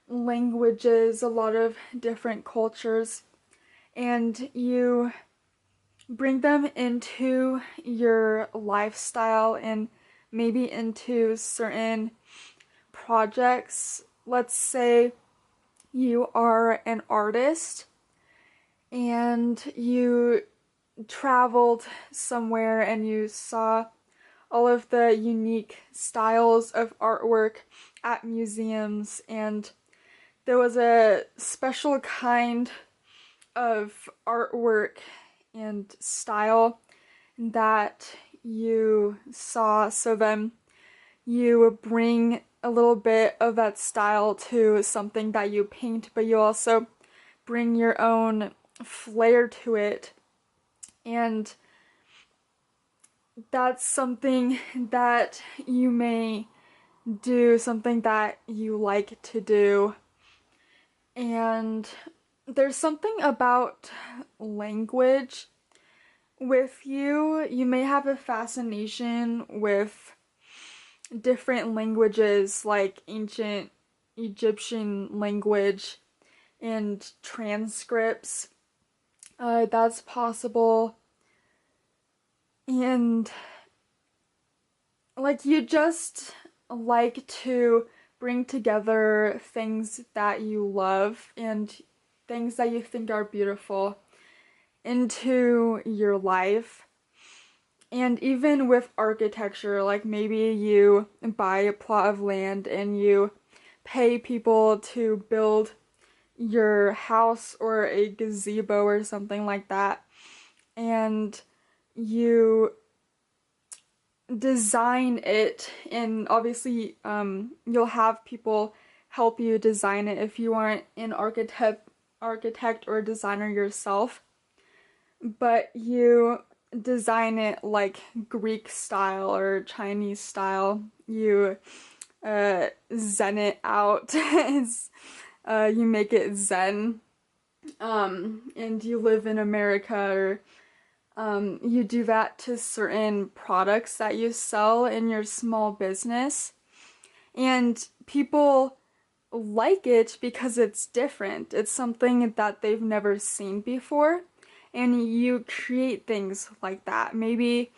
Speaker 1: languages, a lot of different cultures, and you bring them into your lifestyle and maybe into certain projects. Let's say you are an artist and you traveled somewhere and you saw all of the unique styles of artwork at museums, and there was a special kind of artwork and style that you saw. So then you bring a little bit of that style to something that you paint, but you also bring your own flair to it. And that's something that you may do, something that you like to do. And there's something about language with you. You may have a fascination with different languages like ancient Egyptian language and transcripts. That's possible. And like you just like to bring together things that you love and things that you think are beautiful into your life. And even with architecture, like maybe you buy a plot of land and you pay people to build your house or a gazebo or something like that, and you design it, and obviously you'll have people help you design it if you aren't an architect or designer yourself, but you design it like Greek style or Chinese style. You zen it out. You make it zen, and you live in America, or you do that to certain products that you sell in your small business, and people like it because it's different. It's something that they've never seen before, and you create things like that. Maybe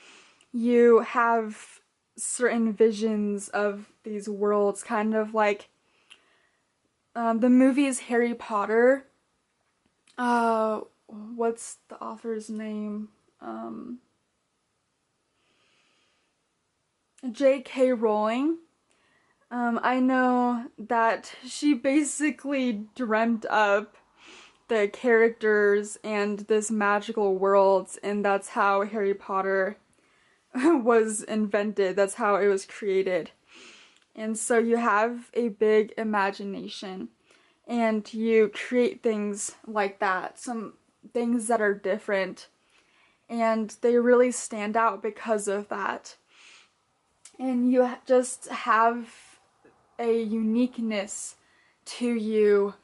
Speaker 1: you have certain visions of these worlds, kind of like the movies Harry Potter. What's the author's name? J.K. Rowling. I know that she basically dreamt up the characters and this magical world, and that's how Harry Potter was invented. That's how it was created. And so you have a big imagination and you create things like that, some things that are different, and they really stand out because of that. And you just have a uniqueness to you.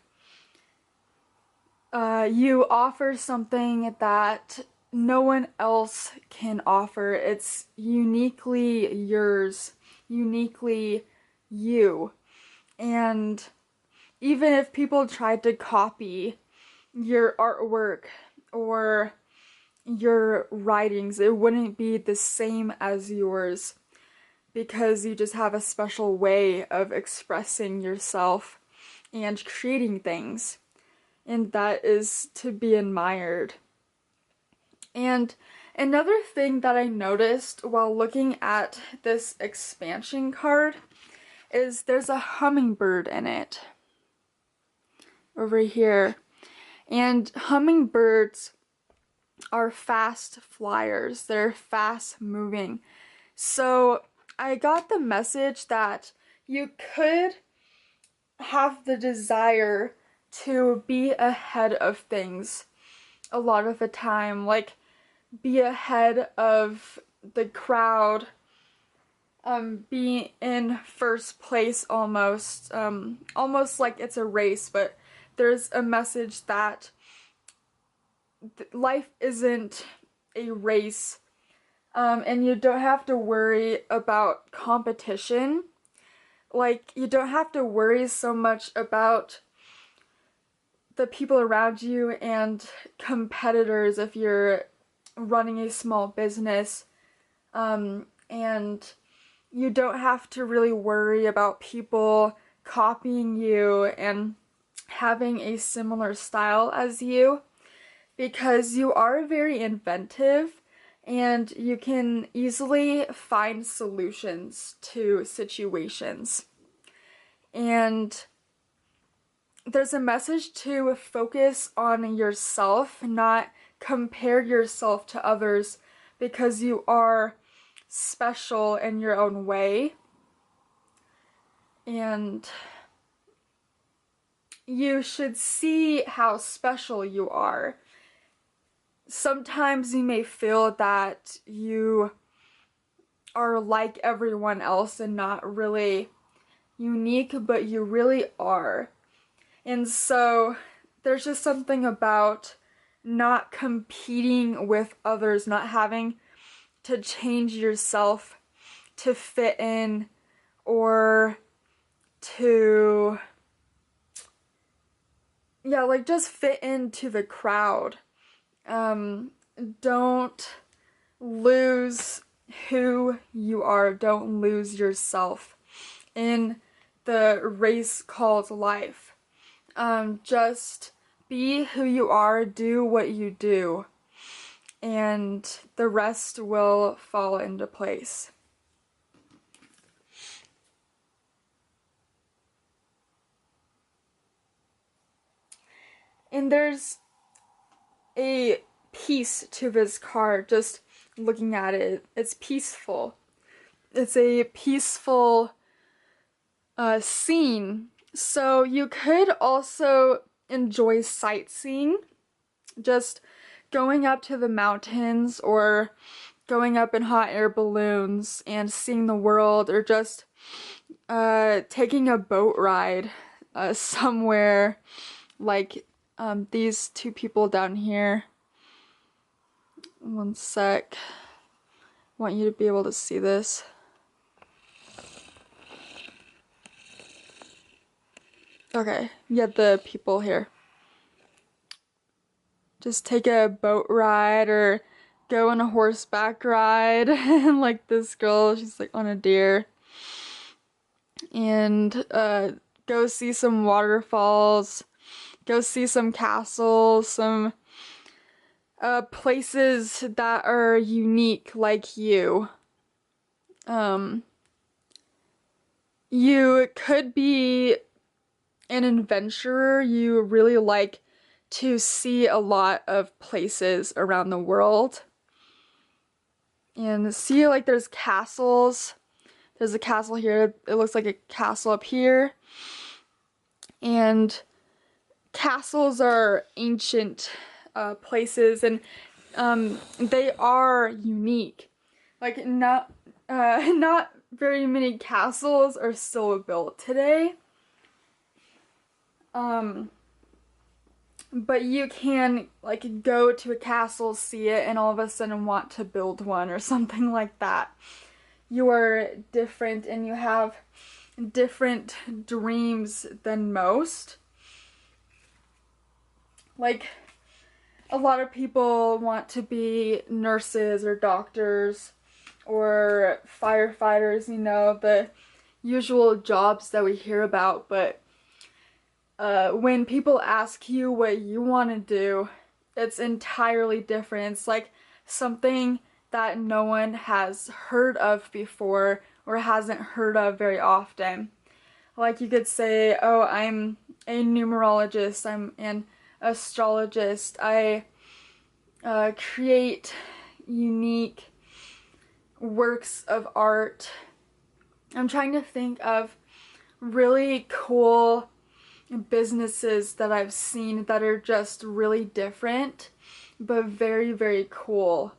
Speaker 1: You offer something that no one else can offer. It's uniquely yours, uniquely you. And even if people tried to copy your artwork or your writings, it wouldn't be the same as yours because you just have a special way of expressing yourself and creating things. And that is to be admired. And another thing that I noticed while looking at this expansion card is there's a hummingbird in it over here. And hummingbirds are fast flyers. They're fast moving. So I got the message that you could have the desire to be ahead of things a lot of the time, like be ahead of the crowd, be in first place almost, almost like it's a race, but there's a message that life isn't a race, and you don't have to worry about competition. Like, you don't have to worry so much about the people around you and competitors if you're running a small business, and you don't have to really worry about people copying you and having a similar style as you, because you are very inventive and you can easily find solutions to situations. And there's a message to focus on yourself, not compare yourself to others, because you are special in your own way. And you should see how special you are. Sometimes you may feel that you are like everyone else and not really unique, but you really are. And so there's just something about not competing with others, not having to change yourself to fit in or to, yeah, like just fit into the crowd. Don't lose who you are. Don't lose yourself in the race called life. Just be who you are, do what you do, and the rest will fall into place. And there's a peace to this card, just looking at it. It's peaceful. It's a peaceful scene. So you could also enjoy sightseeing, just going up to the mountains or going up in hot air balloons and seeing the world, or just taking a boat ride somewhere, like these two people down here. One sec. I want you to be able to see this. Okay, you get the people here. Just take a boat ride or go on a horseback ride. And like this girl, she's like on a deer. And go see some waterfalls. Go see some castles, some places that are unique like you. You could be an adventurer. You really like to see a lot of places around the world. And see, like, there's castles. There's a castle here. It looks like a castle up here. And castles are ancient places, and they are unique. Like, not very many castles are still built today. But you can, like, go to a castle, see it, and all of a sudden want to build one or something like that. You are different and you have different dreams than most. Like, a lot of people want to be nurses or doctors or firefighters, you know, the usual jobs that we hear about, but when people ask you what you want to do, it's entirely different. It's like something that no one has heard of before or hasn't heard of very often. Like, you could say, oh, I'm a numerologist, I'm an astrologist, I create unique works of art. I'm trying to think of really cool businesses that I've seen that are just really different, but very, very cool.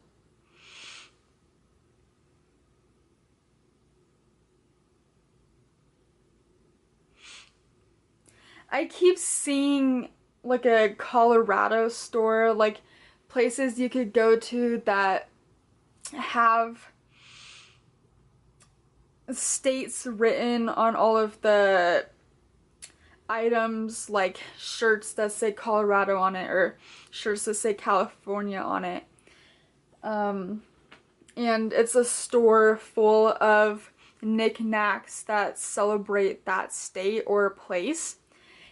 Speaker 1: I keep seeing like a Colorado store, like places you could go to that have states written on all of the items, like shirts that say Colorado on it or shirts that say California on it. And it's a store full of knickknacks that celebrate that state or place.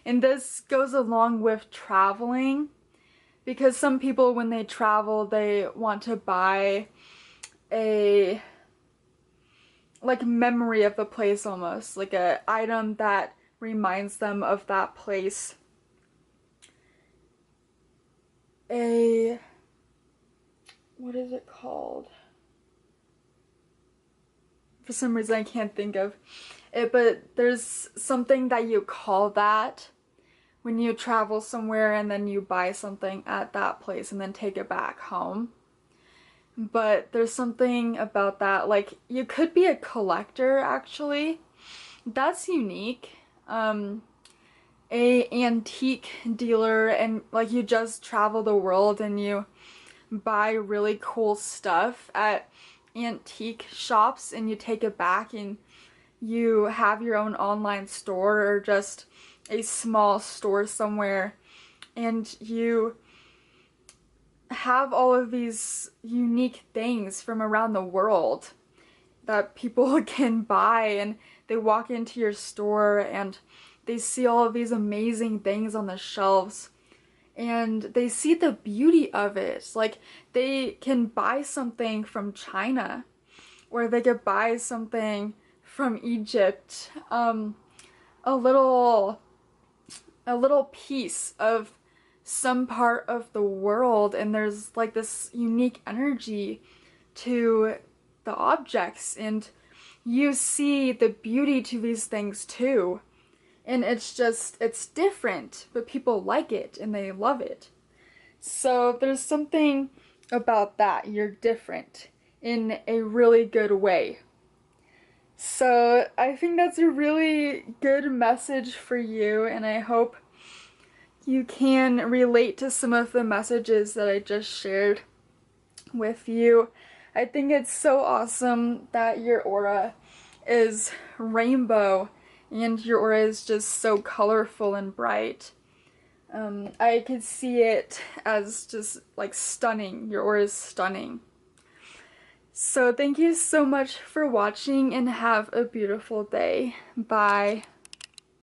Speaker 1: And this goes along with traveling, because some people, when they travel, they want to buy a like memory of the place, almost like a item that reminds them of that place. What is it called? For some reason I can't think of it, but there's something that you call that when you travel somewhere and then you buy something at that place and then take it back home. But there's something about that, like, you could be a collector, actually. That's unique. A antique dealer, and like, you just travel the world and you buy really cool stuff at antique shops and you take it back and you have your own online store or just a small store somewhere, and you have all of these unique things from around the world that people can buy, and they walk into your store and they see all of these amazing things on the shelves and they see the beauty of it. Like, they can buy something from China or they could buy something from Egypt, a little piece of some part of the world, and there's like this unique energy to the objects, and you see the beauty to these things too. And it's different, but people like it and they love it. So there's something about that. You're different in a really good way. So I think that's a really good message for you, and I hope you can relate to some of the messages that I just shared with you. I think it's so awesome that your aura is rainbow and your aura is just so colorful and bright. I could see it as just like stunning. Your aura is stunning. So thank you so much for watching and have a beautiful day. Bye.